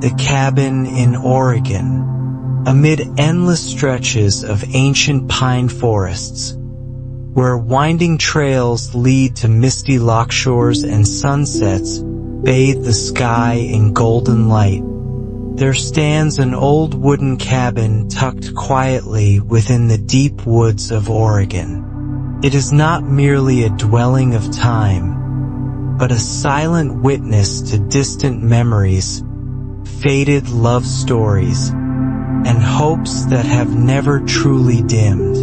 the cabin in Oregon, amid endless stretches of ancient pine forests, where winding trails lead to misty lockshores and sunsets bathe the sky in golden light. There stands an old wooden cabin tucked quietly within the deep woods of Oregon. It is not merely a dwelling of time, but a silent witness to distant memories, faded love stories, and hopes that have never truly dimmed.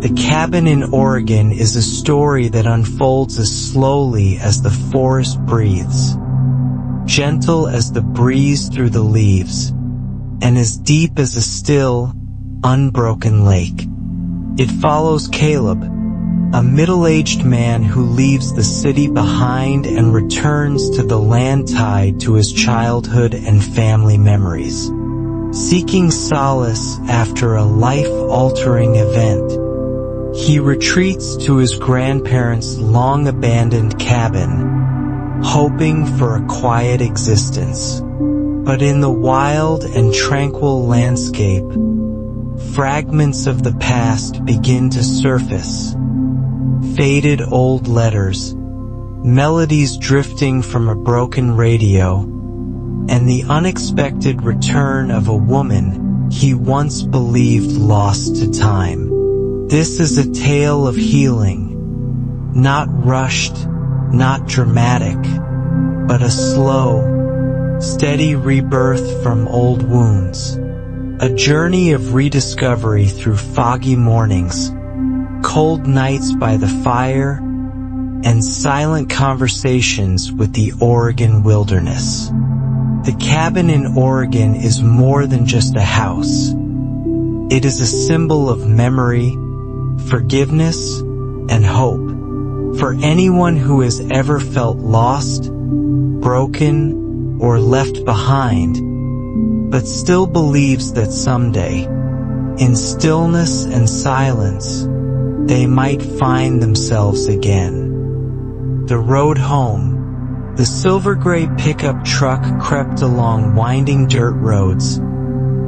The cabin in Oregon is a story that unfolds as slowly as the forest breathes, gentle as the breeze through the leaves, and as deep as a still, unbroken lake. It follows Caleb, a middle-aged man who leaves the city behind and returns to the land tied to his childhood and family memories. Seeking solace after a life-altering event, he retreats to his grandparents' long-abandoned cabin, hoping for a quiet existence. But in the wild and tranquil landscape, fragments of the past begin to surface. Faded old letters, melodies drifting from a broken radio, and the unexpected return of a woman he once believed lost to time. This is a tale of healing, not rushed, not dramatic, but a slow, steady rebirth from old wounds. A journey of rediscovery through foggy mornings, cold nights by the fire, and silent conversations with the Oregon wilderness. The cabin in Oregon is more than just a house. It is a symbol of memory, forgiveness, and hope. For anyone who has ever felt lost, broken, or left behind, but still believes that someday, in stillness and silence, they might find themselves again. The road home. The silver-gray pickup truck crept along winding dirt roads,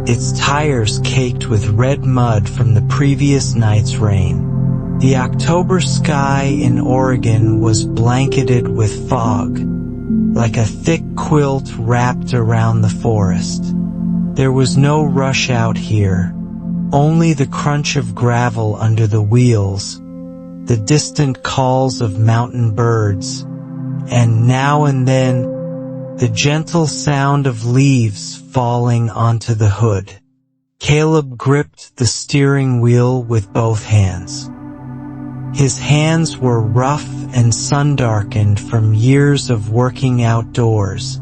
its tires caked with red mud from the previous night's rain. The October sky in Oregon was blanketed with fog, like a thick quilt wrapped around the forest. There was no rush out here, only the crunch of gravel under the wheels, the distant calls of mountain birds, and now and then, the gentle sound of leaves falling onto the hood. Caleb gripped the steering wheel with both hands. His hands were rough and sun-darkened from years of working outdoors,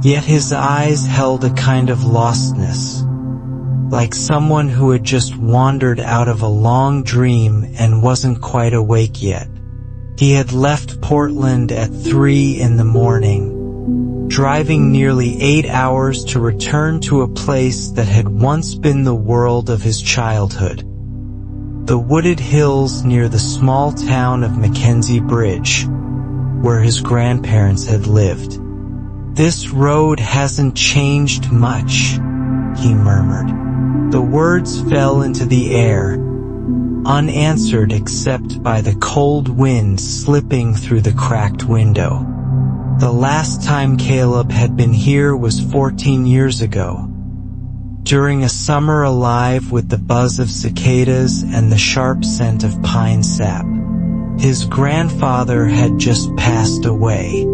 yet his eyes held a kind of lostness, like someone who had just wandered out of a long dream and wasn't quite awake yet. He had left Portland at 3 in the morning, driving nearly 8 hours to return to a place that had once been the world of his childhood. The wooded hills near the small town of Mackenzie Bridge, where his grandparents had lived. "This road hasn't changed much," he murmured. The words fell into the air, unanswered except by the cold wind slipping through the cracked window. The last time Caleb had been here was 14 years ago, during a summer alive with the buzz of cicadas and the sharp scent of pine sap. His grandfather had just passed away.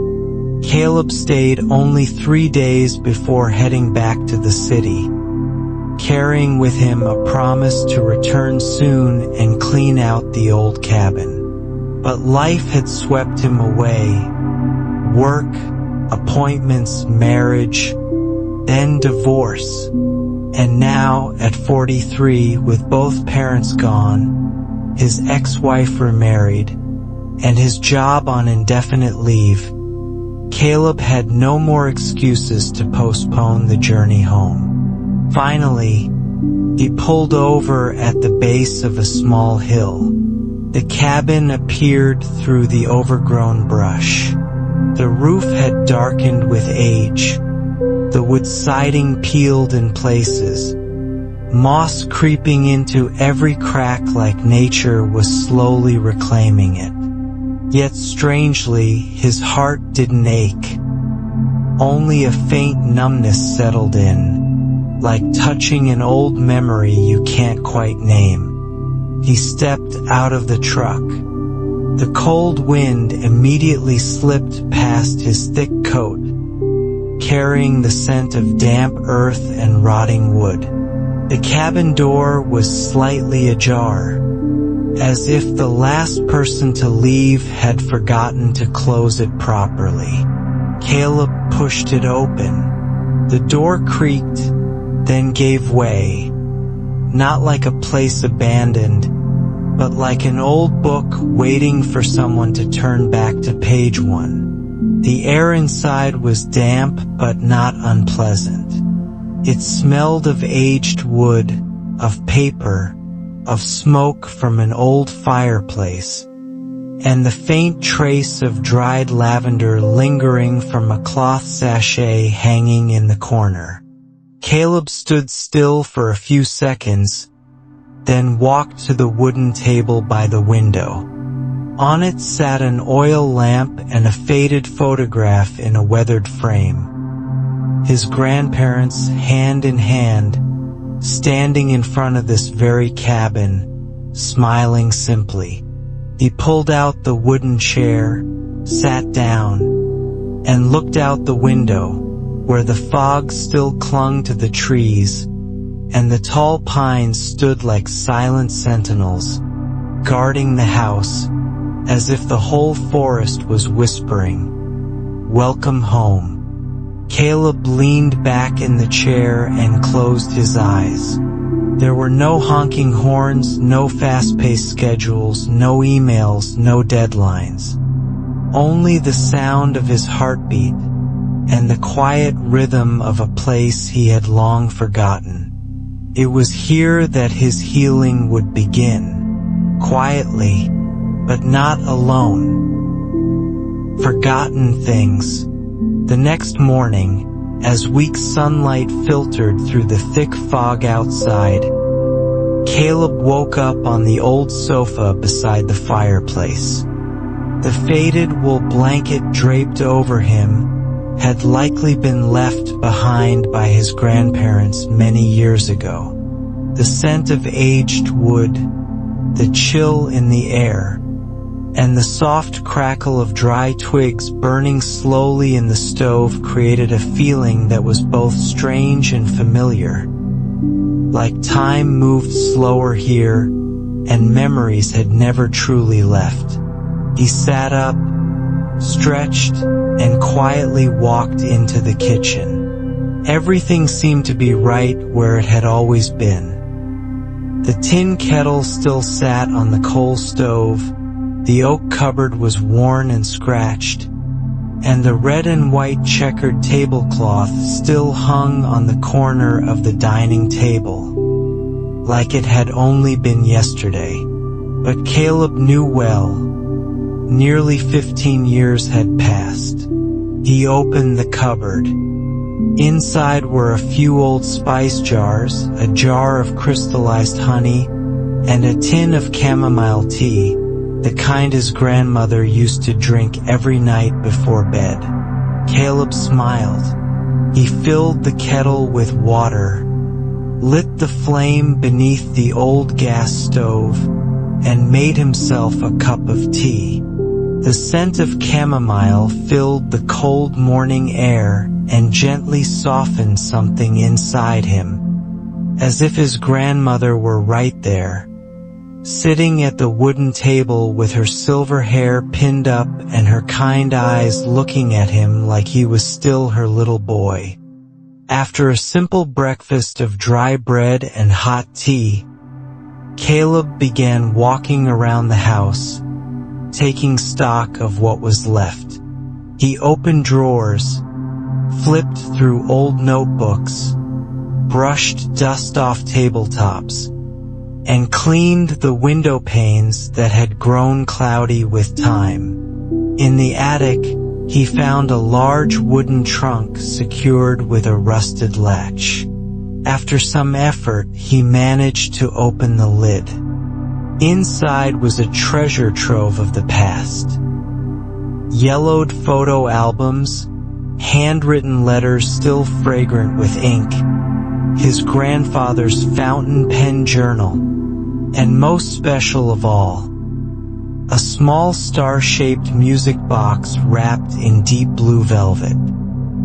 Caleb stayed only 3 days before heading back to the city, carrying with him a promise to return soon and clean out the old cabin. But life had swept him away. Work, appointments, marriage, then divorce. And now, at 43, with both parents gone, his ex-wife remarried, and his job on indefinite leave, Caleb had no more excuses to postpone the journey home. Finally, he pulled over at the base of a small hill. The cabin appeared through the overgrown brush. The roof had darkened with age, the wood siding peeled in places, moss creeping into every crack like nature was slowly reclaiming it. Yet strangely, his heart didn't ache. Only a faint numbness settled in, like touching an old memory you can't quite name. He stepped out of the truck. The cold wind immediately slipped past his thick coat, carrying the scent of damp earth and rotting wood. The cabin door was slightly ajar, as if the last person to leave had forgotten to close it properly. Caleb pushed it open. The door creaked, then gave way, not like a place abandoned, but like an old book waiting for someone to turn back to page 1. The air inside was damp but not unpleasant. It smelled of aged wood, of paper, of smoke from an old fireplace, and the faint trace of dried lavender lingering from a cloth sachet hanging in the corner. Caleb stood still for a few seconds, then walked to the wooden table by the window. On it sat an oil lamp and a faded photograph in a weathered frame. His grandparents, hand in hand, standing in front of this very cabin, smiling simply. He pulled out the wooden chair, sat down, and looked out the window, where the fog still clung to the trees, and the tall pines stood like silent sentinels, guarding the house, as if the whole forest was whispering, "Welcome home." Caleb leaned back in the chair and closed his eyes. There were no honking horns, no fast-paced schedules, no emails, no deadlines. Only the sound of his heartbeat and the quiet rhythm of a place he had long forgotten. It was here that his healing would begin, quietly, but not alone. Forgotten things. The next morning, as weak sunlight filtered through the thick fog outside, Caleb woke up on the old sofa beside the fireplace. The faded wool blanket draped over him had likely been left behind by his grandparents many years ago. The scent of aged wood, the chill in the air, and the soft crackle of dry twigs burning slowly in the stove created a feeling that was both strange and familiar. Like time moved slower here, and memories had never truly left. He sat up, stretched, and quietly walked into the kitchen. Everything seemed to be right where it had always been. The tin kettle still sat on the coal stove, the oak cupboard was worn and scratched, and the red and white checkered tablecloth still hung on the corner of the dining table, like it had only been yesterday. But Caleb knew well, nearly 15 years had passed. He opened the cupboard. Inside were a few old spice jars, a jar of crystallized honey, and a tin of chamomile tea, the kind his grandmother used to drink every night before bed. Caleb smiled. He filled the kettle with water, lit the flame beneath the old gas stove, and made himself a cup of tea. The scent of chamomile filled the cold morning air and gently softened something inside him, as if his grandmother were right there, sitting at the wooden table with her silver hair pinned up and her kind eyes looking at him like he was still her little boy. After a simple breakfast of dry bread and hot tea, Caleb began walking around the house, taking stock of what was left. He opened drawers, flipped through old notebooks, brushed dust off tabletops, and cleaned the window panes that had grown cloudy with time. In the attic, he found a large wooden trunk secured with a rusted latch. After some effort, he managed to open the lid. Inside was a treasure trove of the past. Yellowed photo albums, handwritten letters still fragrant with ink, his grandfather's fountain pen journal, and most special of all, a small star-shaped music box wrapped in deep blue velvet.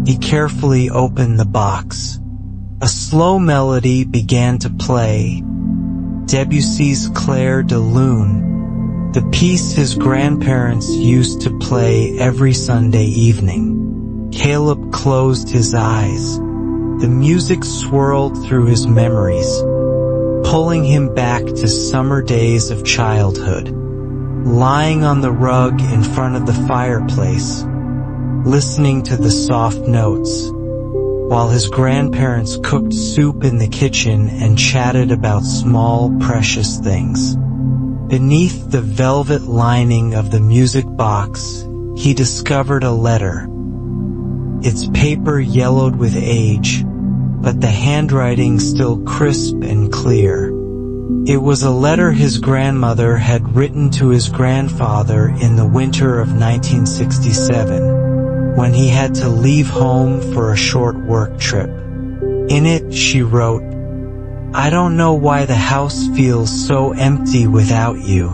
He carefully opened the box. A slow melody began to play, Debussy's Clair de Lune, the piece his grandparents used to play every Sunday evening. Caleb closed his eyes. The music swirled through his memories, pulling him back to summer days of childhood. Lying on the rug in front of the fireplace, listening to the soft notes, while his grandparents cooked soup in the kitchen and chatted about small, precious things. Beneath the velvet lining of the music box, he discovered a letter. Its paper yellowed with age, but the handwriting still crisp and clear. It was a letter his grandmother had written to his grandfather in the winter of 1967, when he had to leave home for a short work trip. In it, she wrote, "I don't know why the house feels so empty without you.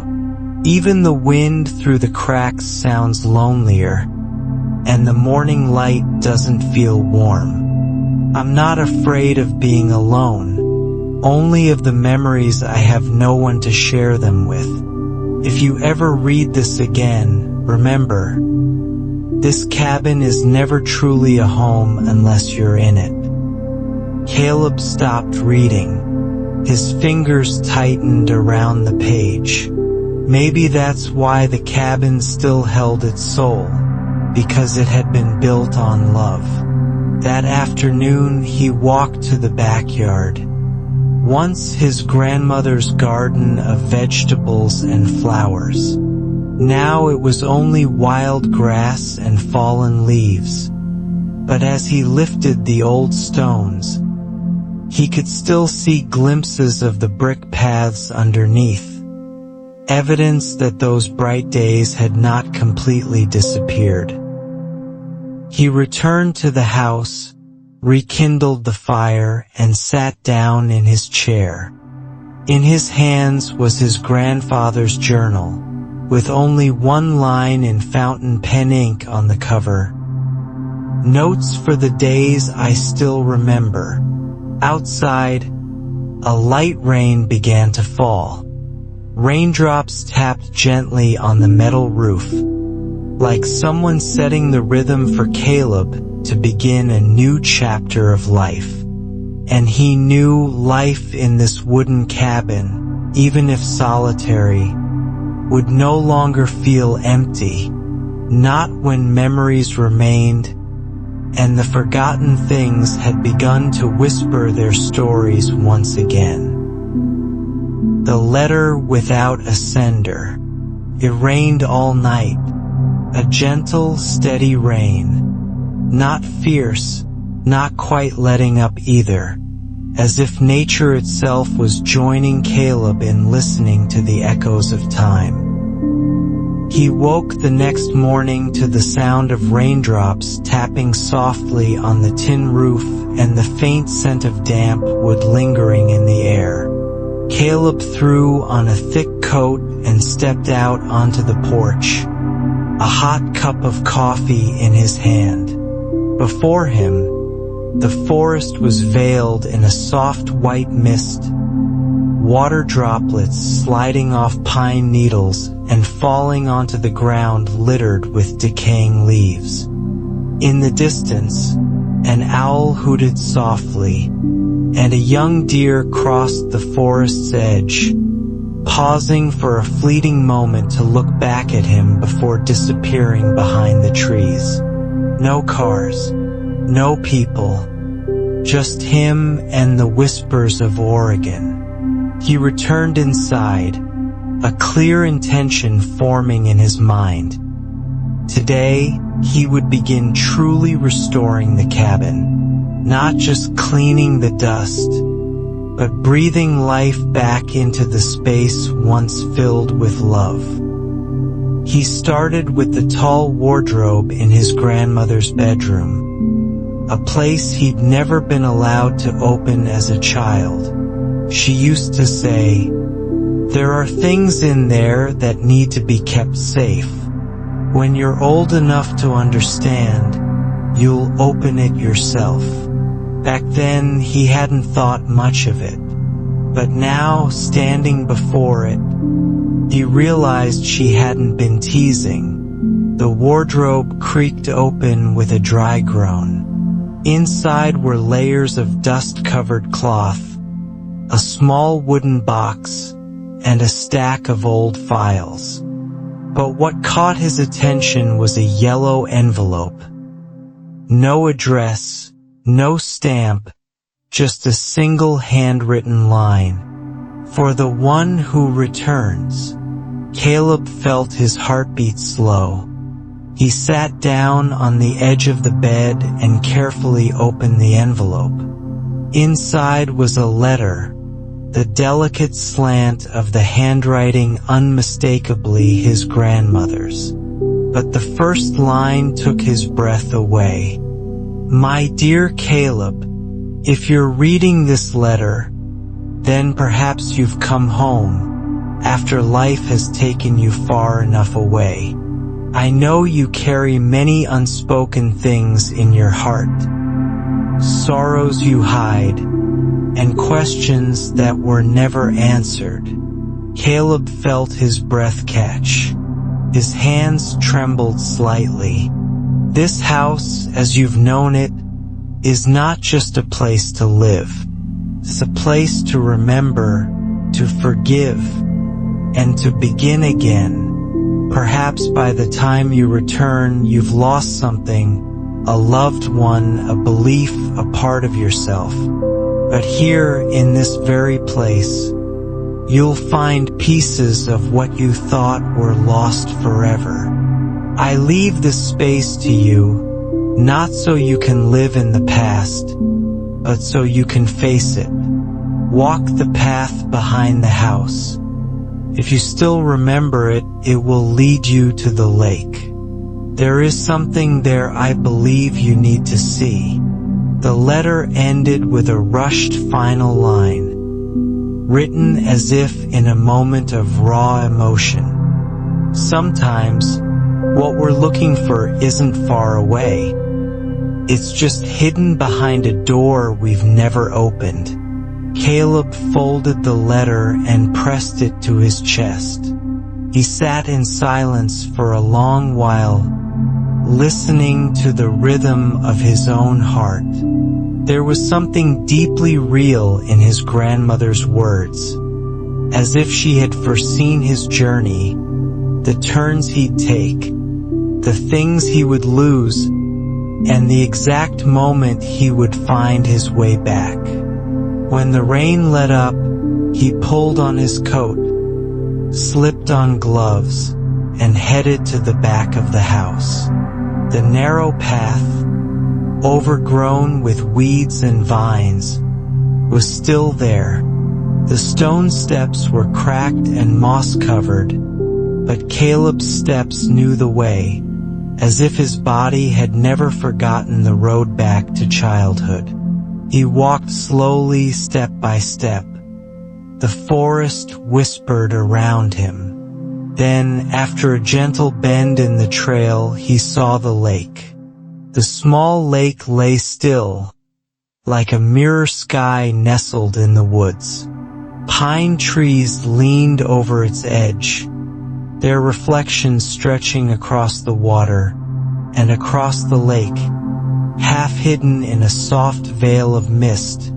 Even the wind through the cracks sounds lonelier, and the morning light doesn't feel warm. I'm not afraid of being alone, only of the memories I have no one to share them with. If you ever read this again, remember, this cabin is never truly a home unless you're in it." Caleb stopped reading. His fingers tightened around the page. Maybe that's why the cabin still held its soul, because it had been built on love. That afternoon, he walked to the backyard. Once his grandmother's garden of vegetables and flowers. Now it was only wild grass and fallen leaves. But as he lifted the old stones, he could still see glimpses of the brick paths underneath, evidence that those bright days had not completely disappeared. He returned to the house, rekindled the fire, and sat down in his chair. In his hands was his grandfather's journal, with only one line in fountain pen ink on the cover. "Notes for the days I still remember." Outside, a light rain began to fall. Raindrops tapped gently on the metal roof, like someone setting the rhythm for Caleb to begin a new chapter of life. And he knew life in this wooden cabin, even if solitary, would no longer feel empty, not when memories remained, and the forgotten things had begun to whisper their stories once again. The letter without a sender. It rained all night, a gentle, steady rain. Not fierce, not quite letting up either, as if nature itself was joining Caleb in listening to the echoes of time. He woke the next morning to the sound of raindrops tapping softly on the tin roof and the faint scent of damp wood lingering in the air. Caleb threw on a thick coat and stepped out onto the porch, a hot cup of coffee in his hand. Before him, the forest was veiled in a soft white mist, water droplets sliding off pine needles and falling onto the ground littered with decaying leaves. In the distance, an owl hooted softly, and a young deer crossed the forest's edge, pausing for a fleeting moment to look back at him before disappearing behind the trees. No cars, no people, just him and the whispers of Oregon. He returned inside, a clear intention forming in his mind. Today, he would begin truly restoring the cabin, not just cleaning the dust, but breathing life back into the space once filled with love. He started with the tall wardrobe in his grandmother's bedroom, a place he'd never been allowed to open as a child. She used to say, "There are things in there that need to be kept safe. When you're old enough to understand, you'll open it yourself." Back then, he hadn't thought much of it. But now, standing before it, he realized she hadn't been teasing. The wardrobe creaked open with a dry groan. Inside were layers of dust-covered cloth, a small wooden box, and a stack of old files. But what caught his attention was a yellow envelope. No address, no stamp, just a single handwritten line. "For the one who returns." Caleb felt his heartbeat slow. He sat down on the edge of the bed and carefully opened the envelope. Inside was a letter, the delicate slant of the handwriting unmistakably his grandmother's. But the first line took his breath away. "My dear Caleb, if you're reading this letter, then perhaps you've come home, after life has taken you far enough away. I know you carry many unspoken things in your heart, sorrows you hide, and questions that were never answered." Caleb felt his breath catch. His hands trembled slightly. This house, as you've known it, is not just a place to live. It's a place to remember, to forgive, and to begin again. Perhaps by the time you return, you've lost something, a loved one, a belief, a part of yourself. But here, in this very place, you'll find pieces of what you thought were lost forever. I leave this space to you, not so you can live in the past, but so you can face it. Walk the path behind the house. If you still remember it, it will lead you to the lake. There is something there I believe you need to see. The letter ended with a rushed final line, written as if in a moment of raw emotion. Sometimes, what we're looking for isn't far away. It's just hidden behind a door we've never opened. Caleb folded the letter and pressed it to his chest. He sat in silence for a long while, listening to the rhythm of his own heart. There was something deeply real in his grandmother's words, as if she had foreseen his journey, the turns he'd take, the things he would lose, and the exact moment he would find his way back. When the rain let up, he pulled on his coat, slipped on gloves, and headed to the back of the house. The narrow path, overgrown with weeds and vines, was still there. The stone steps were cracked and moss-covered, but Caleb's steps knew the way, as if his body had never forgotten the road back to childhood. He walked slowly, step by step. The forest whispered around him. Then, after a gentle bend in the trail, he saw the lake. The small lake lay still, like a mirror sky nestled in the woods. Pine trees leaned over its edge, their reflections stretching across the water and across the lake. Half hidden in a soft veil of mist,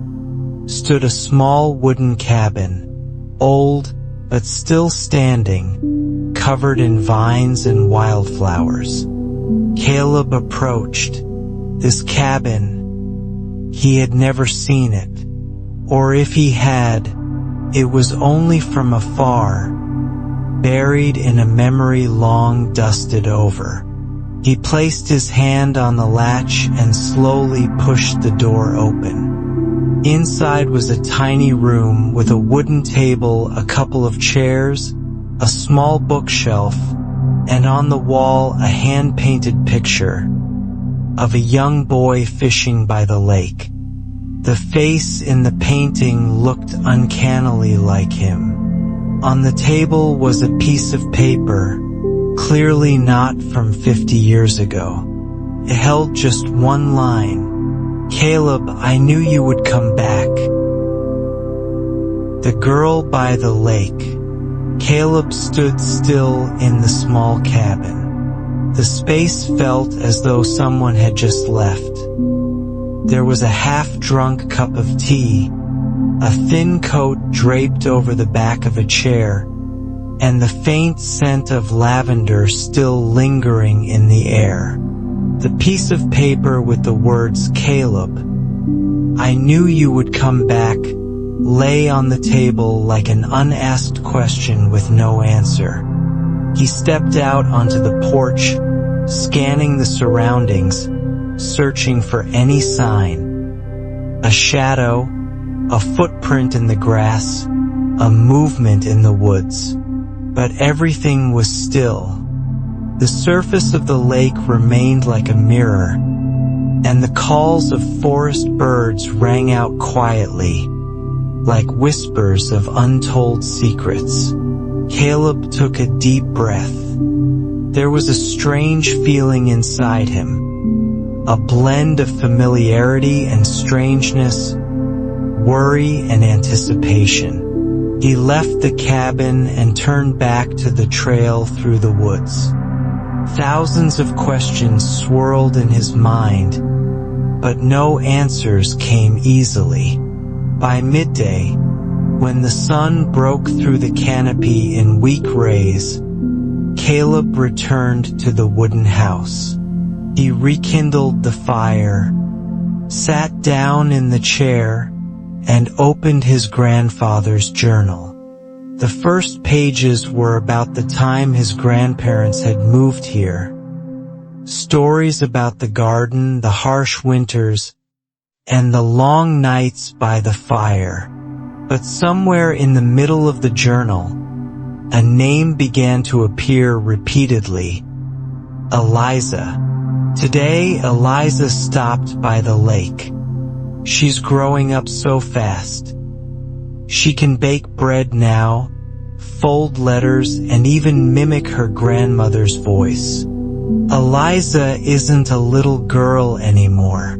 stood a small wooden cabin, old but still standing, covered in vines and wildflowers. Caleb approached. This cabin, he had never seen it, or if he had, it was only from afar, buried in a memory long dusted over. He placed his hand on the latch and slowly pushed the door open. Inside was a tiny room with a wooden table, a couple of chairs, a small bookshelf, and on the wall a hand-painted picture of a young boy fishing by the lake. The face in the painting looked uncannily like him. On the table was a piece of paper, clearly not from 50 years ago. It held just one line. "Caleb, I knew you would come back." The girl by the lake. Caleb stood still in the small cabin. The space felt as though someone had just left. There was a half-drunk cup of tea, a thin coat draped over the back of a chair, and the faint scent of lavender still lingering in the air. The piece of paper with the words "Caleb, I knew you would come back" lay on the table like an unasked question with no answer. He stepped out onto the porch, scanning the surroundings, searching for any sign. A shadow, a footprint in the grass, a movement in the woods. But everything was still. The surface of the lake remained like a mirror, and the calls of forest birds rang out quietly, like whispers of untold secrets. Caleb took a deep breath. There was a strange feeling inside him, a blend of familiarity and strangeness, worry and anticipation. He left the cabin and turned back to the trail through the woods. Thousands of questions swirled in his mind, but no answers came easily. By midday, when the sun broke through the canopy in weak rays, Caleb returned to the wooden house. He rekindled the fire, sat down in the chair, and opened his grandfather's journal. The first pages were about the time his grandparents had moved here. Stories about the garden, the harsh winters, and the long nights by the fire. But somewhere in the middle of the journal, a name began to appear repeatedly. Eliza. Today, Eliza stopped by the lake. She's growing up so fast. She can bake bread now, fold letters, and even mimic her grandmother's voice. Eliza isn't a little girl anymore.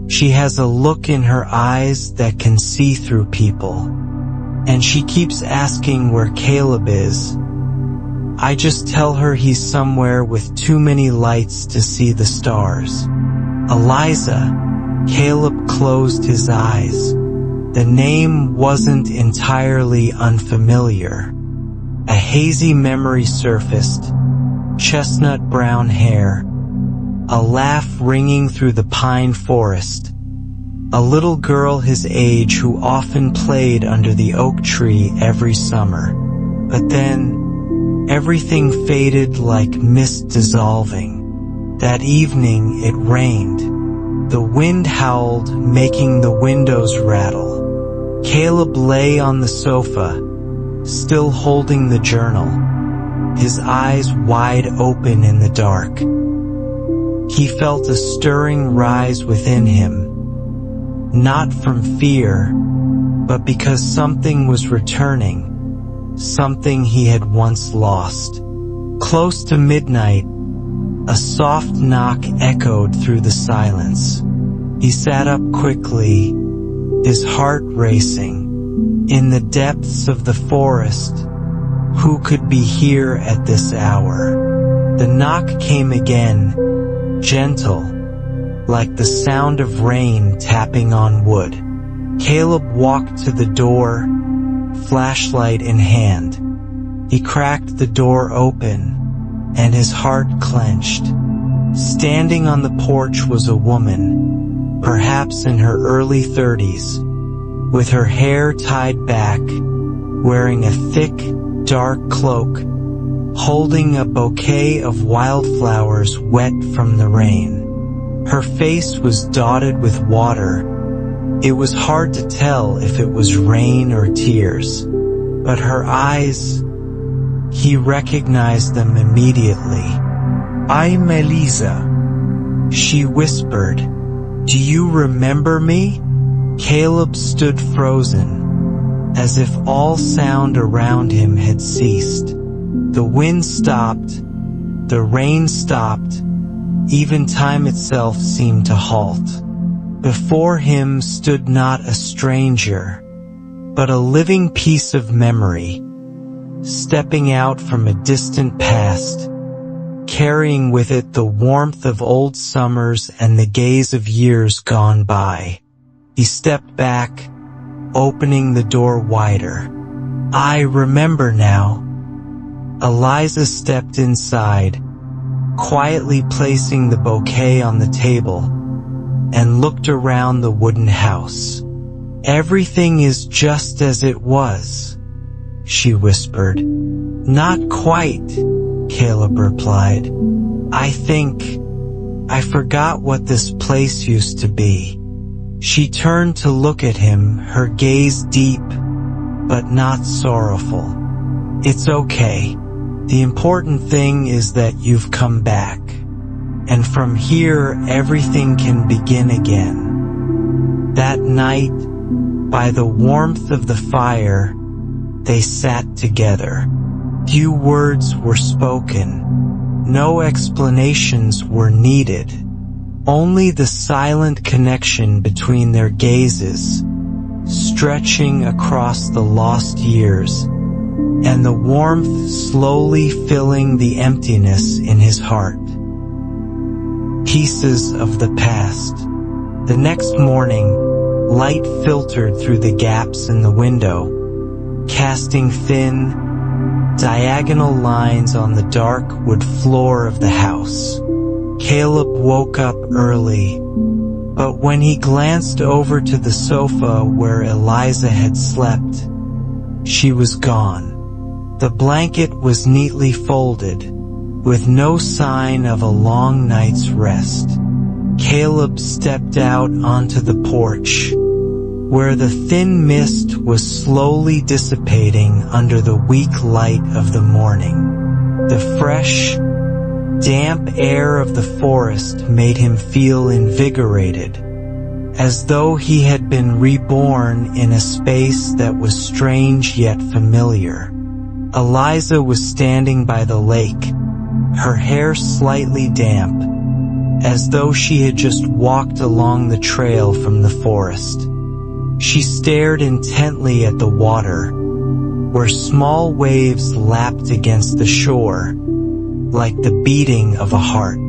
She has a look in her eyes that can see through people. And she keeps asking where Caleb is. I just tell her he's somewhere with too many lights to see the stars. Eliza. Caleb closed his eyes. The name wasn't entirely unfamiliar. A hazy memory surfaced. Chestnut brown hair. A laugh ringing through the pine forest. A little girl his age who often played under the oak tree every summer. But then, everything faded like mist dissolving. That evening it rained. The wind howled, making the windows rattle. Caleb lay on the sofa, still holding the journal, his eyes wide open in the dark. He felt a stirring rise within him, not from fear, but because something was returning, something he had once lost. Close to midnight, a soft knock echoed through the silence. He sat up quickly, his heart racing. In the depths of the forest, who could be here at this hour? The knock came again, gentle, like the sound of rain tapping on wood. Caleb walked to the door, flashlight in hand. He cracked the door open, and his heart clenched. Standing on the porch was a woman, perhaps in her early 30s, with her hair tied back, wearing a thick, dark cloak, holding a bouquet of wildflowers wet from the rain. Her face was dotted with water. It was hard to tell if it was rain or tears. But her eyes, he recognized them immediately. "I'm Eliza," she whispered. "Do you remember me?" Caleb stood frozen, as if all sound around him had ceased. The wind stopped, the rain stopped, even time itself seemed to halt. Before him stood not a stranger, but a living piece of memory, stepping out from a distant past, carrying with it the warmth of old summers and the gaze of years gone by. He stepped back, opening the door wider. "I remember now." Eliza stepped inside, quietly placing the bouquet on the table, and looked around the wooden house. "Everything is just as it was," she whispered. "Not quite," Caleb replied. "I think I forgot what this place used to be." She turned to look at him, her gaze deep, but not sorrowful. "It's okay. The important thing is that you've come back. And from here, everything can begin again." That night, by the warmth of the fire, they sat together. Few words were spoken. No explanations were needed. Only the silent connection between their gazes, stretching across the lost years, and the warmth slowly filling the emptiness in his heart. Pieces of the past. The next morning, light filtered through the gaps in the window, casting thin, diagonal lines on the dark wood floor of the house. Caleb woke up early, but when he glanced over to the sofa where Eliza had slept, she was gone. The blanket was neatly folded, with no sign of a long night's rest. Caleb stepped out onto the porch, where the thin mist was slowly dissipating under the weak light of the morning. The fresh, damp air of the forest made him feel invigorated, as though he had been reborn in a space that was strange yet familiar. Eliza was standing by the lake, her hair slightly damp, as though she had just walked along the trail from the forest. She stared intently at the water, where small waves lapped against the shore, like the beating of a heart.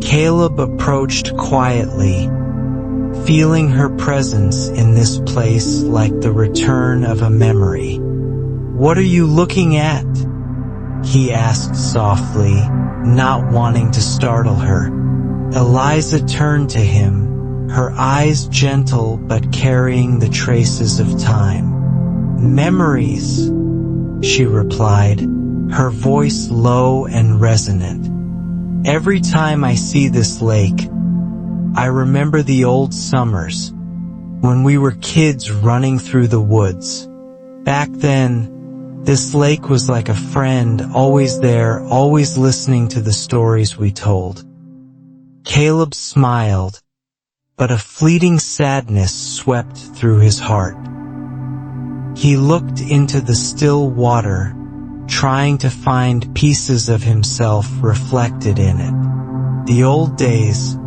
Caleb approached quietly, feeling her presence in this place like the return of a memory. "What are you looking at?" he asked softly, not wanting to startle her. Eliza turned to him, her eyes gentle but carrying the traces of time. "Memories," she replied, her voice low and resonant. "Every time I see this lake, I remember the old summers, when we were kids running through the woods. Back then, this lake was like a friend, always there, always listening to the stories we told." Caleb smiled, but a fleeting sadness swept through his heart. He looked into the still water, trying to find pieces of himself reflected in it. The old days,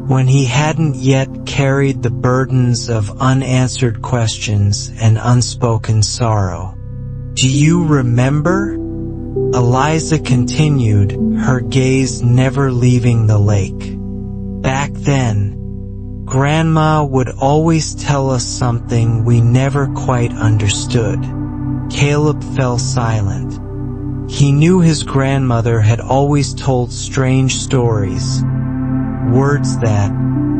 when he hadn't yet carried the burdens of unanswered questions and unspoken sorrow. "Do you remember?" Eliza continued, her gaze never leaving the lake. "Back then, Grandma would always tell us something we never quite understood." Caleb fell silent. He knew his grandmother had always told strange stories, words that,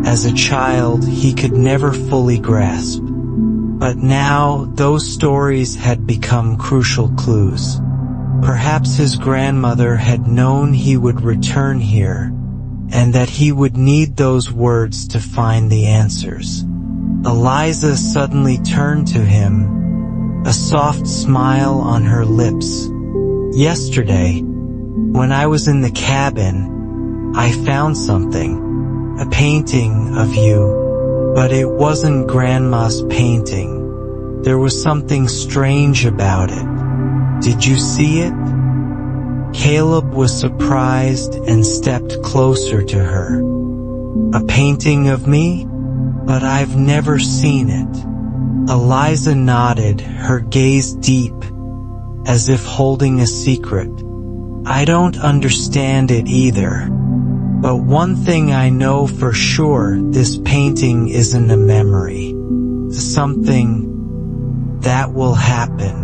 as a child, he could never fully grasp. But now, those stories had become crucial clues. Perhaps his grandmother had known he would return here, and that he would need those words to find the answers. Eliza suddenly turned to him, a soft smile on her lips. "Yesterday, when I was in the cabin, I found something, a painting of you, but it wasn't Grandma's painting. There was something strange about it. Did you see it?" Caleb was surprised and stepped closer to her. "A painting of me? But I've never seen it." Eliza nodded, her gaze deep, as if holding a secret. "I don't understand it either. But one thing I know for sure, this painting isn't a memory. Something that will happen.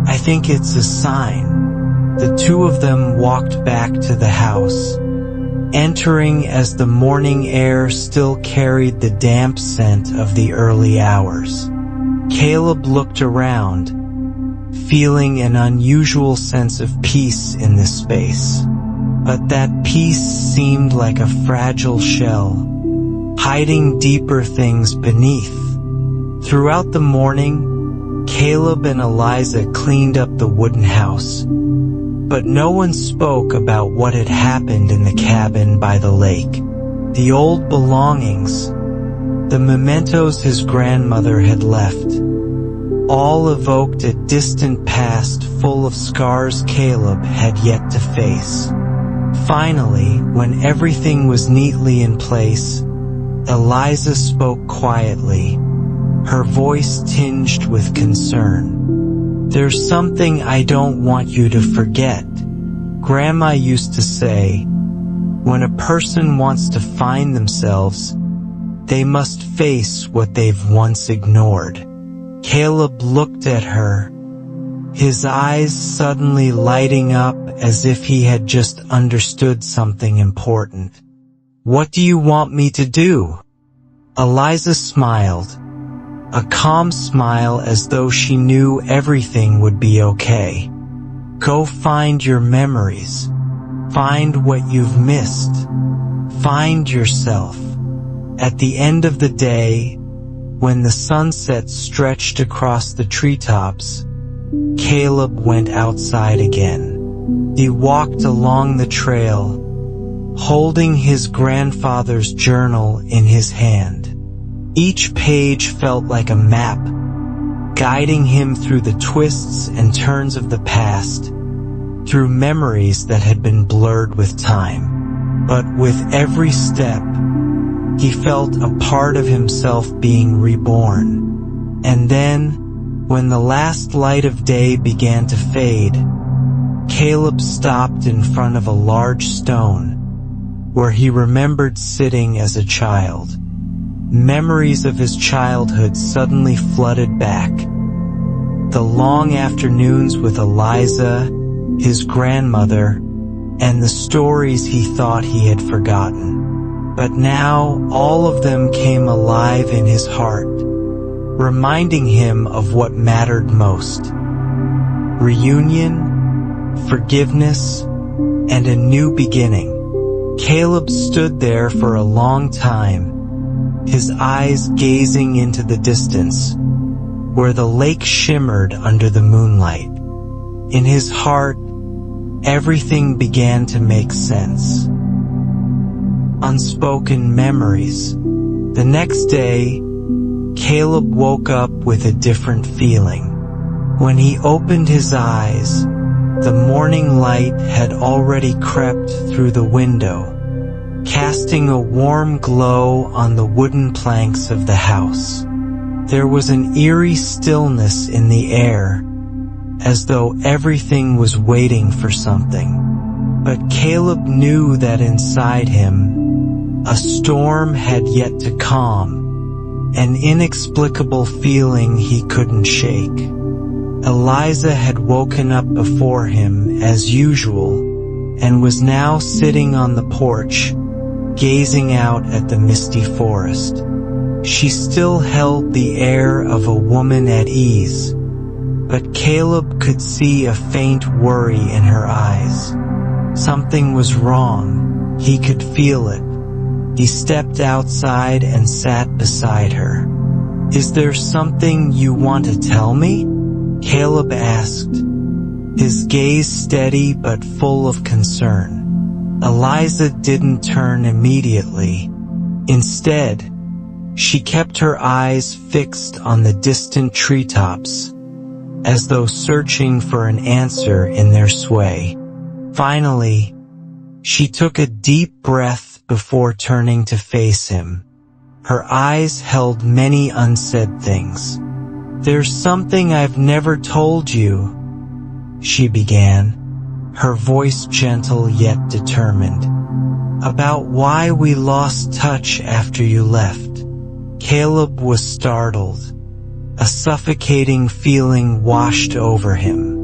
I think it's a sign." The two of them walked back to the house, entering as the morning air still carried the damp scent of the early hours. Caleb looked around, feeling an unusual sense of peace in this space. But that peace seemed like a fragile shell, hiding deeper things beneath. Throughout the morning, Caleb and Eliza cleaned up the wooden house, but no one spoke about what had happened in the cabin by the lake. The old belongings, the mementos his grandmother had left, all evoked a distant past full of scars Caleb had yet to face. Finally, when everything was neatly in place, Eliza spoke quietly, her voice tinged with concern. "There's something I don't want you to forget. Grandma used to say, when a person wants to find themselves, they must face what they've once ignored." Caleb looked at her, his eyes suddenly lighting up as if he had just understood something important. "What do you want me to do?" Eliza smiled, a calm smile as though she knew everything would be okay. "Go find your memories. Find what you've missed. Find yourself." At the end of the day, when the sunset stretched across the treetops, Caleb went outside again. He walked along the trail, holding his grandfather's journal in his hand. Each page felt like a map, guiding him through the twists and turns of the past, through memories that had been blurred with time. But with every step, he felt a part of himself being reborn. And then, when the last light of day began to fade, Caleb stopped in front of a large stone, where he remembered sitting as a child. Memories of his childhood suddenly flooded back. The long afternoons with Eliza, his grandmother, and the stories he thought he had forgotten. But now all of them came alive in his heart, reminding him of what mattered most. Reunion, forgiveness, and a new beginning. Caleb stood there for a long time, his eyes gazing into the distance, where the lake shimmered under the moonlight. In his heart, everything began to make sense. Unspoken memories. The next day, Caleb woke up with a different feeling. When he opened his eyes, the morning light had already crept through the window, casting a warm glow on the wooden planks of the house. There was an eerie stillness in the air, as though everything was waiting for something. But Caleb knew that inside him, a storm had yet to calm, an inexplicable feeling he couldn't shake. Eliza had woken up before him as usual, and was now sitting on the porch, gazing out at the misty forest. She still held the air of a woman at ease, but Caleb could see a faint worry in her eyes. Something was wrong. He could feel it. He stepped outside and sat beside her. "Is there something you want to tell me?" Caleb asked, his gaze steady but full of concern. Eliza didn't turn immediately. Instead, she kept her eyes fixed on the distant treetops, as though searching for an answer in their sway. Finally, she took a deep breath before turning to face him. Her eyes held many unsaid things. "There's something I've never told you," she began, her voice gentle yet determined. "About why we lost touch after you left." Caleb was startled. A suffocating feeling washed over him.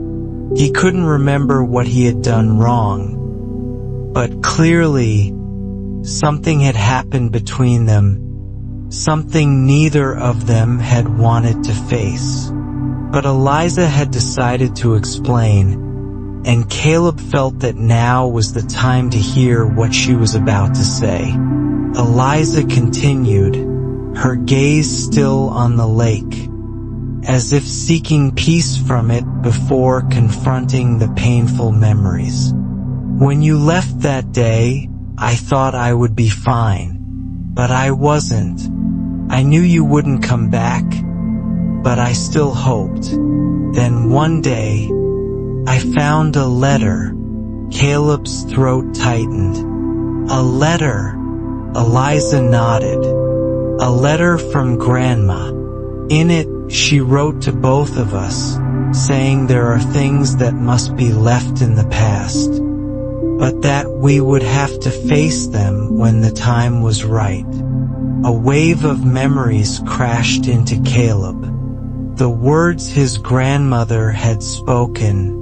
He couldn't remember what he had done wrong, but clearly, something had happened between them, something neither of them had wanted to face. But Eliza had decided to explain, and Caleb felt that now was the time to hear what she was about to say. Eliza continued, her gaze still on the lake, as if seeking peace from it before confronting the painful memories. "When you left that day, I thought I would be fine, but I wasn't. I knew you wouldn't come back, but I still hoped. Then one day, I found a letter." Caleb's throat tightened. "A letter?" Eliza nodded. "A letter from Grandma. In it, she wrote to both of us, saying there are things that must be left in the past, but that we would have to face them when the time was right." A wave of memories crashed into Caleb. The words his grandmother had spoken,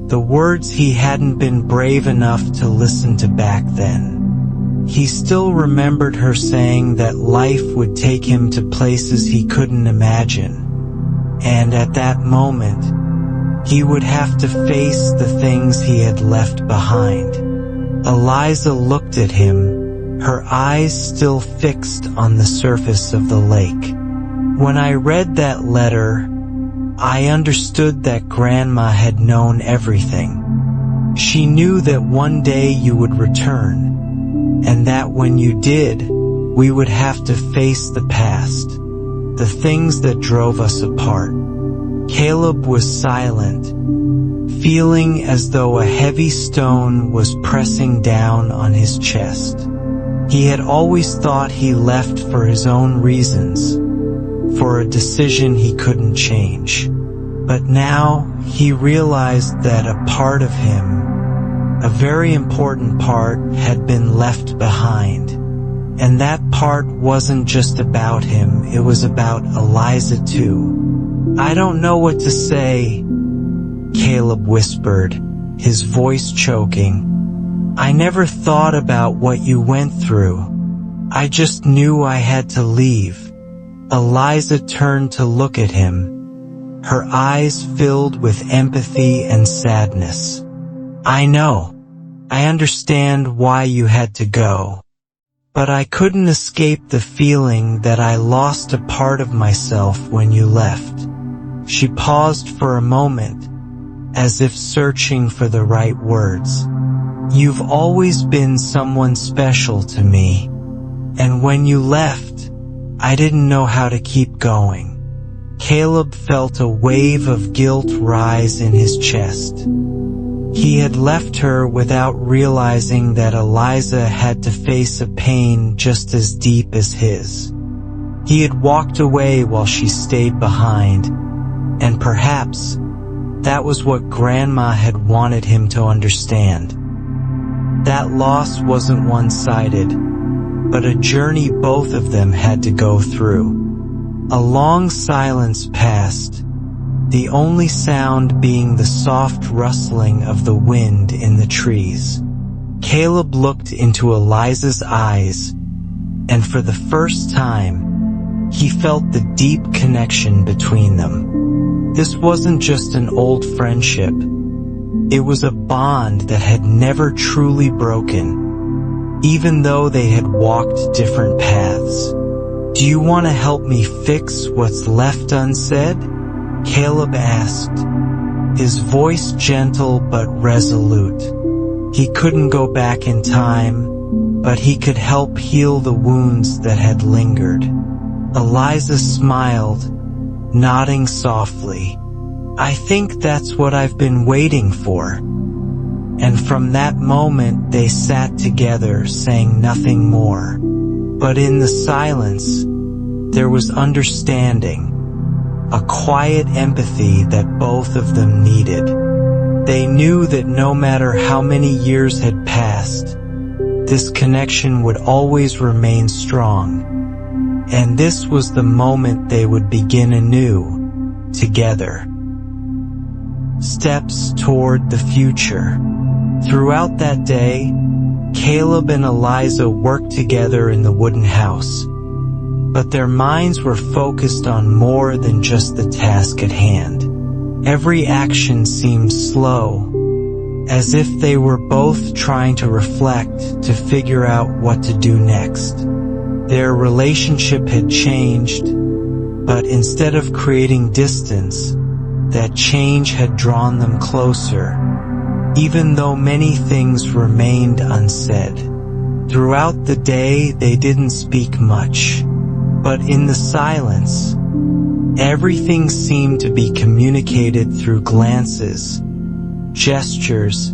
the words he hadn't been brave enough to listen to back then. He still remembered her saying that life would take him to places he couldn't imagine, and at that moment, he would have to face the things he had left behind. Eliza looked at him, her eyes still fixed on the surface of the lake. "When I read that letter, I understood that Grandma had known everything. She knew that one day you would return, and that when you did, we would have to face the past, the things that drove us apart." Caleb was silent, feeling as though a heavy stone was pressing down on his chest. He had always thought he left for his own reasons, for a decision he couldn't change. But now he realized that a part of him, a very important part, had been left behind. And that part wasn't just about him, it was about Eliza too. "I don't know what to say," Caleb whispered, his voice choking. "I never thought about what you went through. I just knew I had to leave." Eliza turned to look at him, her eyes filled with empathy and sadness. "I know. I understand why you had to go. But I couldn't escape the feeling that I lost a part of myself when you left." She paused for a moment, as if searching for the right words. "You've always been someone special to me, and when you left, I didn't know how to keep going." Caleb felt a wave of guilt rise in his chest. He had left her without realizing that Eliza had to face a pain just as deep as his. He had walked away while she stayed behind, and perhaps that was what Grandma had wanted him to understand. That loss wasn't one-sided, but a journey both of them had to go through. A long silence passed, the only sound being the soft rustling of the wind in the trees. Caleb looked into Eliza's eyes, and for the first time, he felt the deep connection between them. This wasn't just an old friendship. It was a bond that had never truly broken, even though they had walked different paths. "Do you want to help me fix what's left unsaid?" Caleb asked, his voice gentle but resolute. He couldn't go back in time, but he could help heal the wounds that had lingered. Eliza smiled, nodding softly. "I think that's what I've been waiting for." And from that moment they sat together, saying nothing more. But in the silence, there was understanding, a quiet empathy that both of them needed. They knew that no matter how many years had passed, this connection would always remain strong. And this was the moment they would begin anew, together. Steps toward the future. Throughout that day, Caleb and Eliza worked together in the wooden house. But their minds were focused on more than just the task at hand. Every action seemed slow, as if they were both trying to reflect to figure out what to do next. Their relationship had changed, but instead of creating distance, that change had drawn them closer, even though many things remained unsaid. Throughout the day, they didn't speak much, but in the silence, everything seemed to be communicated through glances, gestures,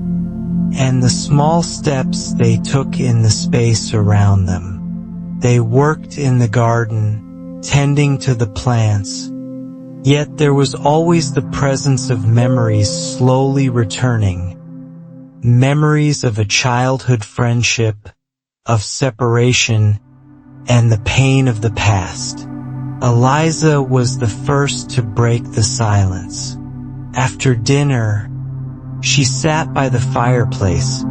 and the small steps they took in the space around them. They worked in the garden, tending to the plants, yet there was always the presence of memories slowly returning. Memories of a childhood friendship, of separation, and the pain of the past. Eliza was the first to break the silence. After dinner, she sat by the fireplace,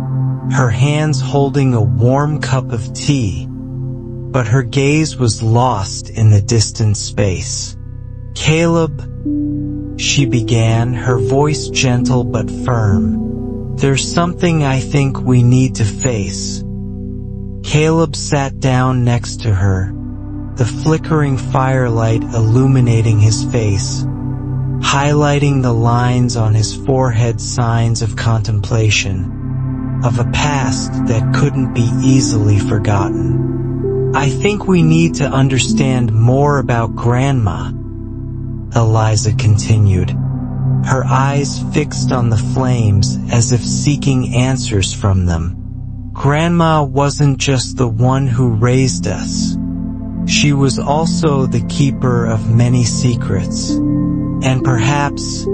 her hands holding a warm cup of tea, but her gaze was lost in the distant space. "Caleb," she began, her voice gentle but firm, "there's something I think we need to face." Caleb sat down next to her, the flickering firelight illuminating his face, highlighting the lines on his forehead, signs of contemplation, of a past that couldn't be easily forgotten. "I think we need to understand more about Grandma," Eliza continued, her eyes fixed on the flames as if seeking answers from them. "Grandma wasn't just the one who raised us. She was also the keeper of many secrets. And perhaps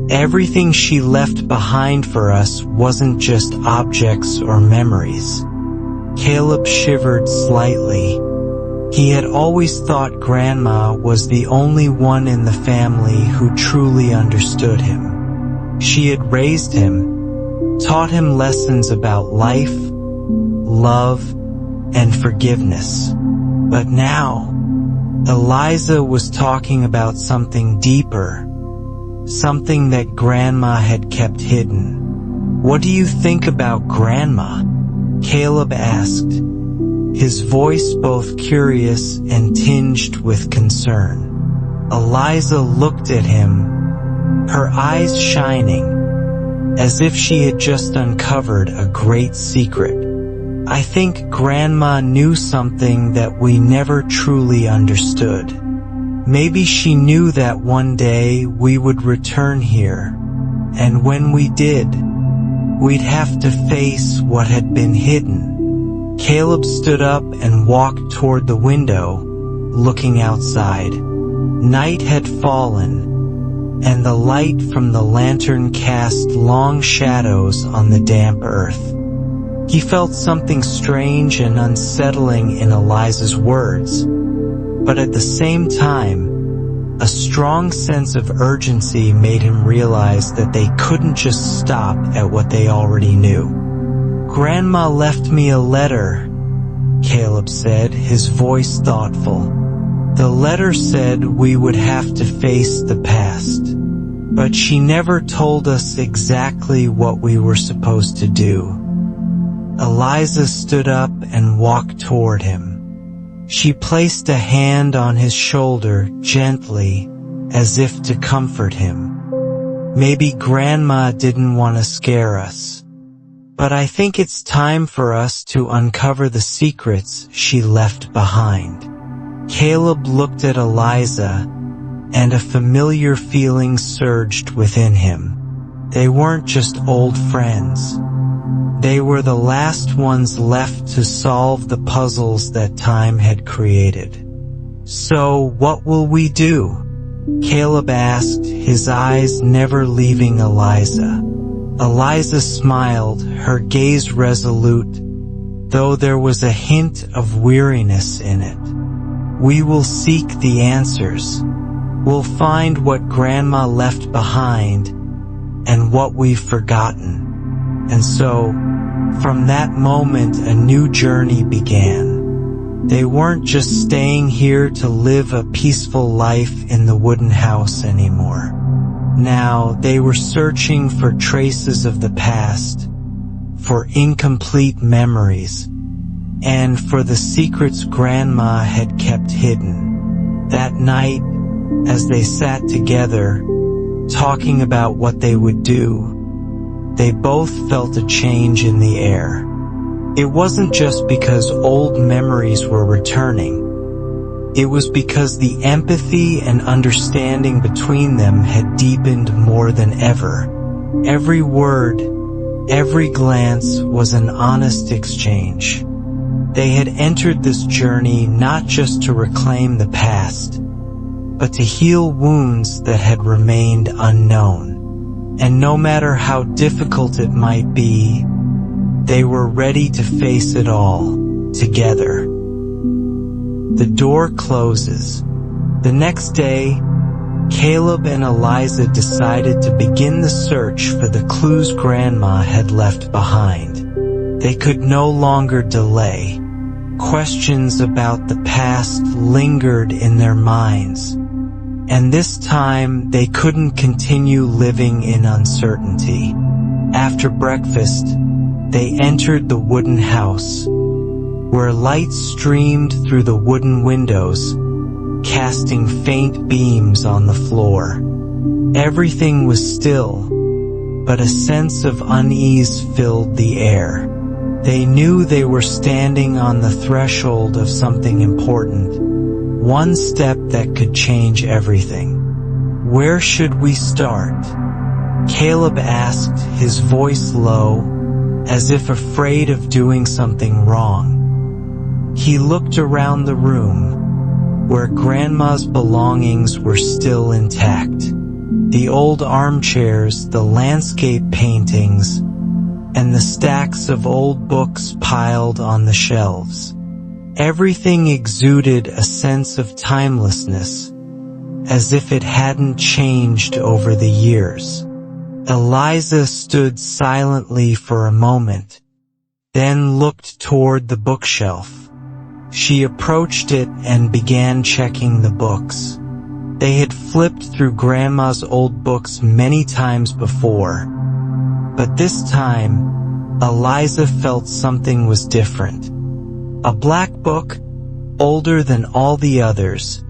everything she left behind for us wasn't just objects or memories." Caleb shivered slightly. He had always thought Grandma was the only one in the family who truly understood him. She had raised him, taught him lessons about life, love, and forgiveness. But now, Eliza was talking about something deeper, something that Grandma had kept hidden. "What do you think about Grandma?" Caleb asked, his voice both curious and tinged with concern. Eliza looked at him, her eyes shining, as if she had just uncovered a great secret. "I think Grandma knew something that we never truly understood. Maybe she knew that one day we would return here, and when we did, we'd have to face what had been hidden." Caleb stood up and walked toward the window, looking outside. Night had fallen, and the light from the lantern cast long shadows on the damp earth. He felt something strange and unsettling in Eliza's words, but at the same time, a strong sense of urgency made him realize that they couldn't just stop at what they already knew. "Grandma left me a letter," Caleb said, his voice thoughtful. "The letter said we would have to face the past, but she never told us exactly what we were supposed to do. Eliza stood up and walked toward him. She placed a hand on his shoulder gently, as if to comfort him. Maybe Grandma didn't want to scare us, but I think it's time for us to uncover the secrets she left behind. Caleb looked at Eliza, and a familiar feeling surged within him. They weren't just old friends. They were the last ones left to solve the puzzles that time had created. "So, what will we do?" Caleb asked, his eyes never leaving Eliza. Eliza smiled, her gaze resolute, though there was a hint of weariness in it. "We will seek the answers. We'll find what Grandma left behind and what we've forgotten." And so, from that moment, a new journey began. They weren't just staying here to live a peaceful life in the wooden house anymore. Now, they were searching for traces of the past, for incomplete memories, and for the secrets Grandma had kept hidden. That night, as they sat together, talking about what they would do, they both felt a change in the air. It wasn't just because old memories were returning. It was because the empathy and understanding between them had deepened more than ever. Every word, every glance was an honest exchange. They had entered this journey not just to reclaim the past, but to heal wounds that had remained unknown. And no matter how difficult it might be, they were ready to face it all, together. The door closes. The next day, Caleb and Eliza decided to begin the search for the clues Grandma had left behind. They could no longer delay. Questions about the past lingered in their minds, and this time they couldn't continue living in uncertainty. After breakfast, they entered the wooden house, where light streamed through the wooden windows, casting faint beams on the floor. Everything was still, but a sense of unease filled the air. They knew they were standing on the threshold of something important, one step that could change everything. "Where should we start?" Caleb asked, his voice low, as if afraid of doing something wrong. He looked around the room, where Grandma's belongings were still intact. The old armchairs, the landscape paintings, and the stacks of old books piled on the shelves. Everything exuded a sense of timelessness, as if it hadn't changed over the years. Eliza stood silently for a moment, then looked toward the bookshelf. She approached it and began checking the books. They had flipped through Grandma's old books many times before, but this time, Eliza felt something was different. A black book, older than all the others,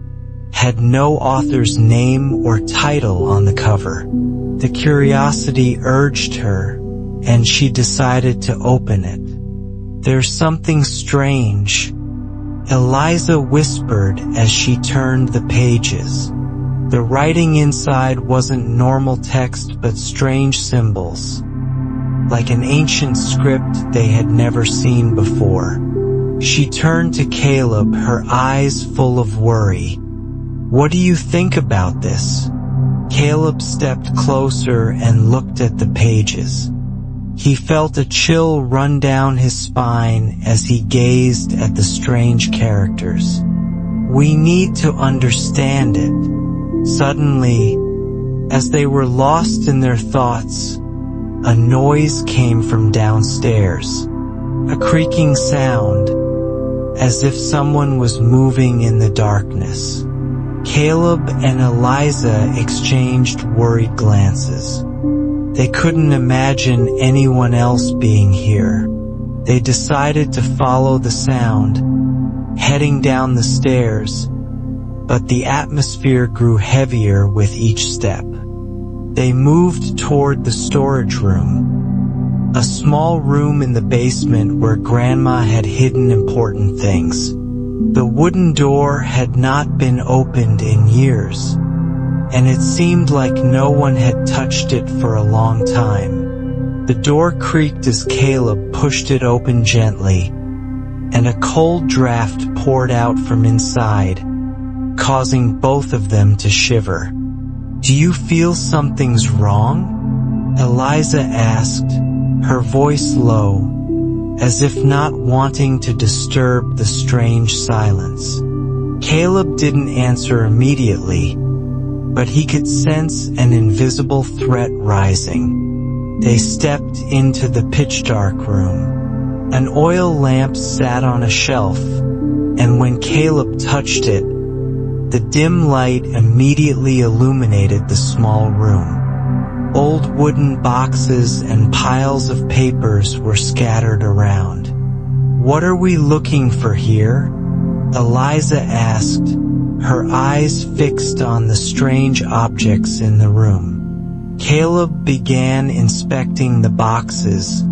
had no author's name or title on the cover. The curiosity urged her, and she decided to open it. "There's something strange," Eliza whispered as she turned the pages. The writing inside wasn't normal text but strange symbols, like an ancient script they had never seen before. She turned to Caleb, her eyes full of worry. "What do you think about this?" Caleb stepped closer and looked at the pages. He felt a chill run down his spine as he gazed at the strange characters. "We need to understand it." Suddenly, as they were lost in their thoughts, a noise came from downstairs. A creaking sound, as if someone was moving in the darkness. Caleb and Eliza exchanged worried glances. They couldn't imagine anyone else being here. They decided to follow the sound, heading down the stairs, but the atmosphere grew heavier with each step. They moved toward the storage room, a small room in the basement where Grandma had hidden important things. The wooden door had not been opened in years, and it seemed like no one had touched it for a long time. The door creaked as Caleb pushed it open gently, and a cold draft poured out from inside, causing both of them to shiver. "Do you feel something's wrong?" Eliza asked, her voice low, as if not wanting to disturb the strange silence. Caleb didn't answer immediately, but he could sense an invisible threat rising. They stepped into the pitch-dark room. An oil lamp sat on a shelf, and when Caleb touched it, the dim light immediately illuminated the small room. Old wooden boxes and piles of papers were scattered around. "What are we looking for here?" Eliza asked, her eyes fixed on the strange objects in the room. Caleb began inspecting the boxes,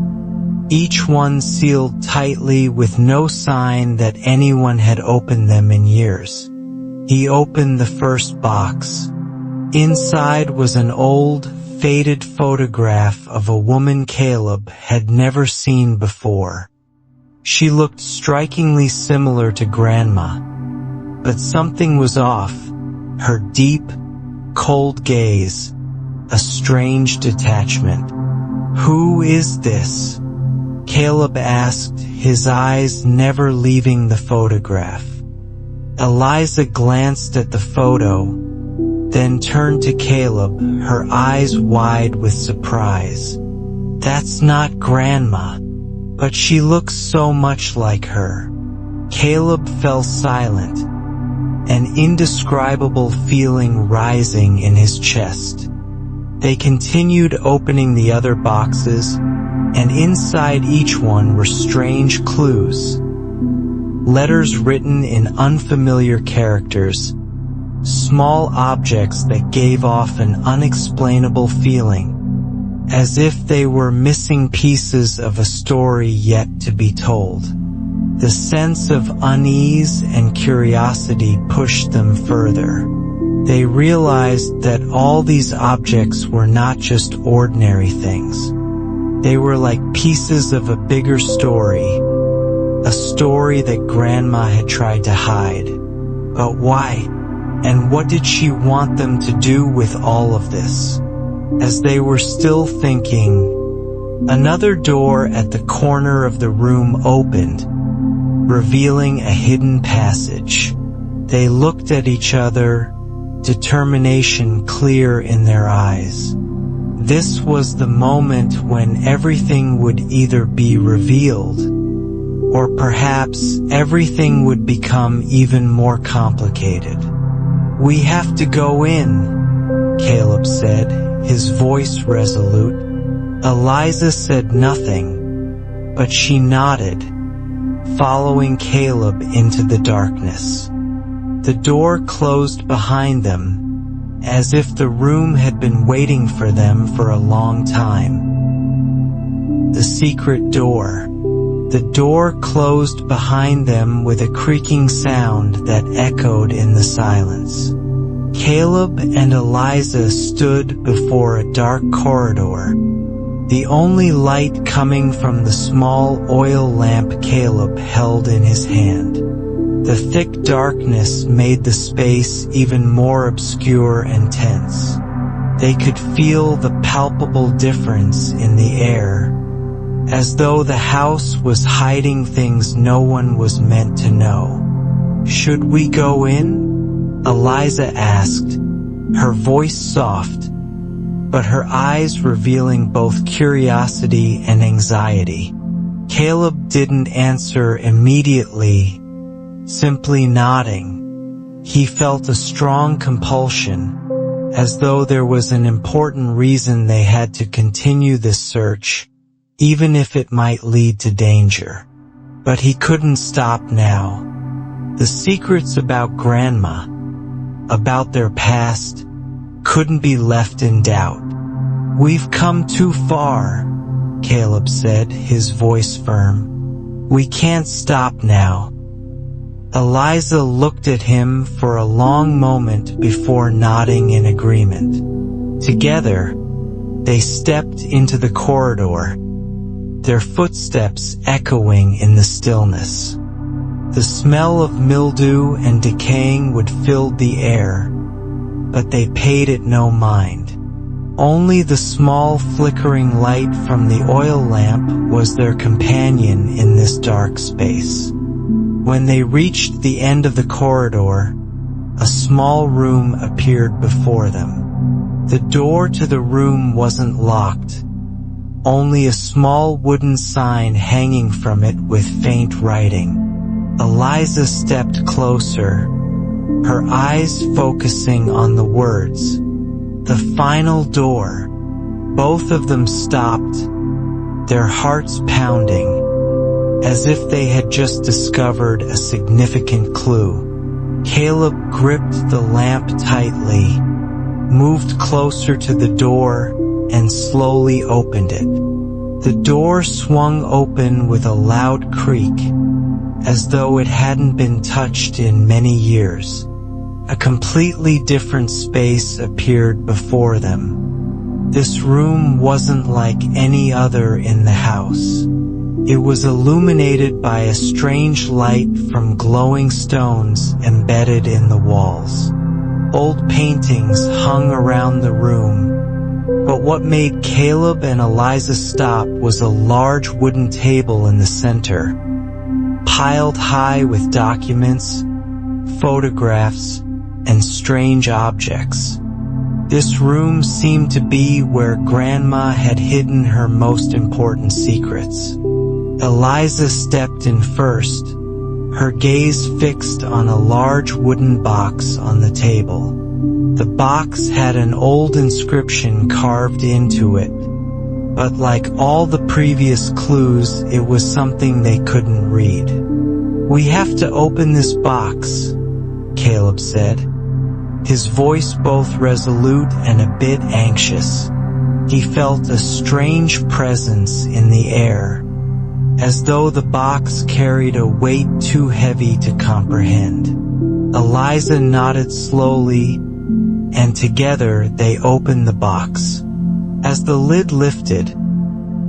each one sealed tightly with no sign that anyone had opened them in years. He opened the first box. Inside was an old, faded photograph of a woman Caleb had never seen before. She looked strikingly similar to Grandma, but something was off. Her deep, cold gaze, a strange detachment. "Who is this?" Caleb asked, his eyes never leaving the photograph. Eliza glanced at the photo, then turned to Caleb, her eyes wide with surprise. "That's not Grandma, but she looks so much like her." Caleb fell silent, an indescribable feeling rising in his chest. They continued opening the other boxes, and inside each one were strange clues. Letters written in unfamiliar characters, small objects that gave off an unexplainable feeling, as if they were missing pieces of a story yet to be told. The sense of unease and curiosity pushed them further. They realized that all these objects were not just ordinary things. They were like pieces of a bigger story, a story that Grandma had tried to hide. But why? And what did she want them to do with all of this? As they were still thinking, another door at the corner of the room opened, revealing a hidden passage. They looked at each other, determination clear in their eyes. This was the moment when everything would either be revealed, or perhaps everything would become even more complicated. "We have to go in," Caleb said, his voice resolute. Eliza said nothing, but she nodded, following Caleb into the darkness. The door closed behind them, as if the room had been waiting for them for a long time. The secret door. The door closed behind them with a creaking sound that echoed in the silence. Caleb and Eliza stood before a dark corridor, the only light coming from the small oil lamp Caleb held in his hand. The thick darkness made the space even more obscure and tense. They could feel the palpable difference in the air, as though the house was hiding things no one was meant to know. "Should we go in?" Eliza asked, her voice soft, but her eyes revealing both curiosity and anxiety. Caleb didn't answer immediately, simply nodding. He felt a strong compulsion, as though there was an important reason they had to continue this search, even if it might lead to danger. But he couldn't stop now. The secrets about Grandma, about their past, couldn't be left in doubt. "We've come too far," Caleb said, his voice firm. "We can't stop now." Eliza looked at him for a long moment before nodding in agreement. Together, they stepped into the corridor, their footsteps echoing in the stillness. The smell of mildew and decaying wood filled the air, but they paid it no mind. Only the small flickering light from the oil lamp was their companion in this dark space. When they reached the end of the corridor, a small room appeared before them. The door to the room wasn't locked, only a small wooden sign hanging from it with faint writing. Eliza stepped closer, her eyes focusing on the words, "The final door." Both of them stopped, their hearts pounding, as if they had just discovered a significant clue. Caleb gripped the lamp tightly, moved closer to the door, and slowly opened it. The door swung open with a loud creak, as though it hadn't been touched in many years. A completely different space appeared before them. This room wasn't like any other in the house. It was illuminated by a strange light from glowing stones embedded in the walls. Old paintings hung around the room, but what made Caleb and Eliza stop was a large wooden table in the center, piled high with documents, photographs, and strange objects. This room seemed to be where Grandma had hidden her most important secrets. Eliza stepped in first, her gaze fixed on a large wooden box on the table. The box had an old inscription carved into it, but like all the previous clues, it was something they couldn't read. "We have to open this box," Caleb said, his voice both resolute and a bit anxious. He felt a strange presence in the air, as though the box carried a weight too heavy to comprehend. Eliza nodded slowly, and together they opened the box. As the lid lifted,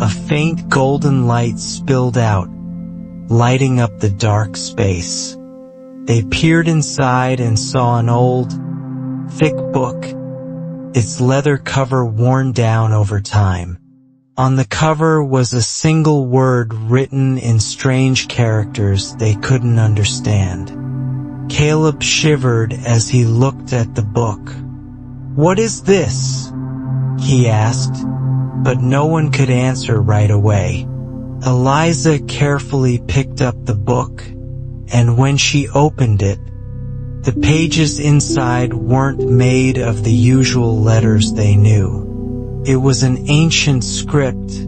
a faint golden light spilled out, lighting up the dark space. They peered inside and saw an old, thick book, its leather cover worn down over time. On the cover was a single word written in strange characters they couldn't understand. Caleb shivered as he looked at the book. "What is this?" he asked, but no one could answer right away. Eliza carefully picked up the book, and when she opened it, the pages inside weren't made of the usual letters they knew. It was an ancient script,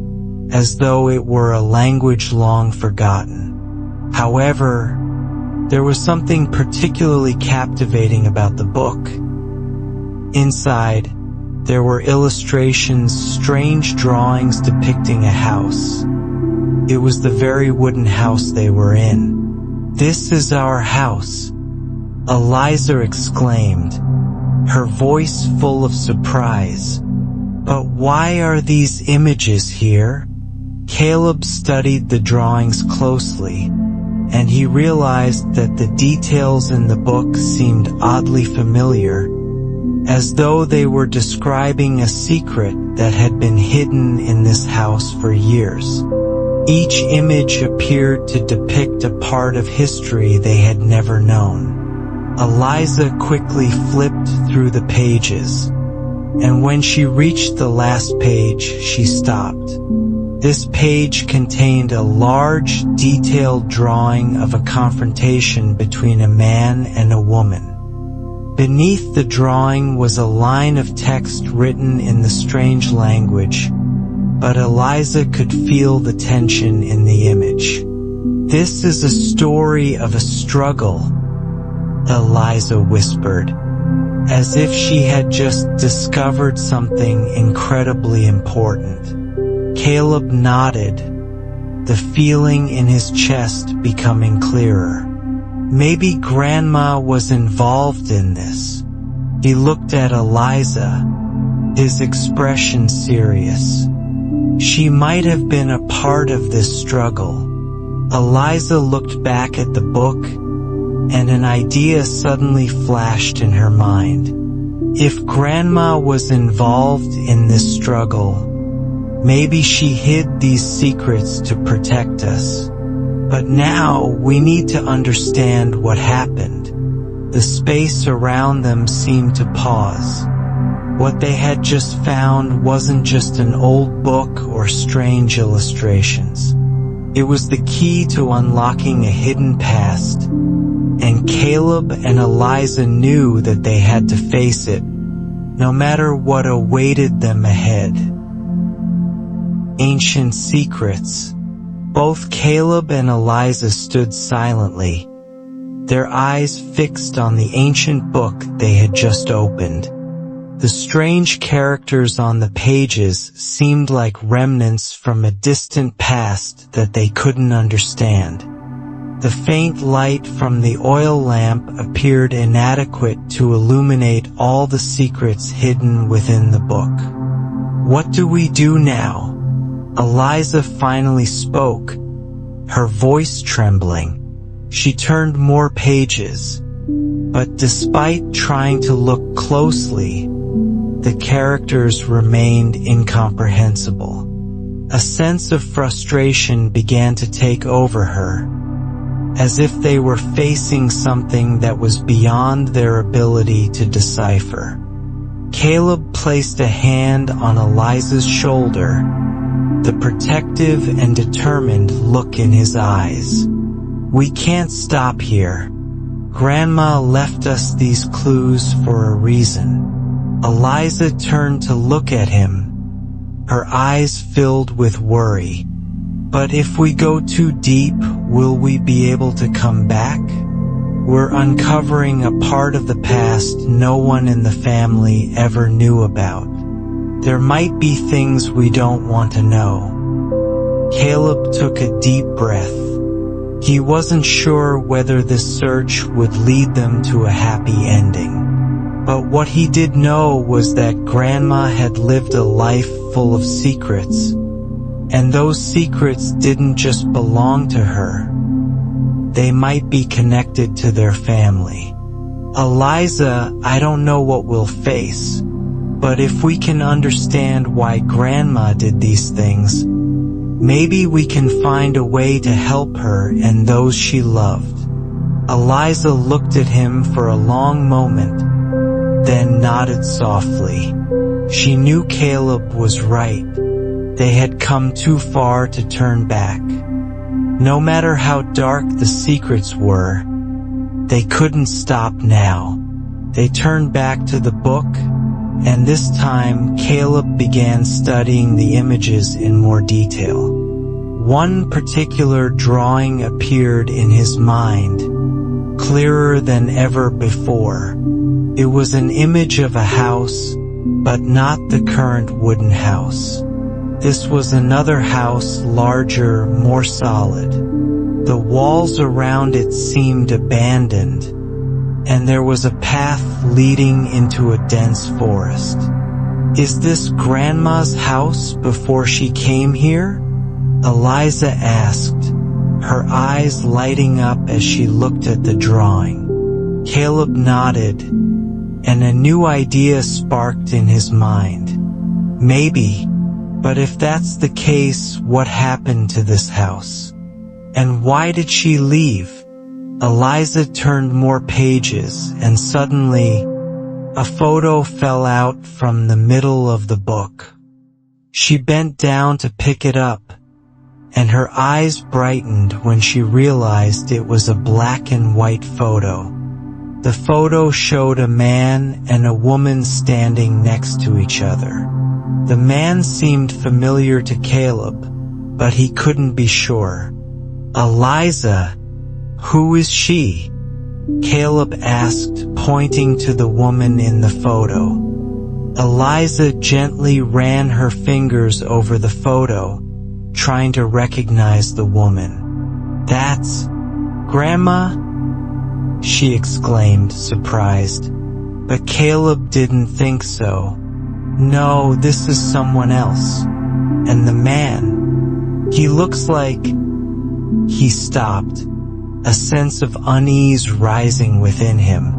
as though it were a language long forgotten. However, there was something particularly captivating about the book. Inside, there were illustrations, strange drawings depicting a house. It was the very wooden house they were in. "This is our house," Eliza exclaimed, her voice full of surprise. "But why are these images here?" Caleb studied the drawings closely, and he realized that the details in the book seemed oddly familiar, as though they were describing a secret that had been hidden in this house for years. Each image appeared to depict a part of history they had never known. Eliza quickly flipped through the pages, and when she reached the last page, she stopped. This page contained a large, detailed drawing of a confrontation between a man and a woman. Beneath the drawing was a line of text written in the strange language, but Eliza could feel the tension in the image. "This is a story of a struggle," Eliza whispered, as if she had just discovered something incredibly important. Caleb nodded, the feeling in his chest becoming clearer. Maybe Grandma was involved in this. He looked at Eliza, his expression serious. She might have been a part of this struggle. Eliza looked back at the book, and an idea suddenly flashed in her mind. If Grandma was involved in this struggle, maybe she hid these secrets to protect us. But now we need to understand what happened. The space around them seemed to pause. What they had just found wasn't just an old book or strange illustrations. It was the key to unlocking a hidden past, and Caleb and Eliza knew that they had to face it, no matter what awaited them ahead. Ancient secrets. Both Caleb and Eliza stood silently, their eyes fixed on the ancient book they had just opened. The strange characters on the pages seemed like remnants from a distant past that they couldn't understand. The faint light from the oil lamp appeared inadequate to illuminate all the secrets hidden within the book. "What do we do now?" Eliza finally spoke, her voice trembling. She turned more pages, but despite trying to look closely, the characters remained incomprehensible. A sense of frustration began to take over her, as if they were facing something that was beyond their ability to decipher. Caleb placed a hand on Eliza's shoulder, the protective and determined look in his eyes. "We can't stop here. Grandma left us these clues for a reason." Eliza turned to look at him, her eyes filled with worry. "But if we go too deep, will we be able to come back? We're uncovering a part of the past no one in the family ever knew about. There might be things we don't want to know." Caleb took a deep breath. He wasn't sure whether this search would lead them to a happy ending. But what he did know was that Grandma had lived a life full of secrets, and those secrets didn't just belong to her. They might be connected to their family. "Eliza, I don't know what we'll face, but if we can understand why Grandma did these things, maybe we can find a way to help her and those she loved." Eliza looked at him for a long moment, then nodded softly. She knew Caleb was right. They had come too far to turn back. No matter how dark the secrets were, they couldn't stop now. They turned back to the book, and this time Caleb began studying the images in more detail. One particular drawing appeared in his mind, clearer than ever before. It was an image of a house, but not the current wooden house. This was another house, larger, more solid. The walls around it seemed abandoned, and there was a path leading into a dense forest. "Is this Grandma's house before she came here?" Eliza asked, her eyes lighting up as she looked at the drawing. Caleb nodded, and a new idea sparked in his mind. "Maybe, but if that's the case, what happened to this house? And why did she leave?" Eliza turned more pages, and suddenly, a photo fell out from the middle of the book. She bent down to pick it up, and her eyes brightened when she realized it was a black and white photo. The photo showed a man and a woman standing next to each other. The man seemed familiar to Caleb, but he couldn't be sure. "Eliza, who is she?" Caleb asked, pointing to the woman in the photo. Eliza gently ran her fingers over the photo, trying to recognize the woman. "That's Grandma?" she exclaimed, surprised. But Caleb didn't think so. "No, this is someone else. And the man, he looks like..." He stopped, a sense of unease rising within him.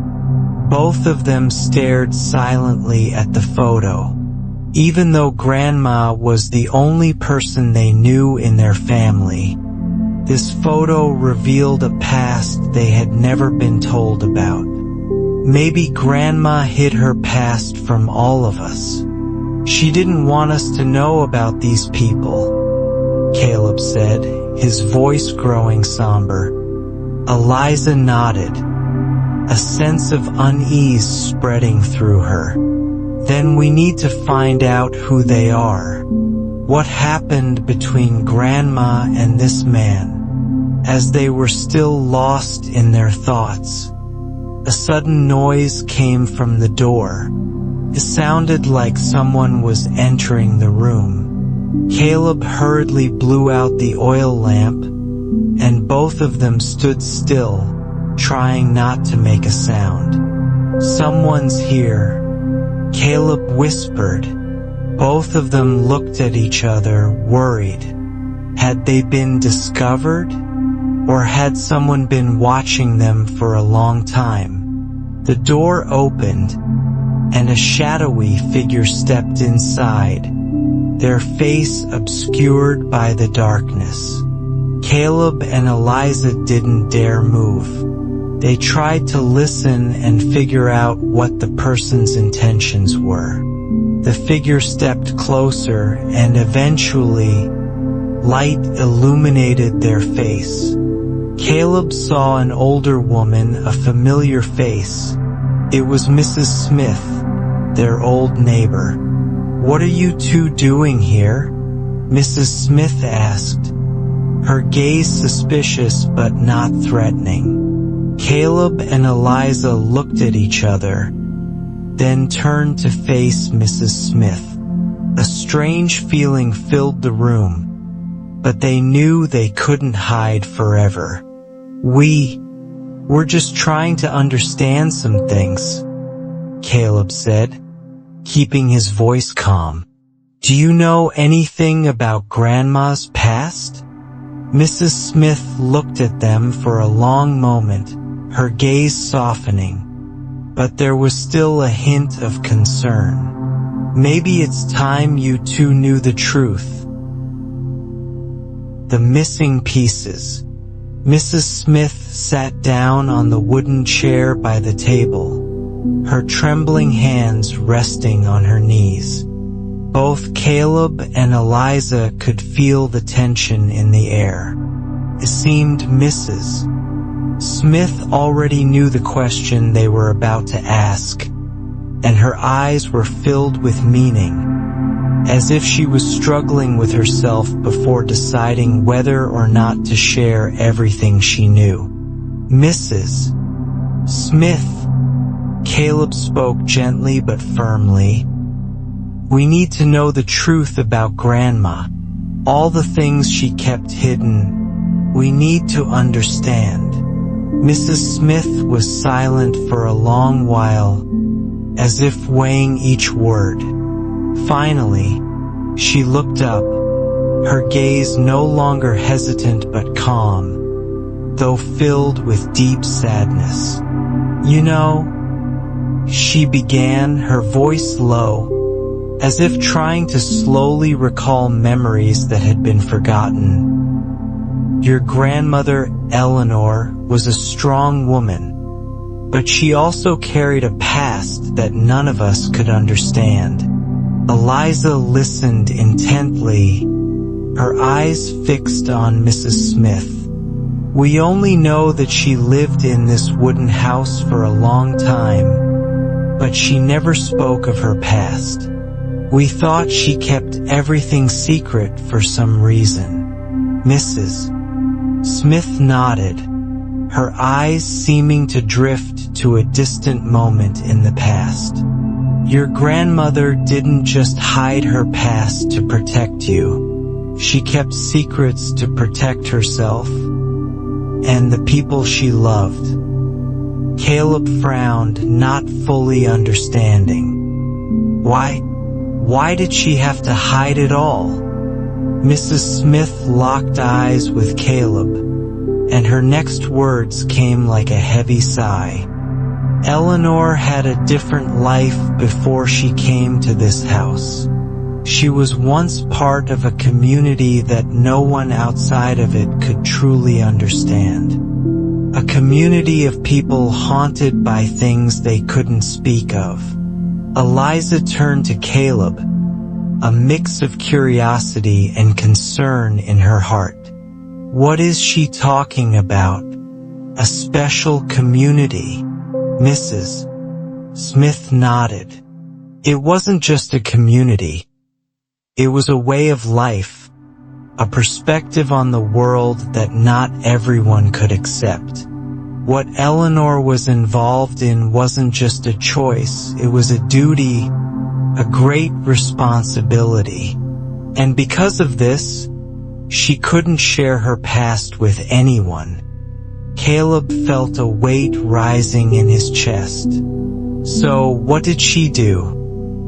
Both of them stared silently at the photo. Even though Grandma was the only person they knew in their family, this photo revealed a past they had never been told about. Maybe Grandma hid her past from all of us. She didn't want us to know about these people, Caleb said, his voice growing somber. Eliza nodded, a sense of unease spreading through her. "Then we need to find out who they are. What happened between Grandma and this man?" As they were still lost in their thoughts, a sudden noise came from the door. It sounded like someone was entering the room. Caleb hurriedly blew out the oil lamp, and both of them stood still, trying not to make a sound. "Someone's here," Caleb whispered. Both of them looked at each other, worried. Had they been discovered? Or had someone been watching them for a long time? The door opened, and a shadowy figure stepped inside, their face obscured by the darkness. Caleb and Eliza didn't dare move. They tried to listen and figure out what the person's intentions were. The figure stepped closer, and eventually, light illuminated their face. Caleb saw an older woman, a familiar face. It was Mrs. Smith, their old neighbor. "What are you two doing here?" Mrs. Smith asked, her gaze suspicious but not threatening. Caleb and Eliza looked at each other, then turned to face Mrs. Smith. A strange feeling filled the room, but they knew they couldn't hide forever. We're just trying to understand some things," Caleb said, keeping his voice calm. "Do you know anything about Grandma's past?" Mrs. Smith looked at them for a long moment, her gaze softening, but there was still a hint of concern. "Maybe it's time you two knew the truth." The missing pieces. Mrs. Smith sat down on the wooden chair by the table, her trembling hands resting on her knees. Both Caleb and Eliza could feel the tension in the air. It seemed Mrs. Smith already knew the question they were about to ask, and her eyes were filled with meaning, as if she was struggling with herself before deciding whether or not to share everything she knew. "Mrs. Smith," Caleb spoke gently but firmly, "we need to know the truth about Grandma. All the things she kept hidden. We need to understand." Mrs. Smith was silent for a long while, as if weighing each word. Finally, she looked up, her gaze no longer hesitant but calm, though filled with deep sadness. "You know," she began, her voice low, as if trying to slowly recall memories that had been forgotten. "Your grandmother, Eleanor, was a strong woman, but she also carried a past that none of us could understand." Eliza listened intently, her eyes fixed on Mrs. Smith. We only know that she lived in this wooden house for a long time, but she never spoke of her past. We thought she kept everything secret for some reason." Mrs. Smith nodded, her eyes seeming to drift to a distant moment in the past. "Your grandmother didn't just hide her past to protect you. She kept secrets to protect herself and the people she loved." Caleb frowned, not fully understanding. Why did she have to hide it all? Mrs. Smith locked eyes with Caleb, and her next words came like a heavy sigh. "Eleanor had a different life before she came to this house. She was once part of a community that no one outside of it could truly understand. A community of people haunted by things they couldn't speak of." Eliza turned to Caleb, a mix of curiosity and concern in her heart. "What is she talking about? A special community?" Mrs. Smith nodded. "It wasn't just a community. It was a way of life, a perspective on the world that not everyone could accept. What Eleanor was involved in wasn't just a choice, it was a duty, a great responsibility. And because of this, she couldn't share her past with anyone." Caleb felt a weight rising in his chest. "So what did she do?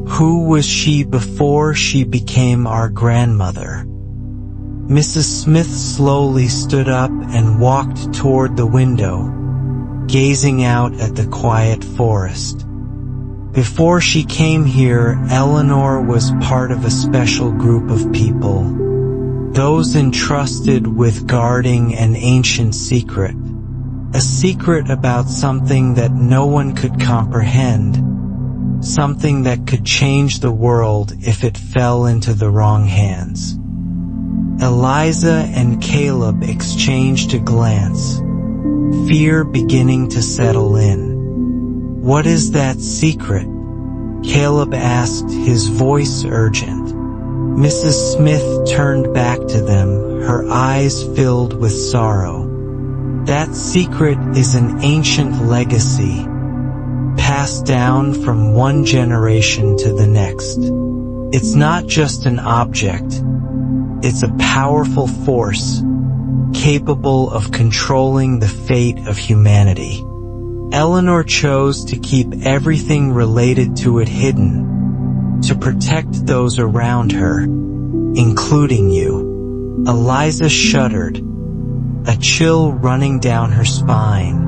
Who was she before she became our grandmother?" Mrs. Smith slowly stood up and walked toward the window, gazing out at the quiet forest. "Before she came here, Eleanor was part of a special group of people, those entrusted with guarding an ancient secret, a secret about something that no one could comprehend, something that could change the world if it fell into the wrong hands." Eliza and Caleb exchanged a glance, fear beginning to settle in. "What is that secret?" Caleb asked, his voice urgent. Mrs. Smith turned back to them, her eyes filled with sorrow. "That secret is an ancient legacy, passed down from one generation to the next. It's not just an object, it's a powerful force, capable of controlling the fate of humanity. Eleanor chose to keep everything related to it hidden, to protect those around her, including you." Eliza shuddered, a chill running down her spine.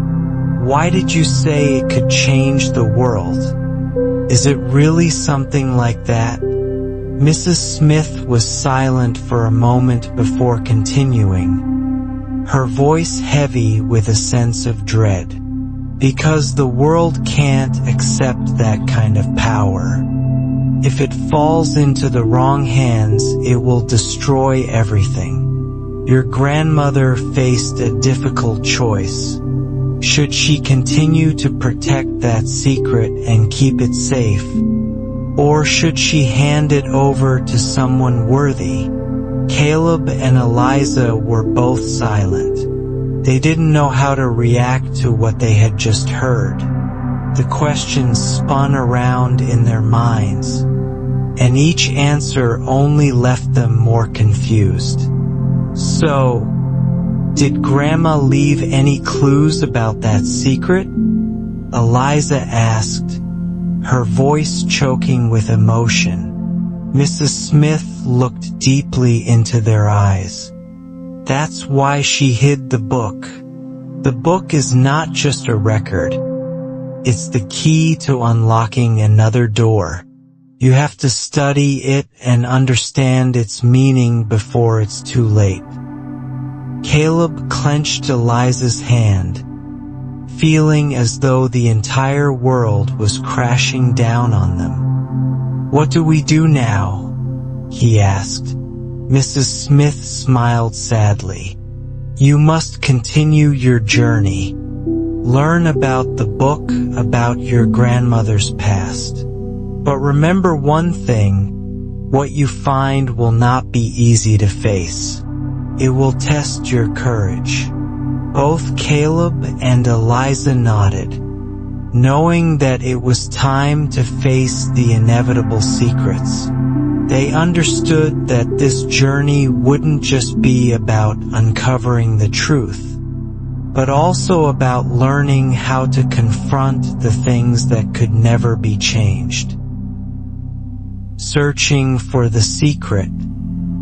"Why did you say it could change the world? Is it really something like that?" Mrs. Smith was silent for a moment before continuing, her voice heavy with a sense of dread. "Because the world can't accept that kind of power. If it falls into the wrong hands, it will destroy everything. Your grandmother faced a difficult choice. Should she continue to protect that secret and keep it safe? Or should she hand it over to someone worthy?" Caleb and Eliza were both silent. They didn't know how to react to what they had just heard. The questions spun around in their minds, and each answer only left them more confused. "So, did Grandma leave any clues about that secret?" Eliza asked, her voice choking with emotion. Mrs. Smith looked deeply into their eyes. "That's why she hid the book. The book is not just a record. It's the key to unlocking another door. You have to study it and understand its meaning before it's too late." Caleb clenched Eliza's hand, feeling as though the entire world was crashing down on them. "What do we do now?" he asked. Mrs. Smith smiled sadly. You must continue your journey. Learn about the book, about your grandmother's past. But remember one thing, what you find will not be easy to face. It will test your courage. Both Caleb and Eliza nodded, knowing that it was time to face the inevitable secrets. They understood that this journey wouldn't just be about uncovering the truth, but also about learning how to confront the things that could never be changed. Searching for the secret,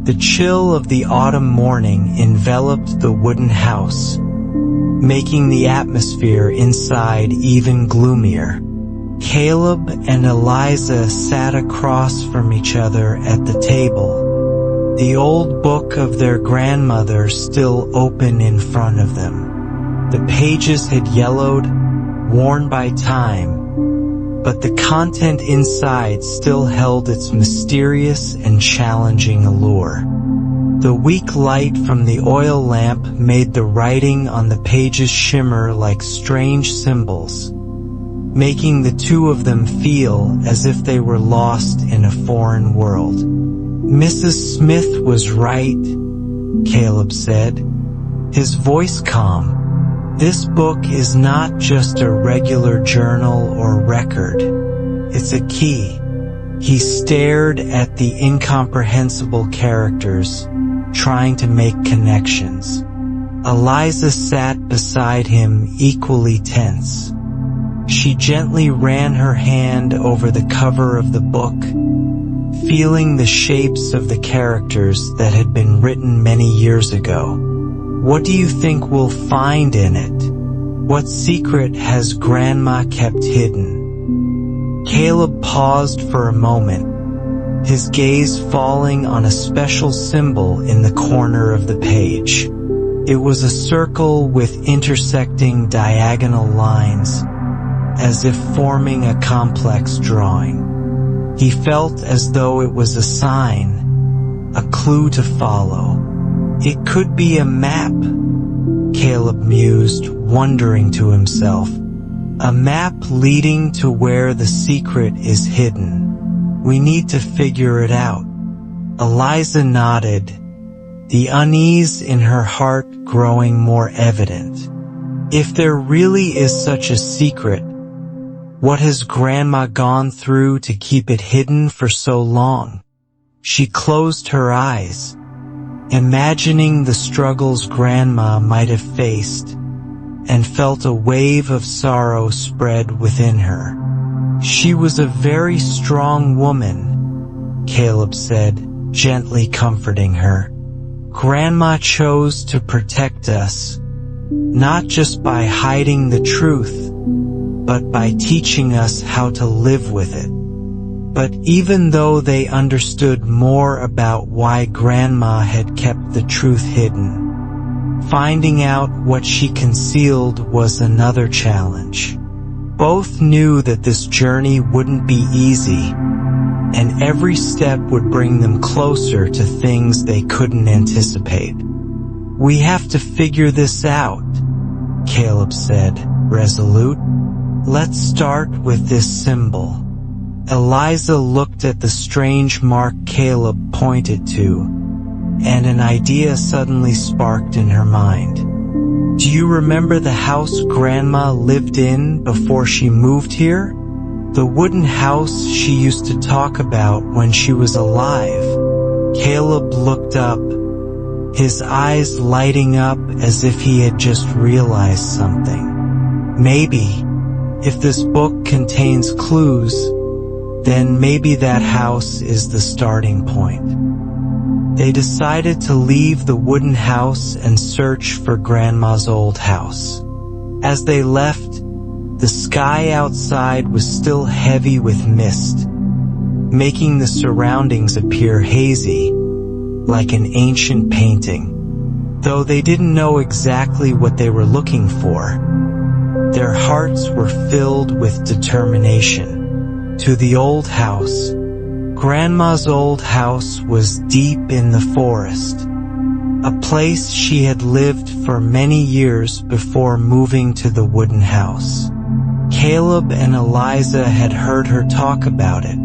the chill of the autumn morning enveloped the wooden house, making the atmosphere inside even gloomier. Caleb and Eliza sat across from each other at the table, the old book of their grandmother still open in front of them. The pages had yellowed, worn by time, but the content inside still held its mysterious and challenging allure. The weak light from the oil lamp made the writing on the pages shimmer like strange symbols, making the two of them feel as if they were lost in a foreign world. "Mrs. Smith was right," Caleb said, his voice calm. "This book is not just a regular journal or record. It's a key." He stared at the incomprehensible characters, trying to make connections. Eliza sat beside him, equally tense. She gently ran her hand over the cover of the book, feeling the shapes of the characters that had been written many years ago. "What do you think we'll find in it? What secret has Grandma kept hidden?" Caleb paused for a moment, his gaze falling on a special symbol in the corner of the page. It was a circle with intersecting diagonal lines, as if forming a complex drawing. He felt as though it was a sign, a clue to follow. "It could be a map," Caleb mused, wondering to himself. "A map leading to where the secret is hidden. We need to figure it out." Eliza nodded, the unease in her heart growing more evident. If there really is such a secret, what has Grandma gone through to keep it hidden for so long? She closed her eyes, imagining the struggles Grandma might have faced, and felt a wave of sorrow spread within her. "She was a very strong woman," Caleb said, gently comforting her. "Grandma chose to protect us, not just by hiding the truth, but by teaching us how to live with it." But even though they understood more about why Grandma had kept the truth hidden, finding out what she concealed was another challenge. Both knew that this journey wouldn't be easy, and every step would bring them closer to things they couldn't anticipate. "We have to figure this out," Caleb said, resolute. "Let's start with this symbol." Eliza looked at the strange mark Caleb pointed to, and an idea suddenly sparked in her mind. "Do you remember the house Grandma lived in before she moved here? The wooden house she used to talk about when she was alive?" Caleb looked up, his eyes lighting up as if he had just realized something. "Maybe, if this book contains clues, then maybe that house is the starting point." They decided to leave the wooden house and search for Grandma's old house. As they left, the sky outside was still heavy with mist, making the surroundings appear hazy, like an ancient painting. Though they didn't know exactly what they were looking for, their hearts were filled with determination. To the old house. Grandma's old house was deep in the forest, a place she had lived for many years before moving to the wooden house. Caleb and Eliza had heard her talk about it,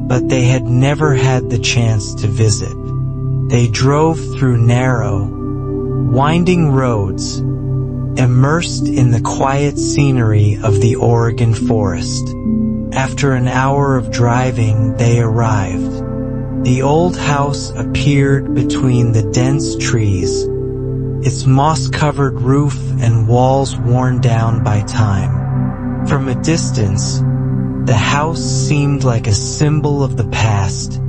but they had never had the chance to visit. They drove through narrow, winding roads, immersed in the quiet scenery of the Oregon forest. After an hour of driving, they arrived. The old house appeared between the dense trees, its moss-covered roof and walls worn down by time. From a distance, the house seemed like a symbol of the past,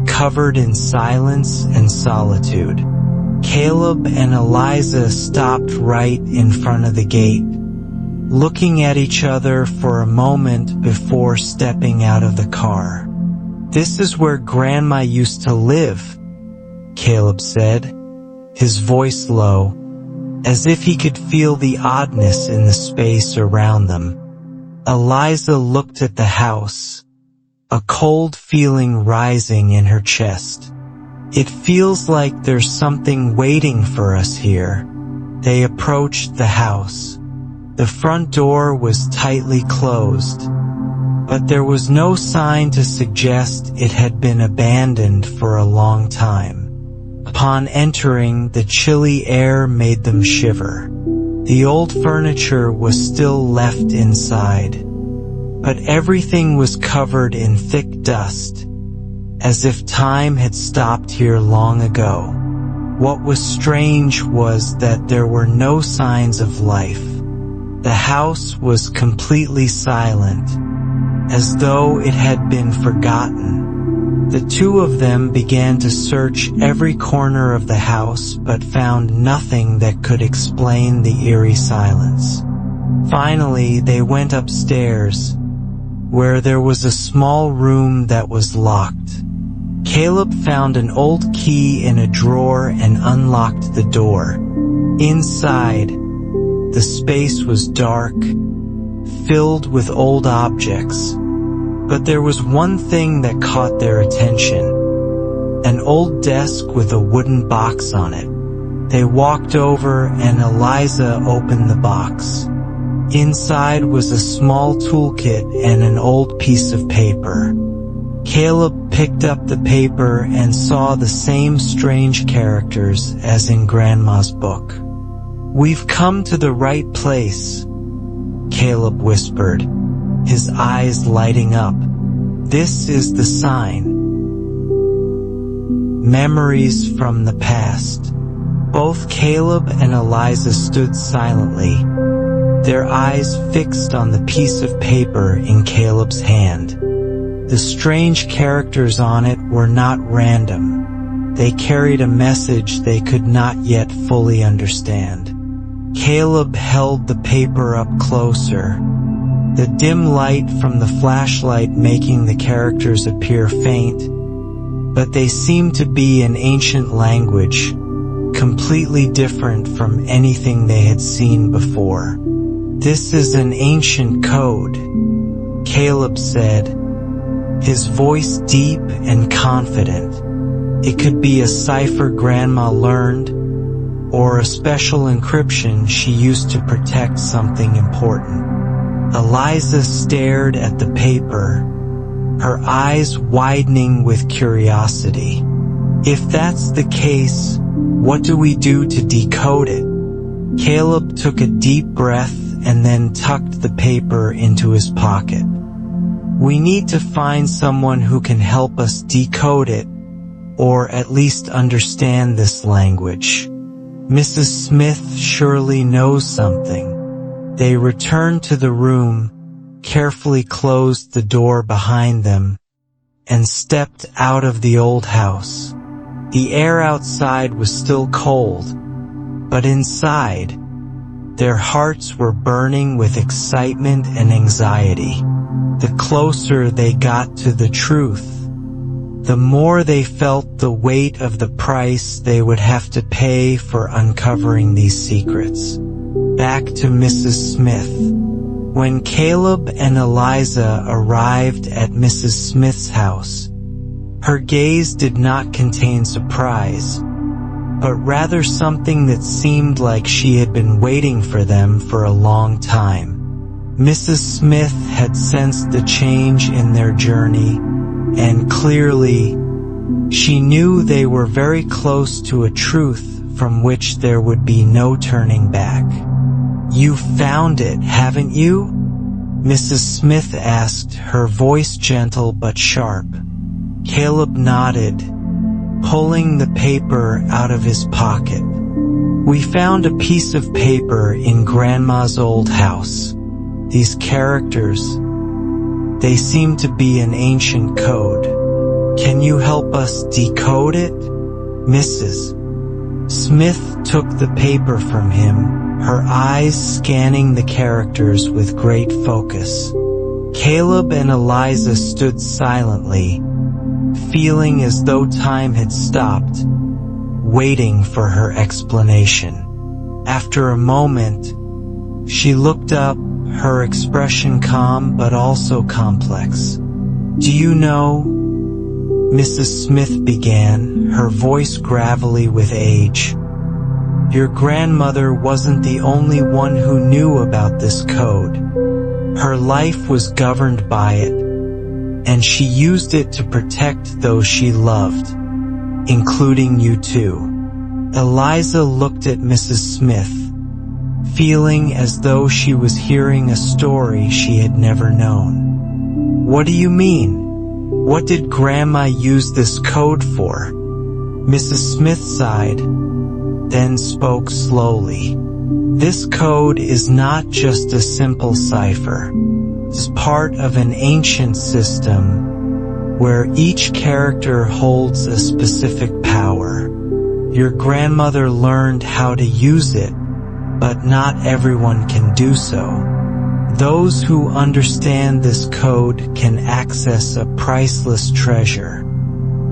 covered in silence and solitude. Caleb and Eliza stopped right in front of the gate, looking at each other for a moment before stepping out of the car. "This is where Grandma used to live," Caleb said, his voice low, as if he could feel the oddness in the space around them. Eliza looked at the house, a cold feeling rising in her chest. "It feels like there's something waiting for us here." They approached the house. The front door was tightly closed, but there was no sign to suggest it had been abandoned for a long time. Upon entering, the chilly air made them shiver. The old furniture was still left inside, but everything was covered in thick dust, as if time had stopped here long ago. What was strange was that there were no signs of life. The house was completely silent, as though it had been forgotten. The two of them began to search every corner of the house but found nothing that could explain the eerie silence. Finally, they went upstairs, where there was a small room that was locked. Caleb found an old key in a drawer and unlocked the door. Inside, the space was dark, filled with old objects. But there was one thing that caught their attention: an old desk with a wooden box on it. They walked over and Eliza opened the box. Inside was a small toolkit and an old piece of paper. Caleb picked up the paper and saw the same strange characters as in Grandma's book. "We've come to the right place," Caleb whispered, his eyes lighting up. "This is the sign." Memories from the past. Both Caleb and Eliza stood silently, their eyes fixed on the piece of paper in Caleb's hand. The strange characters on it were not random. They carried a message they could not yet fully understand. Caleb held the paper up closer, the dim light from the flashlight making the characters appear faint, but they seemed to be in ancient language, completely different from anything they had seen before. "This is an ancient code," Caleb said, his voice deep and confident. "It could be a cipher Grandma learned, or a special encryption she used to protect something important." Eliza stared at the paper, her eyes widening with curiosity. "If that's the case, what do we do to decode it?" Caleb took a deep breath and then tucked the paper into his pocket. "We need to find someone who can help us decode it, or at least understand this language. Mrs. Smith surely knows something." They returned to the room, carefully closed the door behind them, and stepped out of the old house. The air outside was still cold, but inside, their hearts were burning with excitement and anxiety. The closer they got to the truth, the more they felt the weight of the price they would have to pay for uncovering these secrets. Back to Mrs. Smith. When Caleb and Eliza arrived at Mrs. Smith's house, her gaze did not contain surprise. but rather something that seemed like she had been waiting for them for a long time. Mrs. Smith had sensed the change in their journey, and clearly, she knew they were very close to a truth from which there would be no turning back. "You've found it, haven't you?" Mrs. Smith asked, her voice gentle but sharp. Caleb nodded, pulling the paper out of his pocket. "We found a piece of paper in Grandma's old house. These characters, they seem to be an ancient code. Can you help us decode it?" Mrs. Smith took the paper from him, her eyes scanning the characters with great focus. Caleb and Eliza stood silently, feeling as though time had stopped, waiting for her explanation. After a moment, she looked up, her expression calm but also complex. "Do you know," Mrs. Smith began, her voice gravelly with age, "your grandmother wasn't the only one who knew about this code. Her life was governed by it, and she used it to protect those she loved, including you too." Eliza looked at Mrs. Smith, feeling as though she was hearing a story she had never known. "What do you mean? What did Grandma use this code for?" Mrs. Smith sighed, then spoke slowly. "This code is not just a simple cipher. It's part of an ancient system where each character holds a specific power. Your grandmother learned how to use it, but not everyone can do so. Those who understand this code can access a priceless treasure,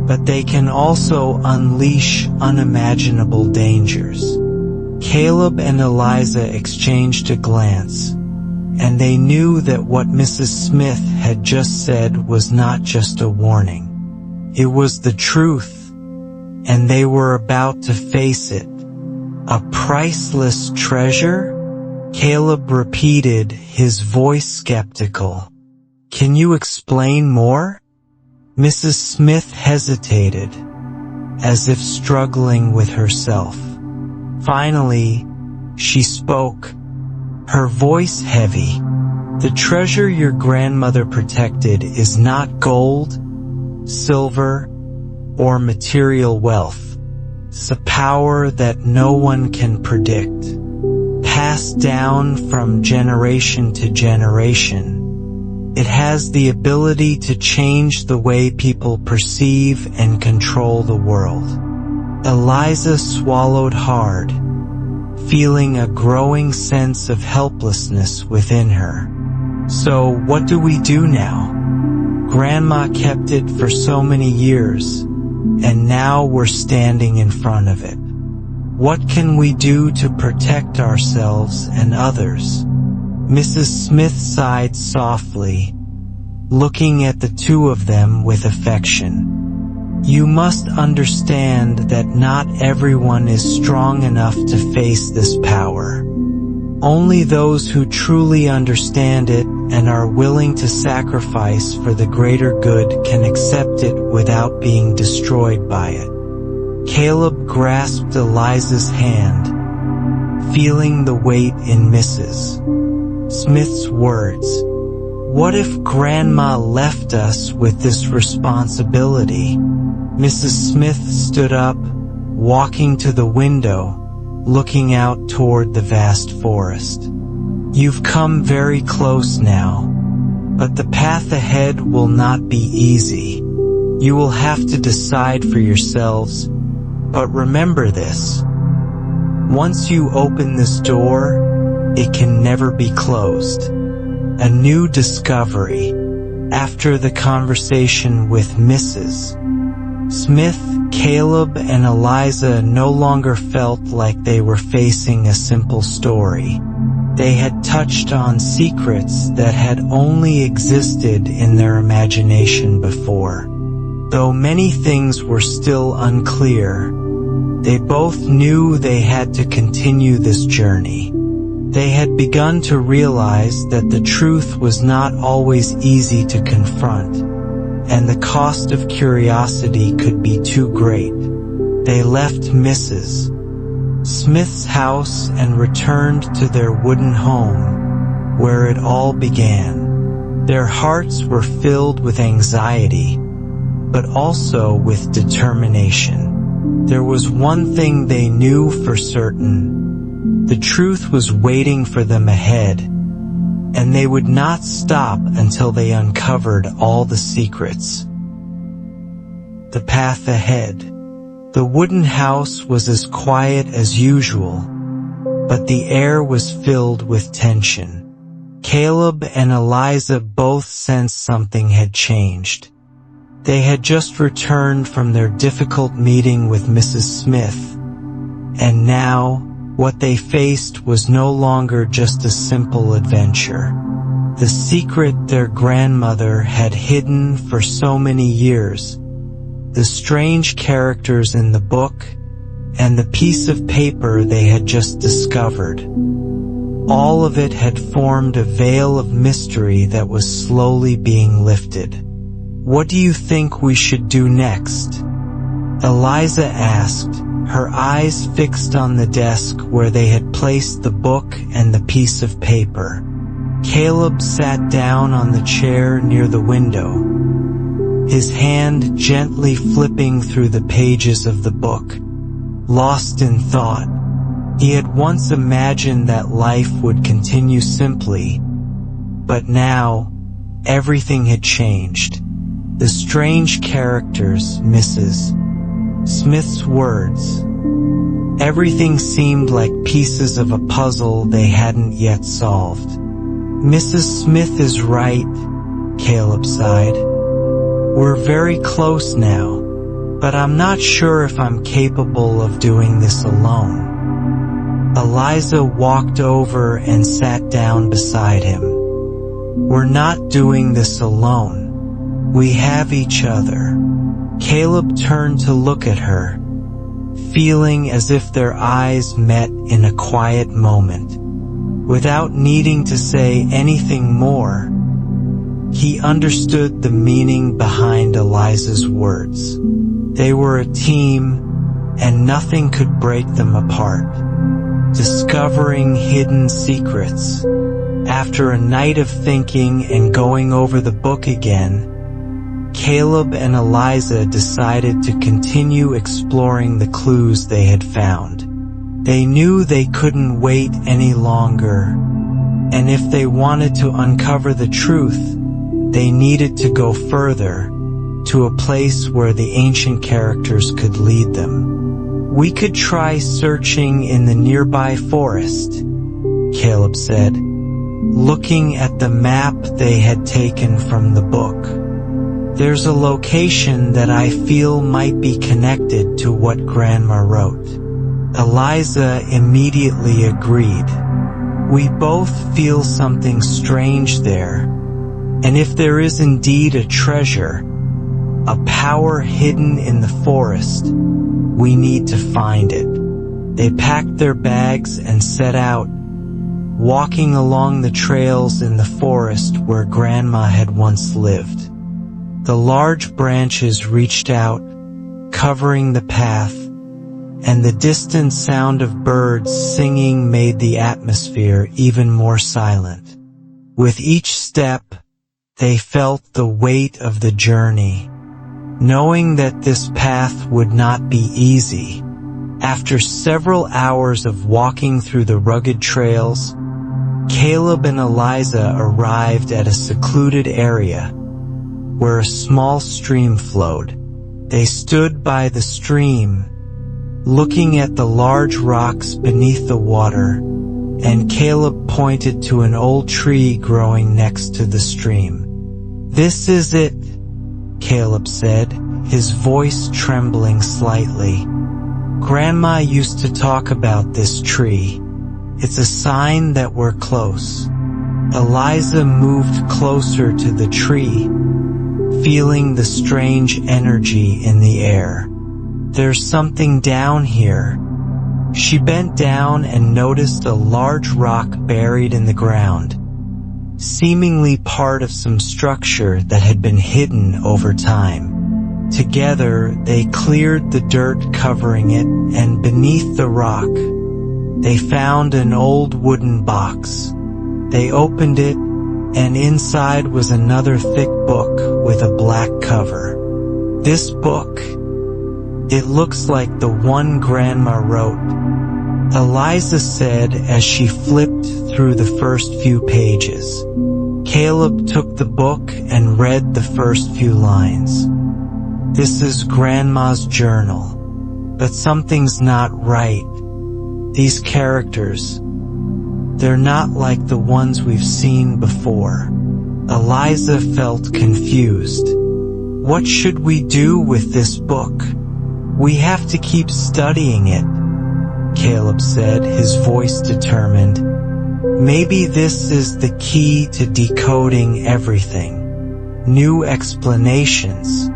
but they can also unleash unimaginable dangers." Caleb and Eliza exchanged a glance, and they knew that what Mrs. Smith had just said was not just a warning. It was the truth, and they were about to face it. "A priceless treasure?" Caleb repeated, his voice skeptical. "Can you explain more?" Mrs. Smith hesitated, as if struggling with herself. Finally, she spoke, her voice heavy. "The treasure your grandmother protected is not gold, silver, or material wealth. It's a power that no one can predict, passed down from generation to generation. It has the ability to change the way people perceive and control the world." Eliza swallowed hard, feeling a growing sense of helplessness within her. "So what do we do now? Grandma kept it for so many years, and now we're standing in front of it. What can we do to protect ourselves and others?" Mrs. Smith sighed softly, looking at the two of them with affection. "You must understand that not everyone is strong enough to face this power. Only those who truly understand it and are willing to sacrifice for the greater good can accept it without being destroyed by it." Caleb grasped Eliza's hand, feeling the weight in Mrs. Smith's words. "What if Grandma left us with this responsibility?" Mrs. Smith stood up, walking to the window, looking out toward the vast forest. "You've come very close now, but the path ahead will not be easy. You will have to decide for yourselves, but remember this. Once you open this door, it can never be closed." A new discovery. After the conversation with Mrs. Smith, Caleb and Eliza no longer felt like they were facing a simple story. They had touched on secrets that had only existed in their imagination before. Though many things were still unclear, They both knew they had to continue this journey. They had begun to realize that the truth was not always easy to confront, and the cost of curiosity could be too great. They left Mrs. Smith's house and returned to their wooden home, where it all began. Their hearts were filled with anxiety, but also with determination. There was one thing they knew for certain. The truth was waiting for them ahead, and they would not stop until they uncovered all the secrets. The path ahead. The wooden house was as quiet as usual, but the air was filled with tension. Caleb and Eliza both sensed something had changed. They had just returned from their difficult meeting with Mrs. Smith, and now what they faced was no longer just a simple adventure. The secret their grandmother had hidden for so many years, the strange characters in the book, and the piece of paper they had just discovered. All of it had formed a veil of mystery that was slowly being lifted. "What do you think we should do next?" Eliza asked, her eyes fixed on the desk where they had placed the book and the piece of paper. Caleb sat down on the chair near the window, his hand gently flipping through the pages of the book. Lost in thought, he had once imagined that life would continue simply, but now everything had changed. The strange characters, Mrs. Smith's words. Everything seemed like pieces of a puzzle they hadn't yet solved. "Mrs. Smith is right," Caleb sighed. "We're very close now, but I'm not sure if I'm capable of doing this alone." Eliza walked over and sat down beside him. "We're not doing this alone. We have each other." Caleb turned to look at her, feeling as if their eyes met in a quiet moment. Without needing to say anything more, he understood the meaning behind Eliza's words. They were a team, and nothing could break them apart. Discovering hidden secrets. After a night of thinking and going over the book again, Caleb and Eliza decided to continue exploring the clues they had found. They knew they couldn't wait any longer, and if they wanted to uncover the truth, they needed to go further, to a place where the ancient characters could lead them. "We could try searching in the nearby forest," Caleb said, looking at the map they had taken from the book. "There's a location that I feel might be connected to what Grandma wrote." Eliza immediately agreed. "We both feel something strange there, and if there is indeed a treasure, a power hidden in the forest, we need to find it." They packed their bags and set out, walking along the trails in the forest where Grandma had once lived. The large branches reached out, covering the path, and the distant sound of birds singing made the atmosphere even more silent. With each step, they felt the weight of the journey, knowing that this path would not be easy. After several hours of walking through the rugged trails, Caleb and Eliza arrived at a secluded area where a small stream flowed. They stood by the stream, looking at the large rocks beneath the water, and Caleb pointed to an old tree growing next to the stream. "This is it," Caleb said, his voice trembling slightly. "Grandma used to talk about this tree. It's a sign that we're close." Eliza moved closer to the tree, feeling the strange energy in the air. There's something down here. She bent down and noticed a large rock buried in the ground, seemingly part of some structure that had been hidden over time. Together, they cleared the dirt covering it, and beneath the rock, they found an old wooden box. They opened it, and inside was another thick book with a black cover. This book, it looks like the one Grandma wrote, Eliza said as she flipped through the first few pages. Caleb took the book and read the first few lines. This is Grandma's journal, but something's not right. These characters, they're not like the ones we've seen before. Eliza felt confused. What should we do with this book? We have to keep studying it, Caleb said, his voice determined. Maybe this is the key to decoding everything. New explanations.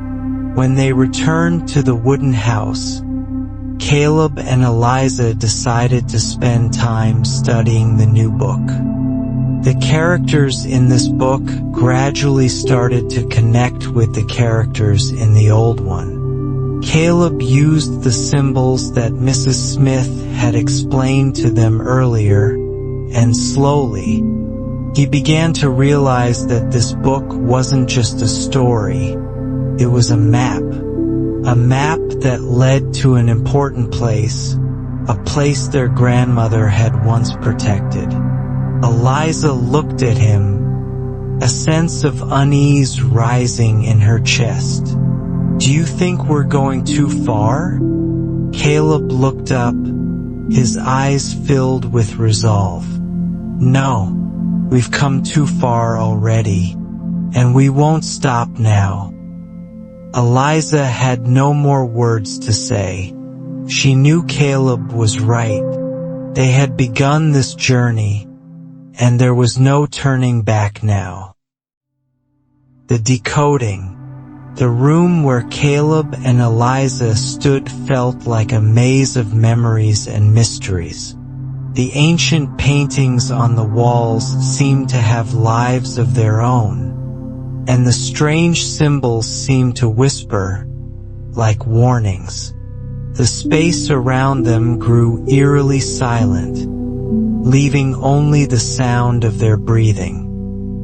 When they returned to the wooden house, Caleb and Eliza decided to spend time studying the new book. The characters in this book gradually started to connect with the characters in the old one. Caleb used the symbols that Mrs. Smith had explained to them earlier, and slowly, he began to realize that this book wasn't just a story, it was a map that led to an important place, a place their grandmother had once protected. Eliza looked at him, a sense of unease rising in her chest. Do you think we're going too far? Caleb looked up, his eyes filled with resolve. No, we've come too far already, and we won't stop now. Eliza had no more words to say. She knew Caleb was right. They had begun this journey, and there was no turning back now. The decoding. The room where Caleb and Eliza stood felt like a maze of memories and mysteries. The ancient paintings on the walls seemed to have lives of their own, and the strange symbols seemed to whisper, like warnings. The space around them grew eerily silent, leaving only the sound of their breathing.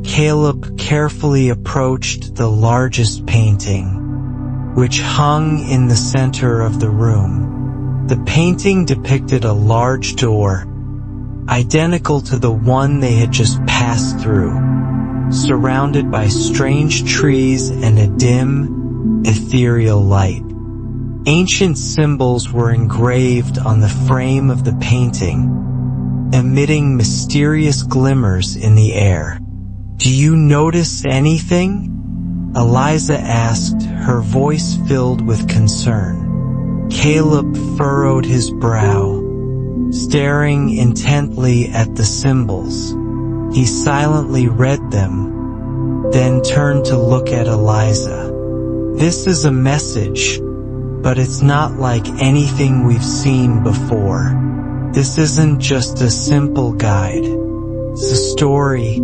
Caleb carefully approached the largest painting, which hung in the center of the room. The painting depicted a large door, identical to the one they had just passed through, surrounded by strange trees and a dim, ethereal light. Ancient symbols were engraved on the frame of the painting, emitting mysterious glimmers in the air. Do you notice anything? Eliza asked, her voice filled with concern. Caleb furrowed his brow, staring intently at the symbols. He silently read them, then turned to look at Eliza. This is a message, but it's not like anything we've seen before. This isn't just a simple guide. It's a story,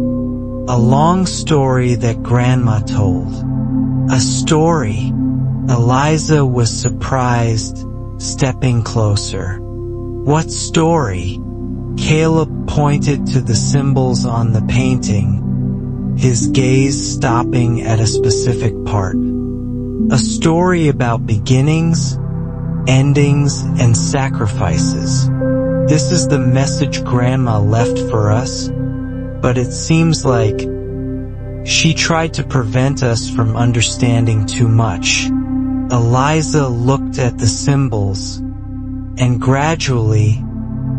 a long story that Grandma told. A story. Eliza was surprised, stepping closer. What story? Caleb pointed to the symbols on the painting, his gaze stopping at a specific part. A story about beginnings, endings, and sacrifices. This is the message Grandma left for us, but it seems like she tried to prevent us from understanding too much. Eliza looked at the symbols, and gradually,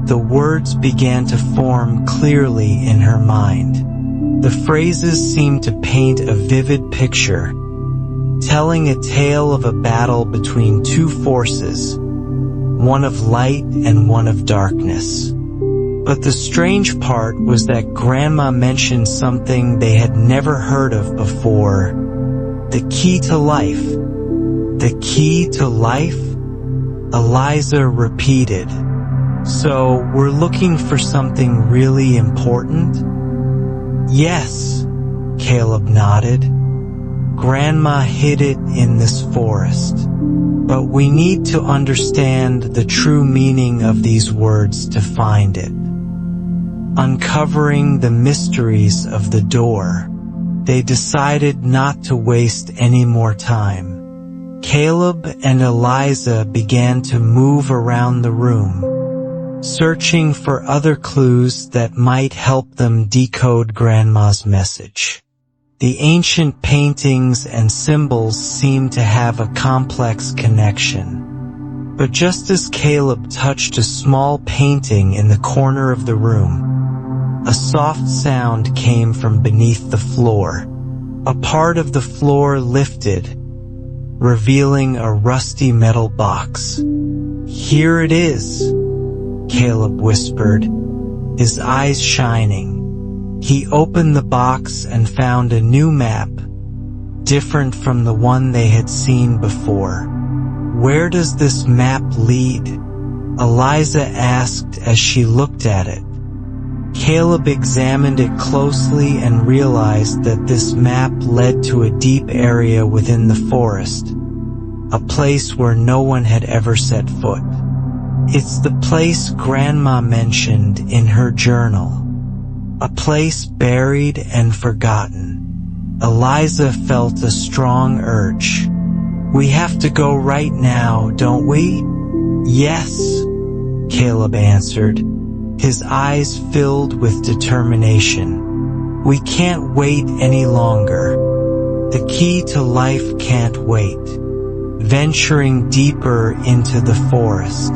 the words began to form clearly in her mind. The phrases seemed to paint a vivid picture, telling a tale of a battle between two forces, one of light and one of darkness. But the strange part was that Grandma mentioned something they had never heard of before. The key to life. The key to life? Eliza repeated. So, we're looking for something really important? Yes, Caleb nodded. Grandma hid it in this forest. But we need to understand the true meaning of these words to find it. Uncovering the mysteries of the door, they decided not to waste any more time. Caleb and Eliza began to move around the room, searching for other clues that might help them decode Grandma's message. The ancient paintings and symbols seemed to have a complex connection. But just as Caleb touched a small painting in the corner of the room, a soft sound came from beneath the floor. A part of the floor lifted, revealing a rusty metal box. "Here it is," Caleb whispered, his eyes shining. He opened the box and found a new map, different from the one they had seen before. "Where does this map lead?" Eliza asked as she looked at it. Caleb examined it closely and realized that this map led to a deep area within the forest, a place where no one had ever set foot. "It's the place Grandma mentioned in her journal. A place buried and forgotten." Eliza felt a strong urge. "We have to go right now, don't we?" "Yes," Caleb answered, his eyes filled with determination. "We can't wait any longer. The key to life can't wait." Venturing deeper into the forest,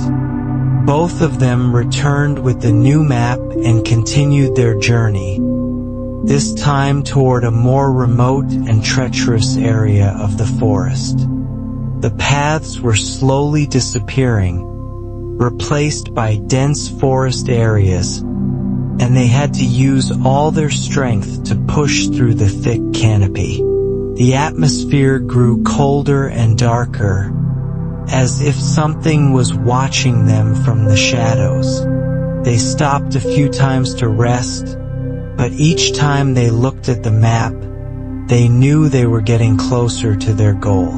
both of them returned with the new map and continued their journey, this time toward a more remote and treacherous area of the forest. The paths were slowly disappearing, replaced by dense forest areas, and they had to use all their strength to push through the thick canopy. The atmosphere grew colder and darker, as if something was watching them from the shadows. They stopped a few times to rest, but each time they looked at the map, they knew they were getting closer to their goal.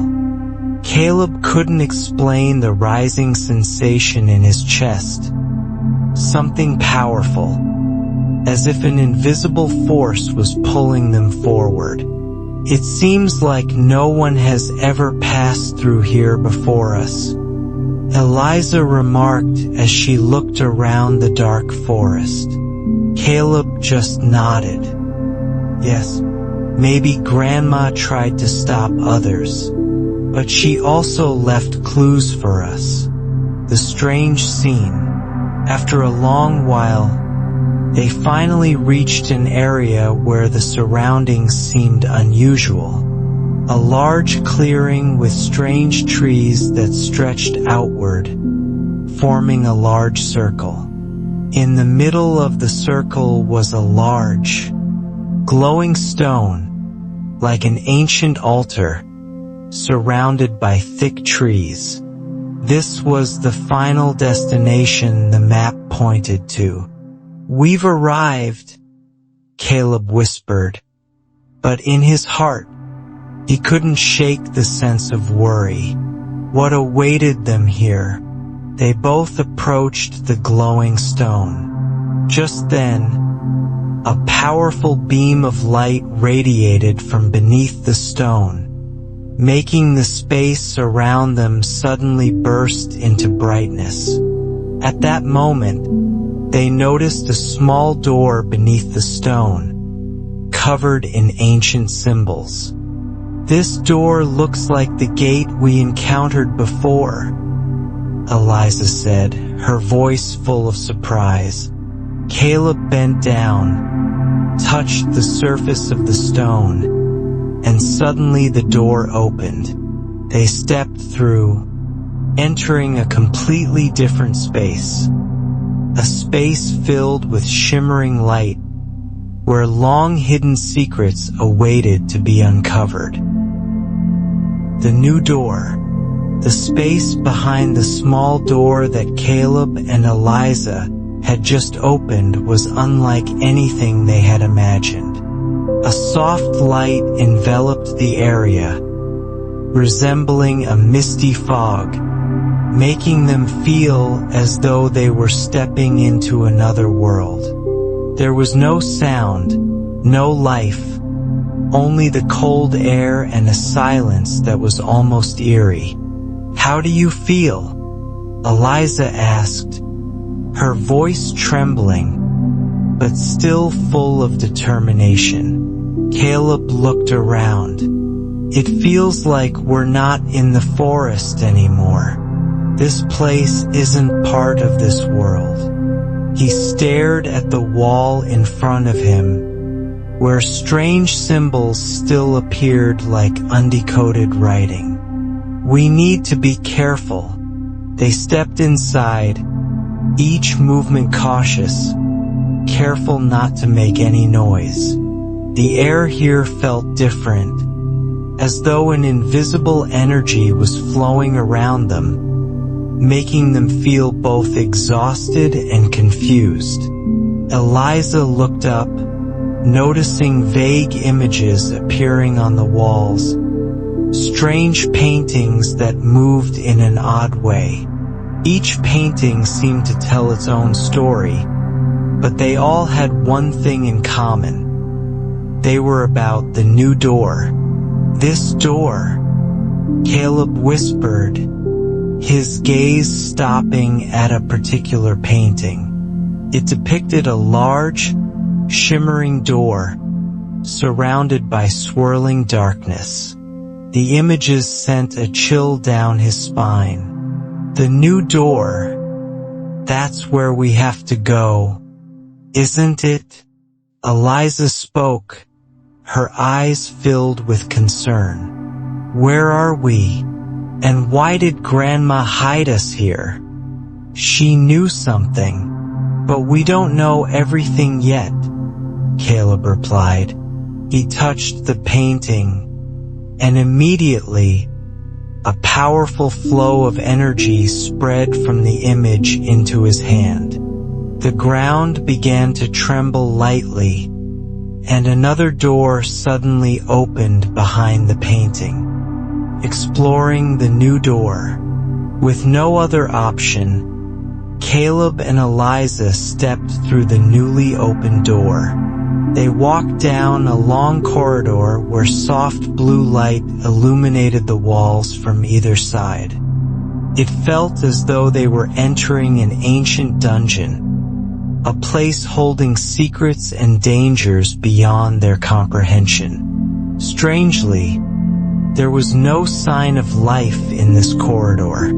Caleb couldn't explain the rising sensation in his chest. Something powerful, as if an invisible force was pulling them forward. "It seems like no one has ever passed through here before us," Eliza remarked as she looked around the dark forest. Caleb just nodded. "Yes, maybe Grandma tried to stop others, but she also left clues for us." The strange scene. After a long while, they finally reached an area where the surroundings seemed unusual. A large clearing with strange trees that stretched outward, forming a large circle. In the middle of the circle was a large, glowing stone, like an ancient altar, surrounded by thick trees. This was the final destination the map pointed to. "We've arrived," Caleb whispered, but in his heart, he couldn't shake the sense of worry. What awaited them here? They both approached the glowing stone. Just then, a powerful beam of light radiated from beneath the stone, making the space around them suddenly burst into brightness. At that moment, they noticed a small door beneath the stone, covered in ancient symbols. "This door looks like the gate we encountered before," Eliza said, her voice full of surprise. Caleb bent down, touched the surface of the stone, and suddenly the door opened. They stepped through, entering a completely different space. A space filled with shimmering light, where long-hidden secrets awaited to be uncovered. The new door, The space behind the small door that Caleb and Eliza had just opened was unlike anything they had imagined. A soft light enveloped the area, resembling a misty fog, making them feel as though they were stepping into another world. There was no sound, no life, only the cold air and a silence that was almost eerie. "How do you feel?" Eliza asked, her voice trembling, but still full of determination. Caleb looked around. "It feels like we're not in the forest anymore. This place isn't part of this world." He stared at the wall in front of him, where strange symbols still appeared like undecoded writing. "We need to be careful." They stepped inside, each movement cautious, careful not to make any noise. The air here felt different, as though an invisible energy was flowing around them, making them feel both exhausted and confused. Eliza looked up, noticing vague images appearing on the walls, strange paintings that moved in an odd way. Each painting seemed to tell its own story, but they all had one thing in common. They were about the new door. "This door," Caleb whispered, his gaze stopping at a particular painting. It depicted a large, shimmering door, surrounded by swirling darkness. The images sent a chill down his spine. "The new door, that's where we have to go, isn't it?" Eliza spoke, her eyes filled with concern. "Where are we? And why did Grandma hide us here?" "She knew something, but we don't know everything yet," Caleb replied. He touched the painting, and immediately, a powerful flow of energy spread from the image into his hand. The ground began to tremble lightly, and another door suddenly opened behind the painting, exploring the new door. With no other option, Caleb and Eliza stepped through the newly opened door. They walked down a long corridor where soft blue light illuminated the walls from either side. It felt as though they were entering an ancient dungeon, a place holding secrets and dangers beyond their comprehension. Strangely, there was no sign of life in this corridor.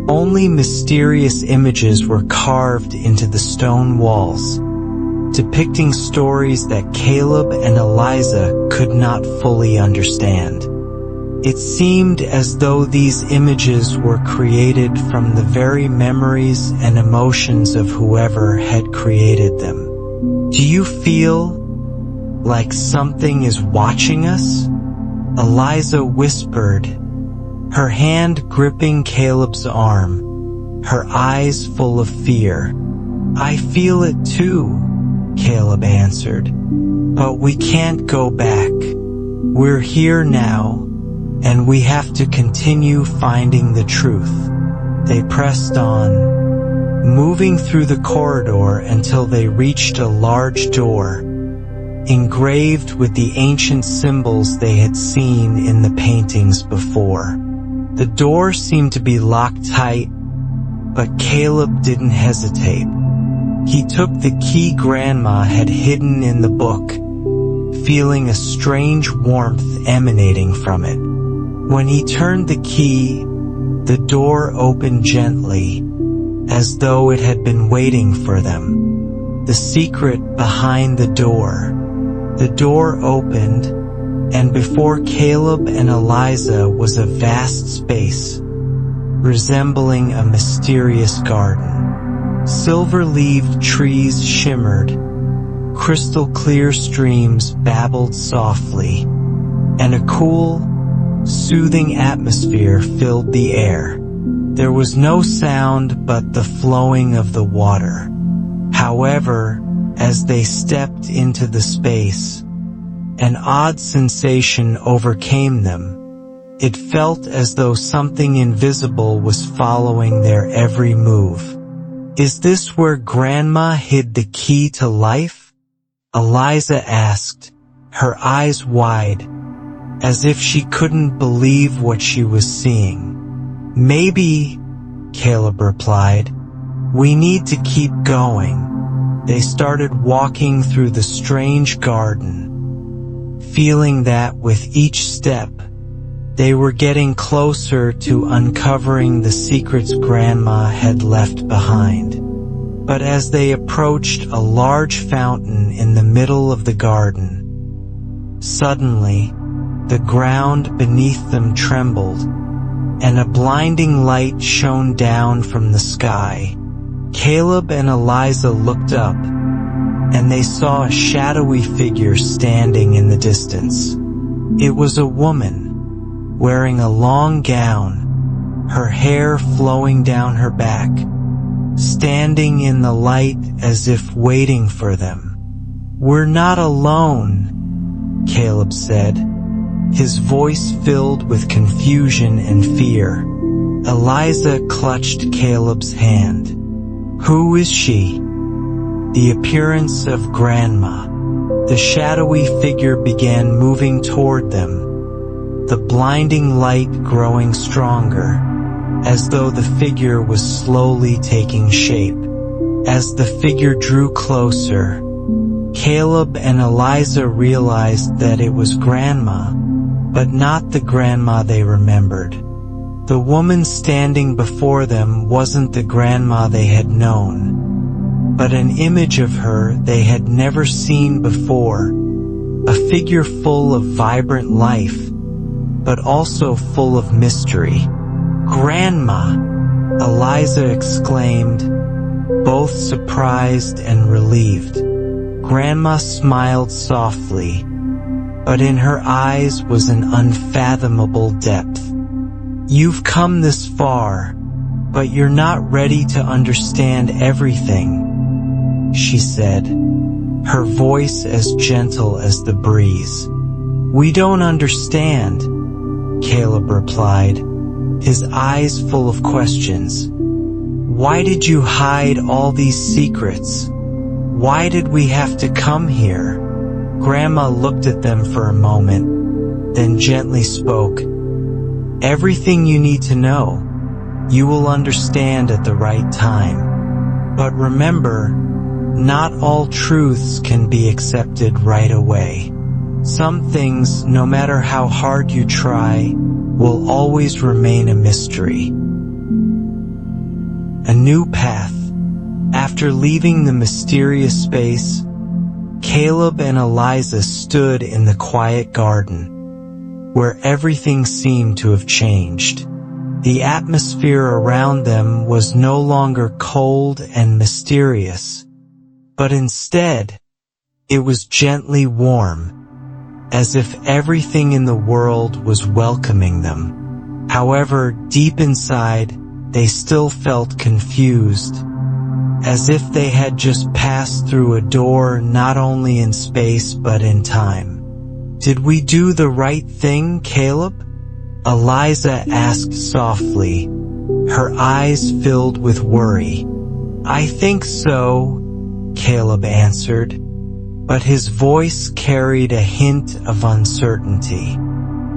Only mysterious images were carved into the stone walls, depicting stories that Caleb and Eliza could not fully understand. It seemed as though these images were created from the very memories and emotions of whoever had created them. "Do you feel like something is watching us?" Eliza whispered, her hand gripping Caleb's arm, her eyes full of fear. "I feel it too," Caleb answered. "But we can't go back. We're here now, and we have to continue finding the truth." They pressed on, moving through the corridor until they reached a large door, engraved with the ancient symbols they had seen in the paintings before. The door seemed to be locked tight, but Caleb didn't hesitate. He took the key Grandma had hidden in the book, feeling a strange warmth emanating from it. When he turned the key, the door opened gently, as though it had been waiting for them. The secret behind the door. The door opened, and before Caleb and Eliza was a vast space, resembling a mysterious garden. Silver-leaved trees shimmered, crystal-clear streams babbled softly, and a cool, soothing atmosphere filled the air. There was no sound but the flowing of the water. However, as they stepped into the space, an odd sensation overcame them. It felt as though something invisible was following their every move. "Is this where Grandma hid the key to life?" Eliza asked, her eyes wide, as if she couldn't believe what she was seeing. "Maybe," Caleb replied. "We need to keep going." They started walking through the strange garden, feeling that with each step, they were getting closer to uncovering the secrets Grandma had left behind. But as they approached a large fountain in the middle of the garden, suddenly, the ground beneath them trembled, and a blinding light shone down from the sky. Caleb and Eliza looked up, and they saw a shadowy figure standing in the distance. It was a woman, wearing a long gown, her hair flowing down her back, standing in the light as if waiting for them. "We're not alone," Caleb said, his voice filled with confusion and fear. Eliza clutched Caleb's hand. "Who is she?" The appearance of Grandma. The shadowy figure began moving toward them, the blinding light growing stronger, as though the figure was slowly taking shape. As the figure drew closer, Caleb and Eliza realized that it was Grandma, but not the Grandma they remembered. The woman standing before them wasn't the Grandma they had known, but an image of her they had never seen before, a figure full of vibrant life, but also full of mystery. "Grandma!" Eliza exclaimed, both surprised and relieved. Grandma smiled softly, but in her eyes was an unfathomable depth. "You've come this far, but you're not ready to understand everything," she said, her voice as gentle as the breeze. "We don't understand," Caleb replied, his eyes full of questions. "Why did you hide all these secrets? Why did we have to come here?" Grandma looked at them for a moment, then gently spoke. "Everything you need to know. You will understand at the right time. But remember, not all truths can be accepted right away. Some things, no matter how hard you try, will always remain a mystery." A new path. After leaving the mysterious space, Caleb and Eliza stood in the quiet garden, where everything seemed to have changed. The atmosphere around them was no longer cold and mysterious, but instead, it was gently warm, as if everything in the world was welcoming them. However, deep inside, they still felt confused, as if they had just passed through a door not only in space but in time. "Did we do the right thing, Caleb?" Eliza asked softly, her eyes filled with worry. "I think so," Caleb answered, but his voice carried a hint of uncertainty.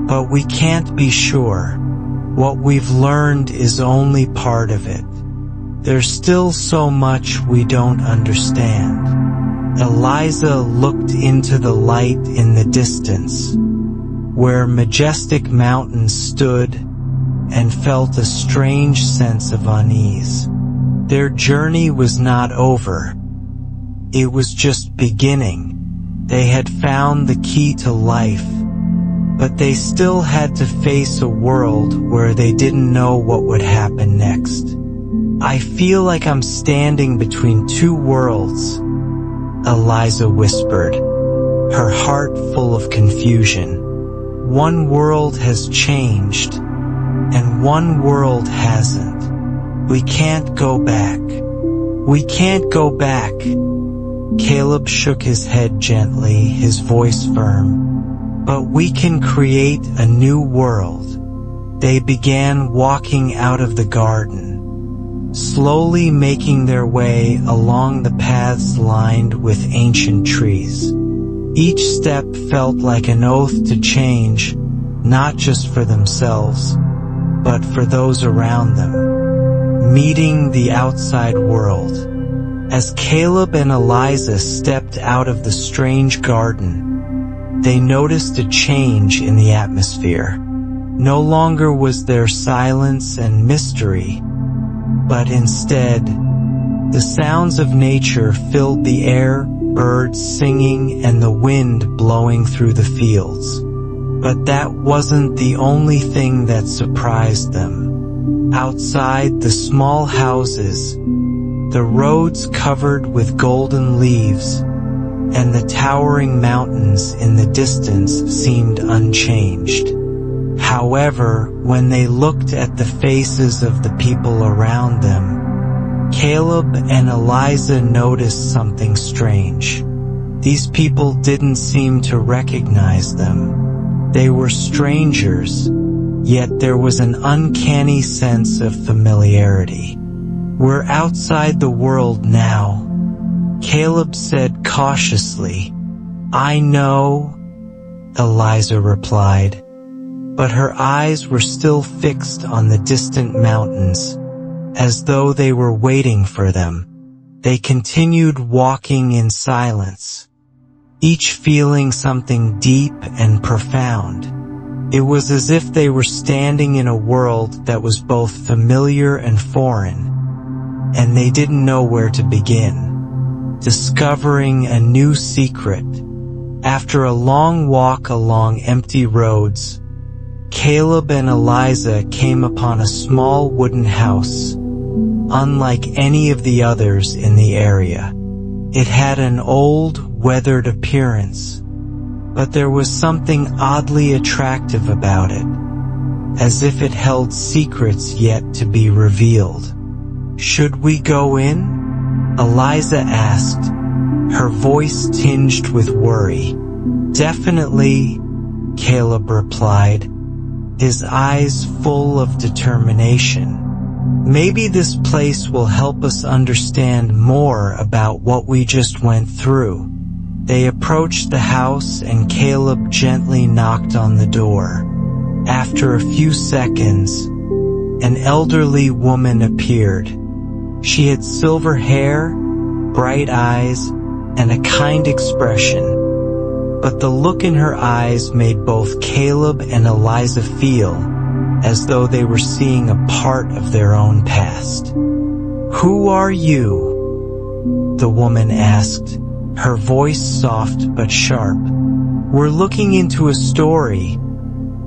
"But we can't be sure. What we've learned is only part of it. There's still so much we don't understand." Eliza looked into the light in the distance, where majestic mountains stood, and felt a strange sense of unease. Their journey was not over. It was just beginning. They had found the key to life, but they still had to face a world where they didn't know what would happen next. "I feel like I'm standing between two worlds," Eliza whispered, her heart full of confusion. One world has changed, and one world hasn't. We can't go back. We can't go back. Caleb shook his head gently, his voice firm. But we can create a new world. They began walking out of the garden, slowly making their way along the paths lined with ancient trees. Each step felt like an oath to change, not just for themselves, but for those around them. Meeting the outside world. As Caleb and Eliza stepped out of the strange garden, they noticed a change in the atmosphere. No longer was there silence and mystery, but instead, the sounds of nature filled the air, birds singing and the wind blowing through the fields. But that wasn't the only thing that surprised them. Outside the small houses, the roads covered with golden leaves, and the towering mountains in the distance seemed unchanged. However, when they looked at the faces of the people around them, Caleb and Eliza noticed something strange. These people didn't seem to recognize them. They were strangers, yet there was an uncanny sense of familiarity. We're outside the world now, Caleb said cautiously. I know, Eliza replied, but her eyes were still fixed on the distant mountains, as though they were waiting for them. They continued walking in silence, each feeling something deep and profound. It was as if they were standing in a world that was both familiar and foreign, and they didn't know where to begin. Discovering a new secret. After a long walk along empty roads, Caleb and Eliza came upon a small wooden house, unlike any of the others in the area. It had an old, weathered appearance, but there was something oddly attractive about it, as if it held secrets yet to be revealed. Should we go in? Eliza asked, her voice tinged with worry. Definitely, Caleb replied, his eyes full of determination. Maybe this place will help us understand more about what we just went through. They approached the house and Caleb gently knocked on the door. After a few seconds, an elderly woman appeared. She had silver hair, bright eyes, and a kind expression. But the look in her eyes made both Caleb and Eliza feel as though they were seeing a part of their own past. Who are you? The woman asked, her voice soft but sharp. We're looking into a story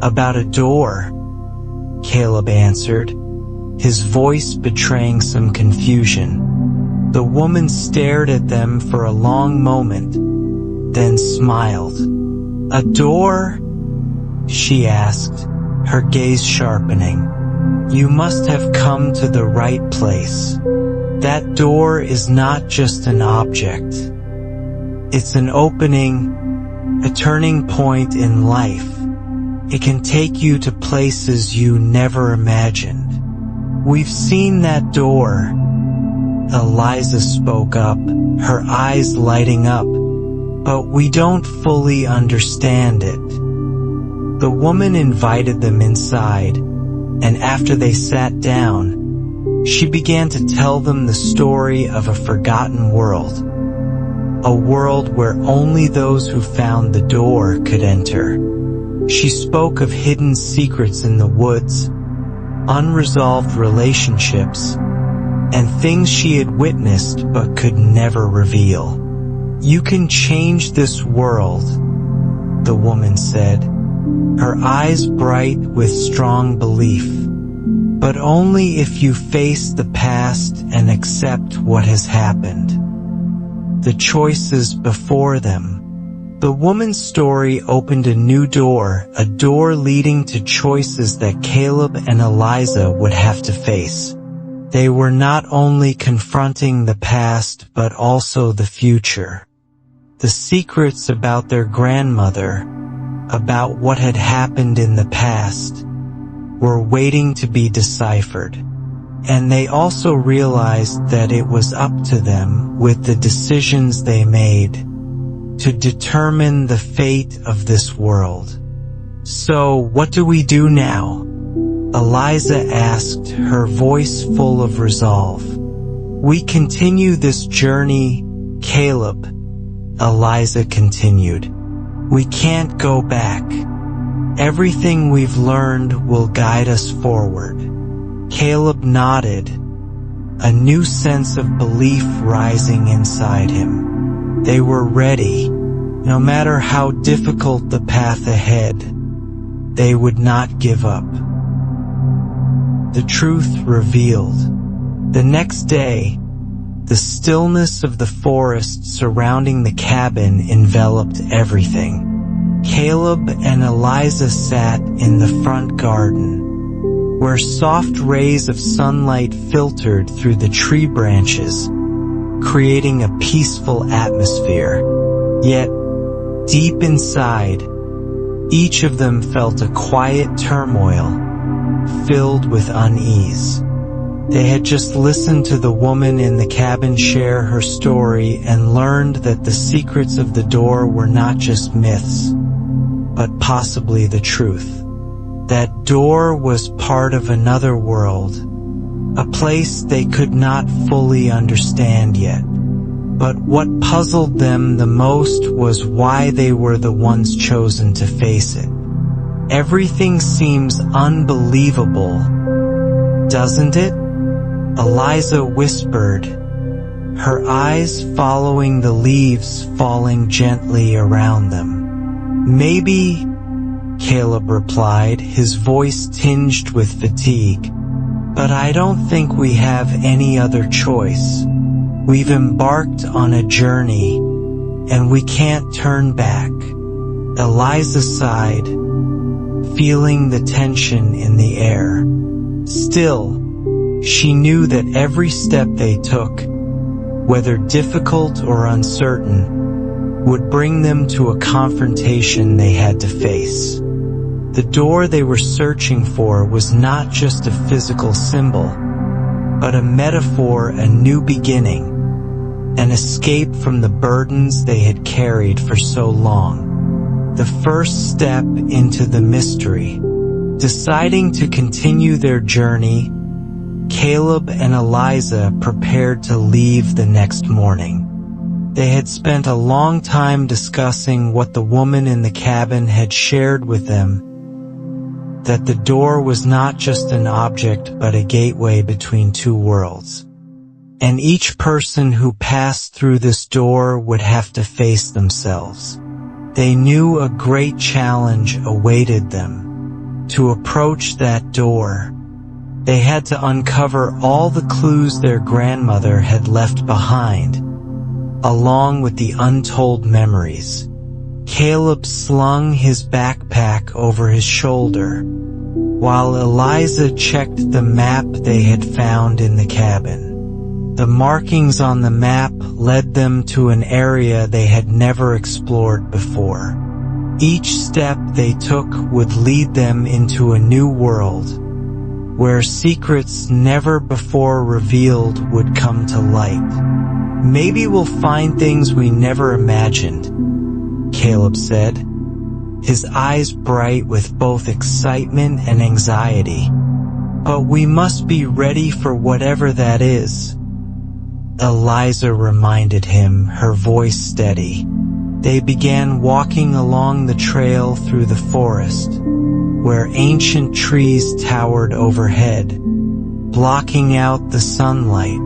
about a door, Caleb answered, his voice betraying some confusion. The woman stared at them for a long moment, then smiled. A door? She asked, her gaze sharpening. You must have come to the right place. That door is not just an object. It's an opening, a turning point in life. It can take you to places you never imagined. We've seen that door, Eliza spoke up, her eyes lighting up, but we don't fully understand it. The woman invited them inside, and after they sat down, she began to tell them the story of a forgotten world. A world where only those who found the door could enter. She spoke of hidden secrets in the woods, unresolved relationships, and things she had witnessed but could never reveal. You can change this world, the woman said, her eyes bright with strong belief, but only if you face the past and accept what has happened. The choices before them. The woman's story opened a new door, a door leading to choices that Caleb and Eliza would have to face. They were not only confronting the past but also the future. The secrets about their grandmother, about what had happened in the past, were waiting to be deciphered. And they also realized that it was up to them, with the decisions they made, to determine the fate of this world. "So, what do we do now?" Eliza asked, her voice full of resolve. "We continue this journey, Caleb," Eliza continued. "We can't go back. Everything we've learned will guide us forward." Caleb nodded, a new sense of belief rising inside him. They were ready. No matter how difficult the path ahead, they would not give up. The truth revealed. The next day, the stillness of the forest surrounding the cabin enveloped everything. Caleb and Eliza sat in the front garden, where soft rays of sunlight filtered through the tree branches, creating a peaceful atmosphere. Yet, deep inside, each of them felt a quiet turmoil, filled with unease. They had just listened to the woman in the cabin share her story and learned that the secrets of the door were not just myths, but possibly the truth. That door was part of another world, a place they could not fully understand yet. But what puzzled them the most was why they were the ones chosen to face it. "Everything seems unbelievable, doesn't it?" Eliza whispered, her eyes following the leaves falling gently around them. "Maybe," Caleb replied, his voice tinged with fatigue, "but I don't think we have any other choice. We've embarked on a journey, and we can't turn back." Eliza sighed, feeling the tension in the air. Still, she knew that every step they took, whether difficult or uncertain, would bring them to a confrontation they had to face. The door they were searching for was not just a physical symbol, but a metaphor, a new beginning, an escape from the burdens they had carried for so long. The first step into the mystery. Deciding to continue their journey, Caleb and Eliza prepared to leave the next morning. They had spent a long time discussing what the woman in the cabin had shared with them, that the door was not just an object but a gateway between two worlds. And each person who passed through this door would have to face themselves. They knew a great challenge awaited them. To approach that door, they had to uncover all the clues their grandmother had left behind, along with the untold memories. Caleb slung his backpack over his shoulder, while Eliza checked the map they had found in the cabin. The markings on the map led them to an area they had never explored before. Each step they took would lead them into a new world, where secrets never before revealed would come to light. "Maybe we'll find things we never imagined," Caleb said, his eyes bright with both excitement and anxiety. "But we must be ready for whatever that is," Eliza reminded him, her voice steady. They began walking along the trail through the forest, where ancient trees towered overhead, blocking out the sunlight.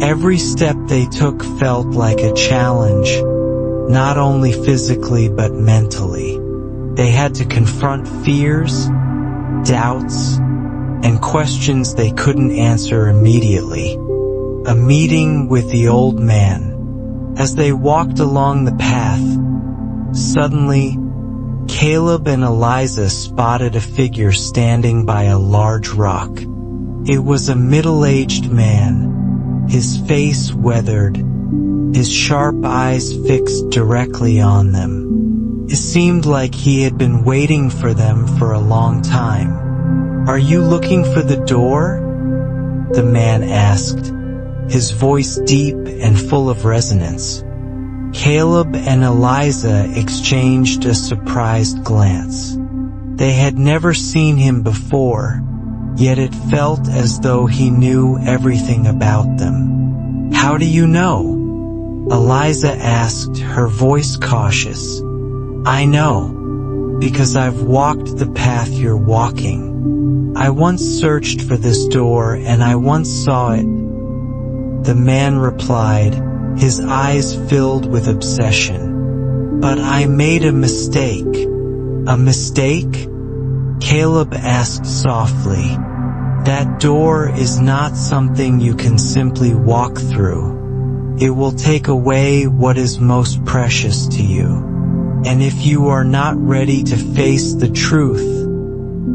Every step they took felt like a challenge, not only physically but mentally. They had to confront fears, doubts, and questions they couldn't answer immediately. A meeting with the old man. As they walked along the path, Suddenly, Caleb and Eliza spotted a figure standing by a large rock. It was a middle-aged man, his face weathered, his sharp eyes fixed directly on them. It seemed like he had been waiting for them for a long time. "Are you looking for the door?" the man asked, his voice deep and full of resonance. Caleb and Eliza exchanged a surprised glance. They had never seen him before, yet it felt as though he knew everything about them. "How do you know?" Eliza asked, her voice cautious. "I know, because I've walked the path you're walking. I once searched for this door and I once saw it." The man replied, his eyes filled with obsession. "But I made a mistake." "A mistake?" Caleb asked softly. "That door is not something you can simply walk through. It will take away what is most precious to you. And if you are not ready to face the truth,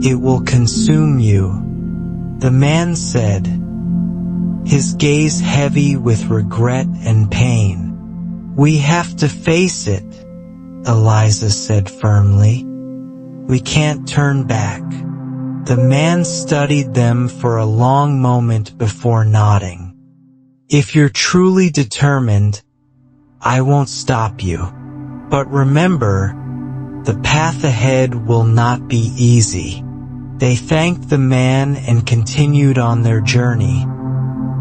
it will consume you," the man said, his gaze heavy with regret and pain. "We have to face it," Eliza said firmly. "We can't turn back." The man studied them for a long moment before nodding. "If you're truly determined, I won't stop you. But remember, the path ahead will not be easy." They thanked the man and continued on their journey,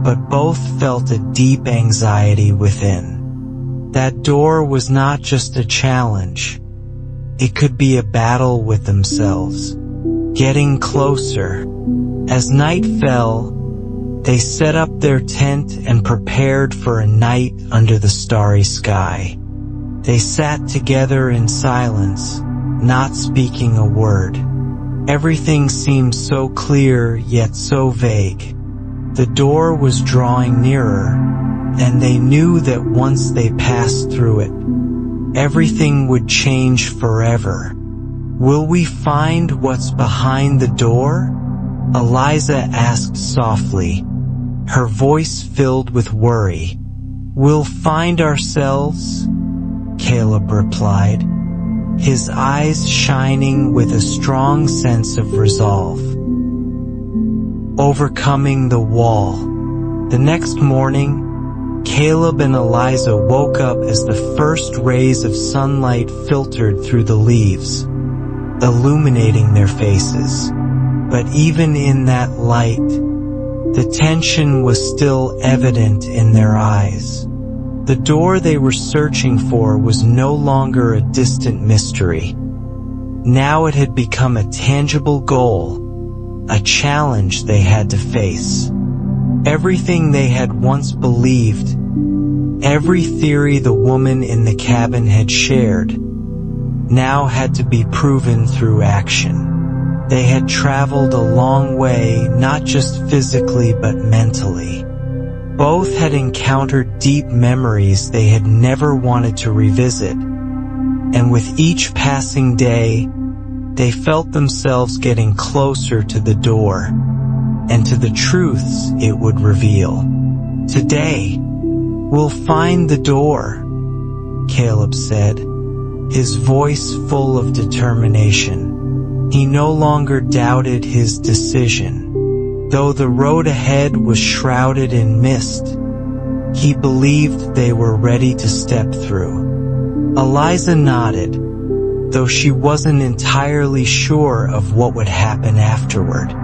but both felt a deep anxiety within. That door was not just a challenge. It could be a battle with themselves, getting closer. As night fell, they set up their tent and prepared for a night under the starry sky. They sat together in silence, not speaking a word. Everything seemed so clear yet so vague. The door was drawing nearer, and they knew that once they passed through it, everything would change forever. "Will we find what's behind the door?" Eliza asked softly, her voice filled with worry. "We'll find ourselves," Caleb replied, his eyes shining with a strong sense of resolve. Overcoming the wall. The next morning, Caleb and Eliza woke up as the first rays of sunlight filtered through the leaves, illuminating their faces. But even in that light, the tension was still evident in their eyes. The door they were searching for was no longer a distant mystery. Now it had become a tangible goal, a challenge they had to face. Everything they had once believed, every theory the woman in the cabin had shared, now had to be proven through action. They had traveled a long way, not just physically but mentally. Both had encountered deep memories they had never wanted to revisit, and with each passing day, they felt themselves getting closer to the door, and to the truths it would reveal. "Today, we'll find the door," Caleb said, his voice full of determination. He no longer doubted his decision. Though the road ahead was shrouded in mist, he believed they were ready to step through. Eliza nodded, though she wasn't entirely sure of what would happen afterward.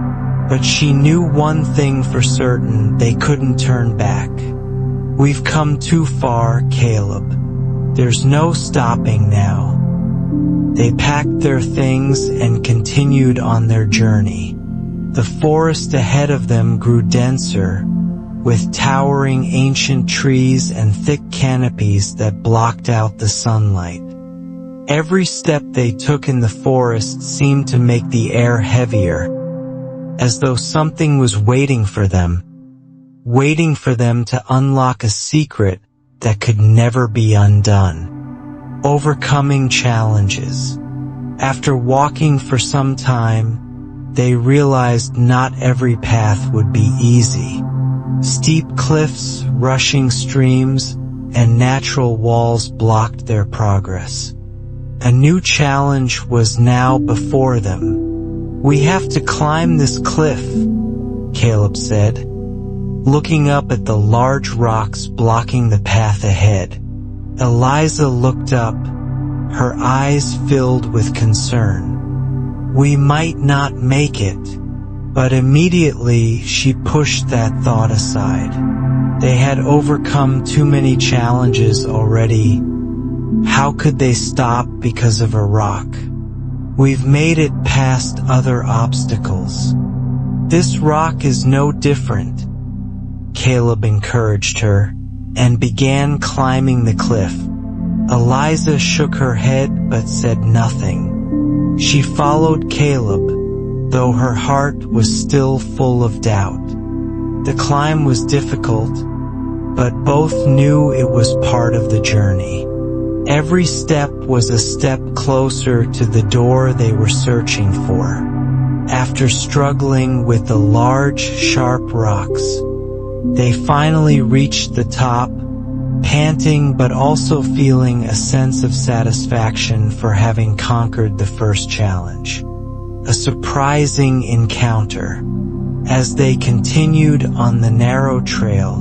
But she knew one thing for certain: they couldn't turn back. "We've come too far, Caleb. There's no stopping now." They packed their things and continued on their journey. The forest ahead of them grew denser, with towering ancient trees and thick canopies that blocked out the sunlight. Every step they took in the forest seemed to make the air heavier, as though something was waiting for them to unlock a secret that could never be undone. overcoming challenges. After walking for some time, they realized not every path would be easy. Steep cliffs, rushing streams, and natural walls blocked their progress. A new challenge was now before them. "We have to climb this cliff," Caleb said, looking up at the large rocks blocking the path ahead. Eliza looked up, her eyes filled with concern. "We might not make it," but immediately she pushed that thought aside. They had overcome too many challenges already. How could they stop because of a rock? "We've made it past other obstacles. This rock is no different," Caleb encouraged her, and began climbing the cliff. Eliza shook her head but said nothing. She followed Caleb, though her heart was still full of doubt. The climb was difficult, but both knew it was part of the journey. Every step was a step closer to the door they were searching for. After struggling with the large, sharp rocks, they finally reached the top, panting but also feeling a sense of satisfaction for having conquered the first challenge. A surprising encounter. As they continued on the narrow trail,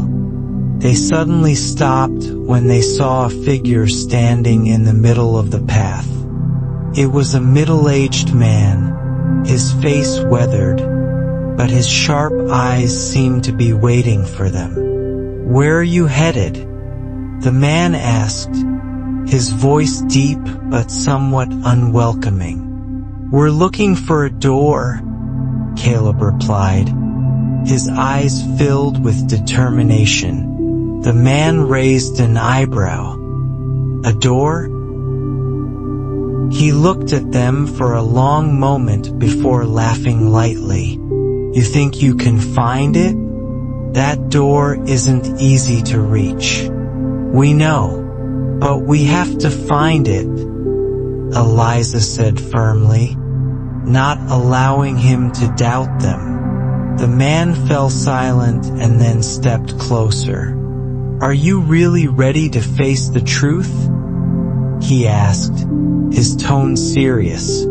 they suddenly stopped when they saw a figure standing in the middle of the path. It was a middle-aged man, his face weathered, but his sharp eyes seemed to be waiting for them. "Where are you headed?" the man asked, his voice deep but somewhat unwelcoming. "We're looking for a door," Caleb replied, his eyes filled with determination. The man raised an eyebrow. "A door?" He looked at them for a long moment before laughing lightly. "You think you can find it? That door isn't easy to reach." "We know, but we have to find it," Eliza said firmly, not allowing him to doubt them. The man fell silent and then stepped closer. "Are you really ready to face the truth?" he asked, his tone serious.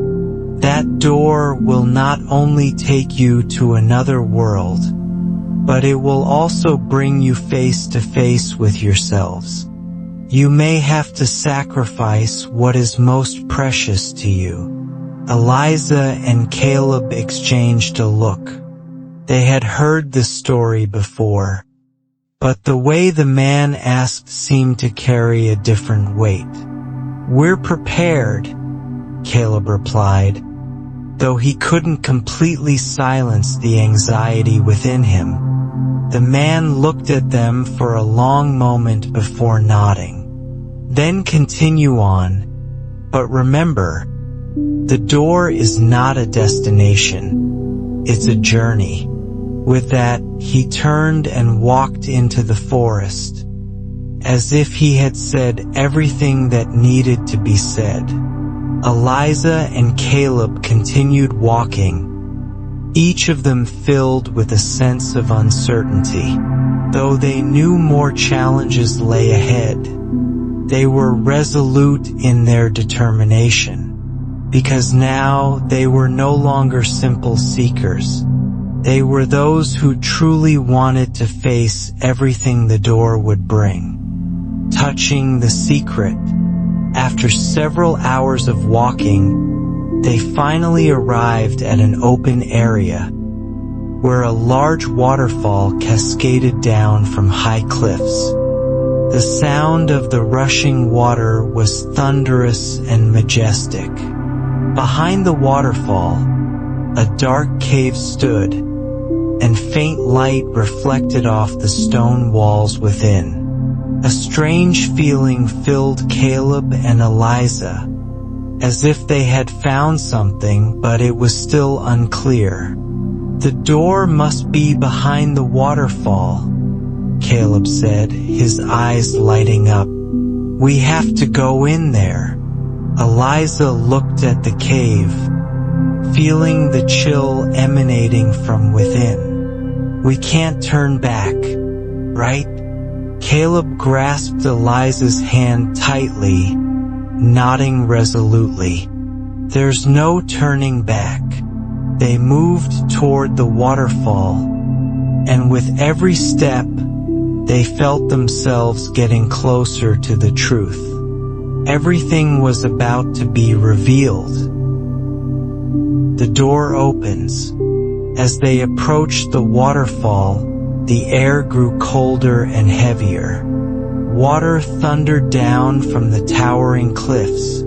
"That door will not only take you to another world, but it will also bring you face to face with yourselves. You may have to sacrifice what is most precious to you." Eliza and Caleb exchanged a look. They had heard this story before, but the way the man asked seemed to carry a different weight. "We're prepared," Caleb replied, though he couldn't completely silence the anxiety within him. The man looked at them for a long moment before nodding. "Then continue on, but remember, the door is not a destination, it's a journey." With that, he turned and walked into the forest, as if he had said everything that needed to be said. Eliza and Caleb continued walking, each of them filled with a sense of uncertainty. Though they knew more challenges lay ahead, they were resolute in their determination, because now they were no longer simple seekers. They were those who truly wanted to face everything the door would bring. Touching the secret, after several hours of walking, they finally arrived at an open area, where a large waterfall cascaded down from high cliffs. The sound of the rushing water was thunderous and majestic. Behind the waterfall, a dark cave stood, and faint light reflected off the stone walls within. A strange feeling filled Caleb and Eliza, as if they had found something, but it was still unclear. "The door must be behind the waterfall," Caleb said, his eyes lighting up. "We have to go in there." Eliza looked at the cave, feeling the chill emanating from within. "We can't turn back, right?" Caleb grasped Eliza's hand tightly, nodding resolutely. "There's no turning back." They moved toward the waterfall, and with every step, they felt themselves getting closer to the truth. Everything was about to be revealed. The door opens. As they approached the waterfall, the air grew colder and heavier. Water thundered down from the towering cliffs,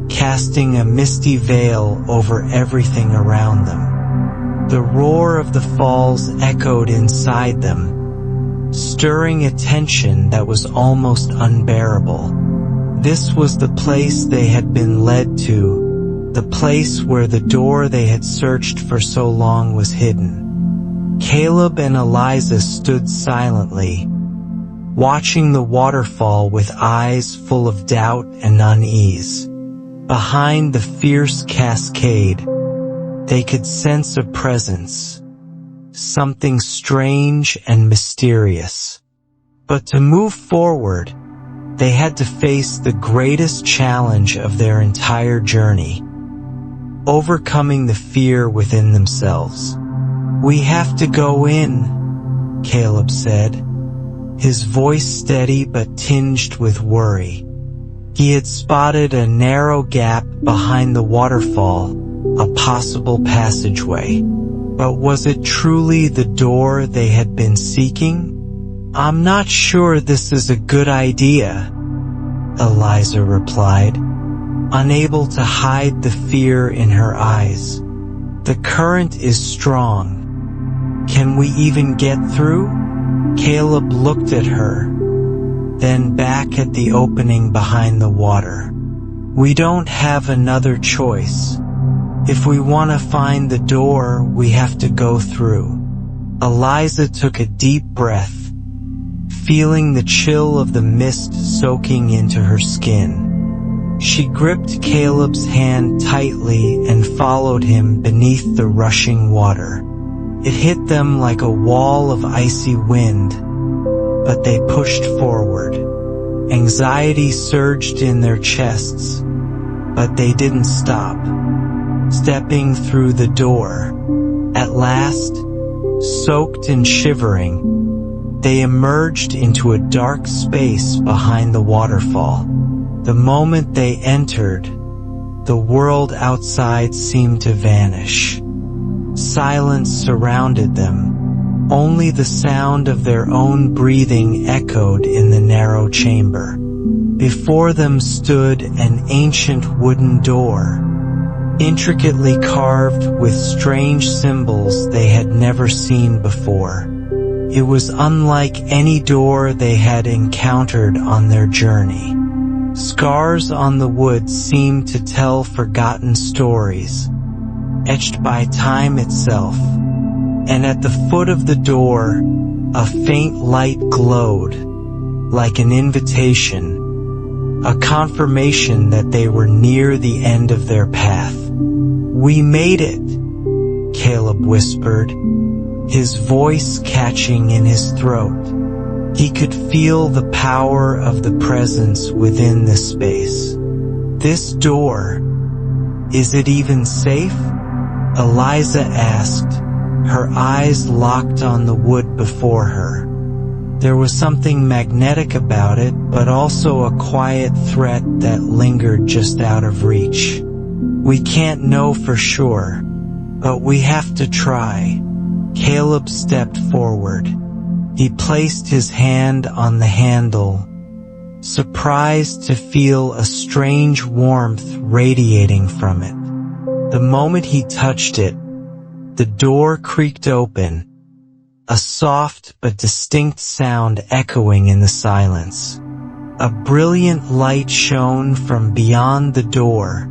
casting a misty veil over everything around them. The roar of the falls echoed inside them, stirring a tension that was almost unbearable. This was the place they had been led to, the place where the door they had searched for so long was hidden. Caleb and Eliza stood silently, watching the waterfall with eyes full of doubt and unease. Behind the fierce cascade, they could sense a presence, something strange and mysterious. But to move forward, they had to face the greatest challenge of their entire journey, overcoming the fear within themselves. "We have to go in," Caleb said, his voice steady but tinged with worry. He had spotted a narrow gap behind the waterfall, a possible passageway. But was it truly the door they had been seeking? "I'm not sure this is a good idea," Eliza replied, unable to hide the fear in her eyes. "The current is strong. Can we even get through?" Caleb looked at her, then back at the opening behind the water. "We don't have another choice. If we want to find the door, we have to go through." Eliza took a deep breath, feeling the chill of the mist soaking into her skin. She gripped Caleb's hand tightly and followed him beneath the rushing water. It hit them like a wall of icy wind, but they pushed forward. Anxiety surged in their chests, but they didn't stop. Stepping through the door, at last, soaked and shivering, they emerged into a dark space behind the waterfall. The moment they entered, the world outside seemed to vanish. Silence surrounded them. Only the sound of their own breathing echoed in the narrow chamber. Before them stood an ancient wooden door, intricately carved with strange symbols they had never seen before. It was unlike any door they had encountered on their journey. Scars on the wood seemed to tell forgotten stories, etched by time itself, and at the foot of the door, a faint light glowed, like an invitation, a confirmation that they were near the end of their path. "We made it," Caleb whispered, his voice catching in his throat. He could feel the power of the presence within this space. "This door, is it even safe?" Eliza asked, her eyes locked on the wood before her. There was something magnetic about it, but also a quiet threat that lingered just out of reach. "We can't know for sure, but we have to try." Caleb stepped forward. He placed his hand on the handle, surprised to feel a strange warmth radiating from it. The moment he touched it, the door creaked open, a soft but distinct sound echoing in the silence. A brilliant light shone from beyond the door,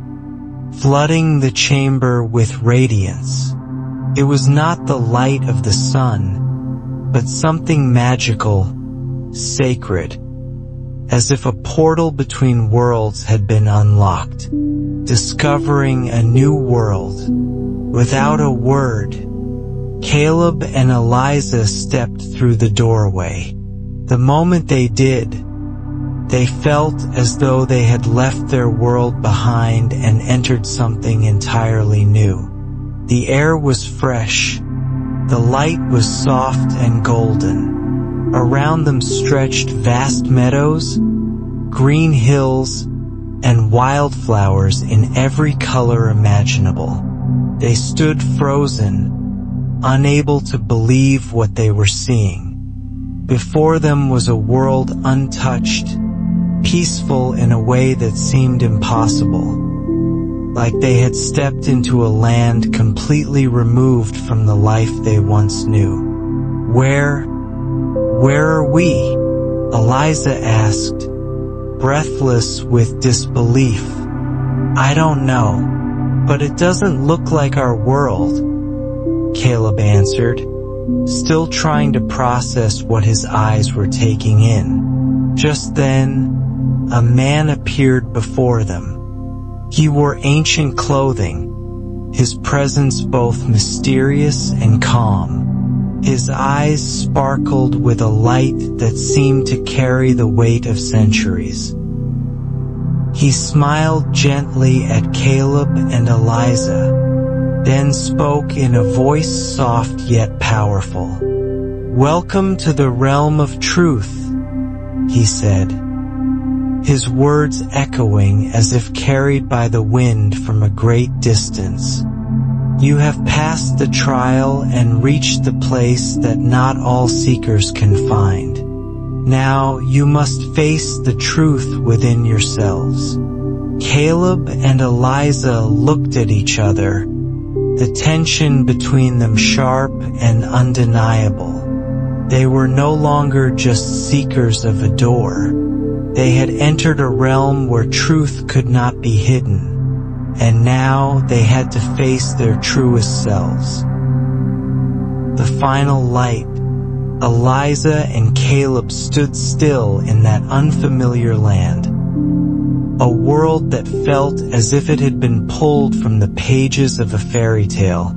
flooding the chamber with radiance. It was not the light of the sun, but something magical, sacred. as if a portal between worlds had been unlocked, discovering a new world. Without a word, Caleb and Eliza stepped through the doorway. The moment they did, they felt as though they had left their world behind and entered something entirely new. The air was fresh. The light was soft and golden. Around them stretched vast meadows, green hills, and wildflowers in every color imaginable. They stood frozen, unable to believe what they were seeing. Before them was a world untouched, peaceful in a way that seemed impossible, like they had stepped into a land completely removed from the life they once knew. Where are we? Eliza asked, breathless with disbelief. I don't know, but it doesn't look like our world, Caleb answered, still trying to process what his eyes were taking in. Just then, a man appeared before them. He wore ancient clothing, his presence both mysterious and calm. His eyes sparkled with a light that seemed to carry the weight of centuries. He smiled gently at Caleb and Eliza, then spoke in a voice soft yet powerful. "Welcome to the realm of truth," he said, his words echoing as if carried by the wind from a great distance. "You have passed the trial and reached the place that not all seekers can find. Now you must face the truth within yourselves." Caleb and Eliza looked at each other, the tension between them sharp and undeniable. They were no longer just seekers of a door. They had entered a realm where truth could not be hidden, and now they had to face their truest selves. The final light. Eliza and Caleb stood still in that unfamiliar land, a world that felt as if it had been pulled from the pages of a fairy tale,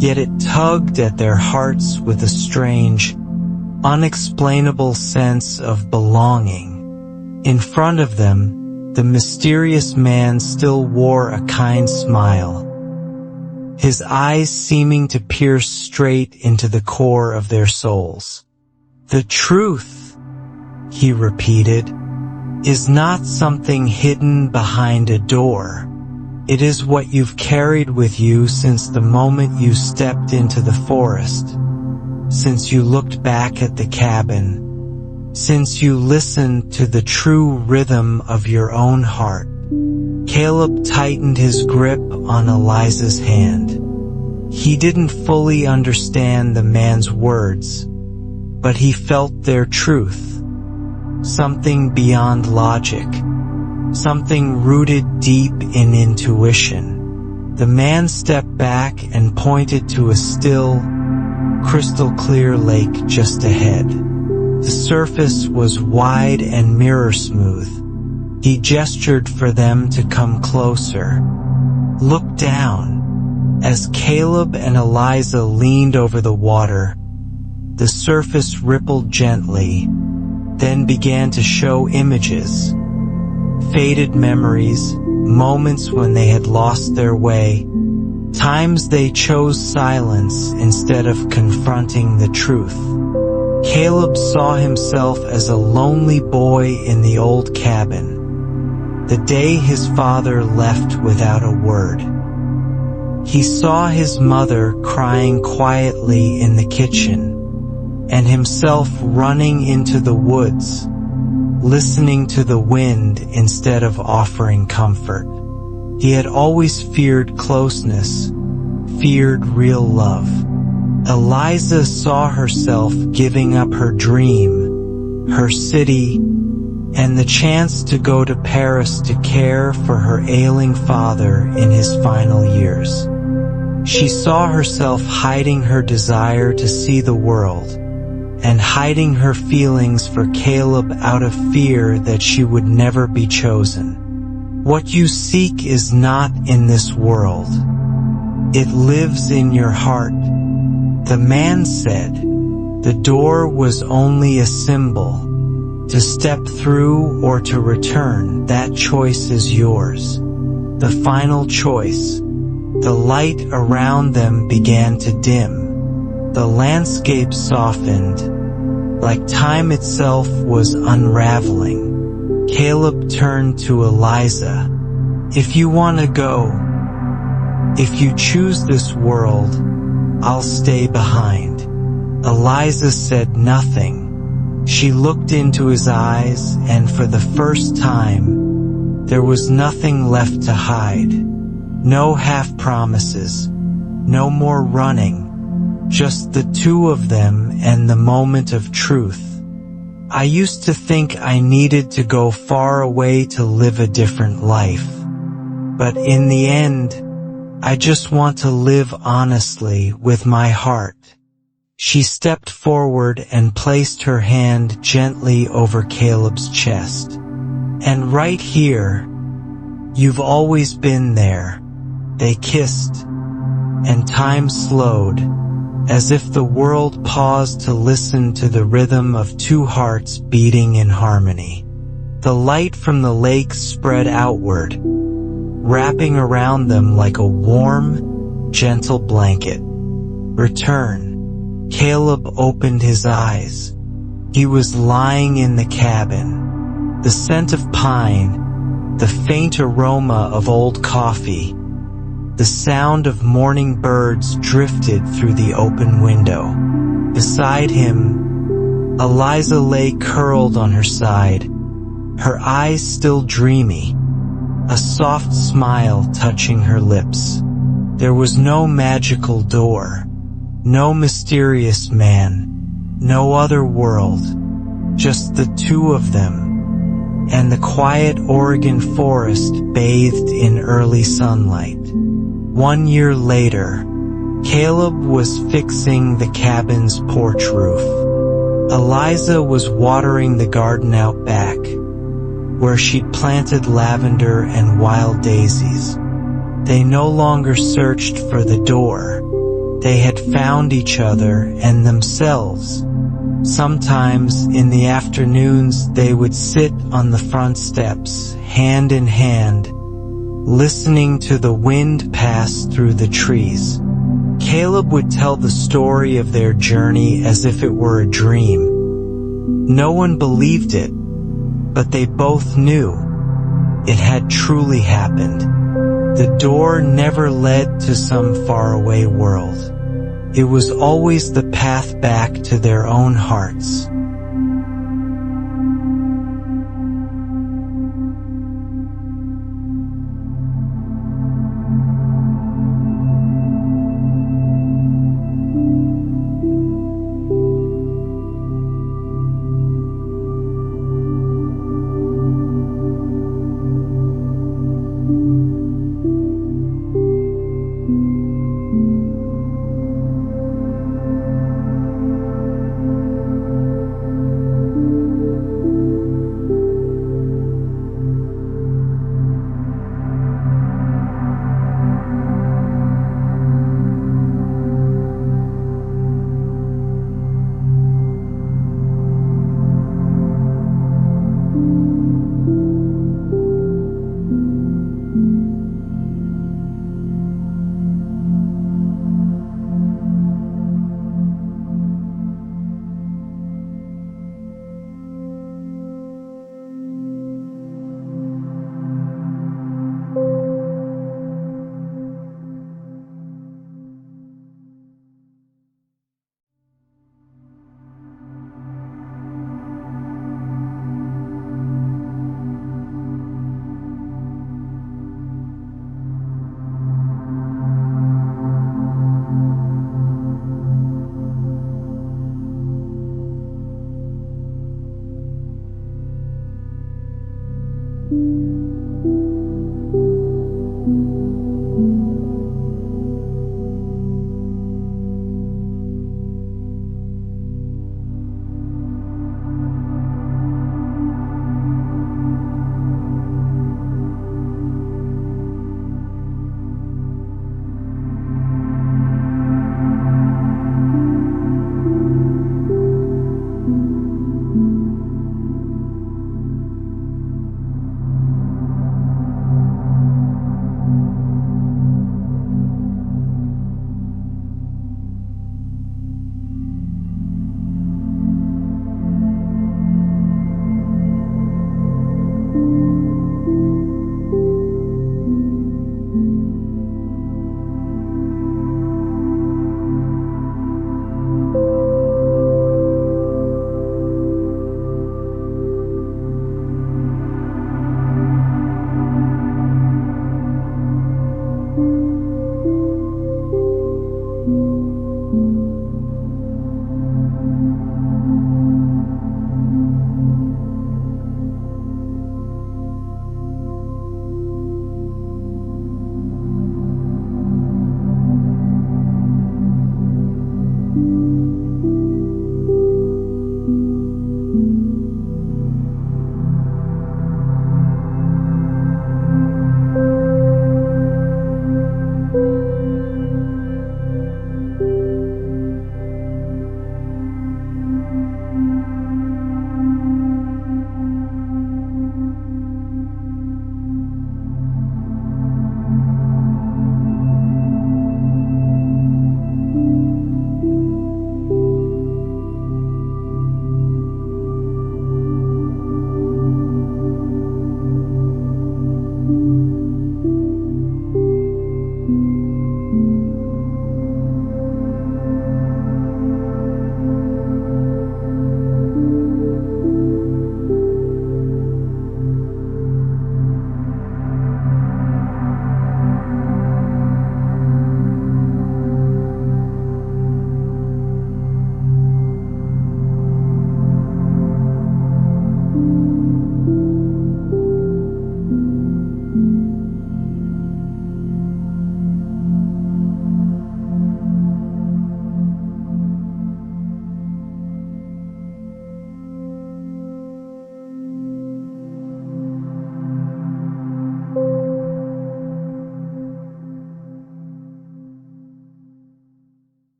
yet it tugged at their hearts with a strange, unexplainable sense of belonging. In front of them, the mysterious man still wore a kind smile, his eyes seeming to pierce straight into the core of their souls. "The truth," he repeated, "is not something hidden behind a door. It is what you've carried with you since the moment you stepped into the forest, since you looked back at the cabin, since you listened to the true rhythm of your own heart." Caleb tightened his grip on Eliza's hand. He didn't fully understand the man's words, but he felt their truth, something beyond logic, something rooted deep in intuition. The man stepped back and pointed to a still, crystal-clear lake just ahead. The surface was wide and mirror-smooth. He gestured for them to come closer. "Look down." As Caleb and Eliza leaned over the water, the surface rippled gently, then began to show images, faded memories, moments when they had lost their way, times they chose silence instead of confronting the truth. Caleb saw himself as a lonely boy in the old cabin, the day his father left without a word. He saw his mother crying quietly in the kitchen, and himself running into the woods, listening to the wind instead of offering comfort. He had always feared closeness, feared real love. Eliza saw herself giving up her dream, her city, and the chance to go to Paris to care for her ailing father in his final years. She saw herself hiding her desire to see the world, and hiding her feelings for Caleb out of fear that she would never be chosen. What you seek is not in this world. It lives in your heart. The man said. The door was only a symbol. To step through or to return, that choice is yours. The final choice. The light around them began to dim. The landscape softened, like time itself was unraveling. Caleb turned to Eliza. If you want to go, if you choose this world, I'll stay behind. Eliza said nothing. She looked into his eyes, and for the first time, there was nothing left to hide. No half-promises, no more running, just the two of them and the moment of truth. I used to think I needed to go far away to live a different life. But in the end, I just want to live honestly with my heart. She stepped forward and placed her hand gently over Caleb's chest. And right here, you've always been there. They kissed, and time slowed, as if the world paused to listen to the rhythm of two hearts beating in harmony. The light from the lake spread outward, wrapping around them like a warm, gentle blanket. Return. Caleb opened his eyes. He was lying in the cabin. The scent of pine, the faint aroma of old coffee, the sound of morning birds drifted through the open window. Beside him, Eliza lay curled on her side, her eyes still dreamy, a soft smile touching her lips. There was no magical door. No mysterious man, no other world, just the two of them, and the quiet Oregon forest bathed in early sunlight. 1 year later, Caleb was fixing the cabin's porch roof. Eliza was watering the garden out back, where she'd planted lavender and wild daisies. They no longer searched for the door. They had found each other and themselves. Sometimes in the afternoons they would sit on the front steps, hand in hand, listening to the wind pass through the trees. Caleb would tell the story of their journey as if it were a dream. No one believed it, but they both knew it had truly happened. The door never led to some faraway world. It was always the path back to their own hearts.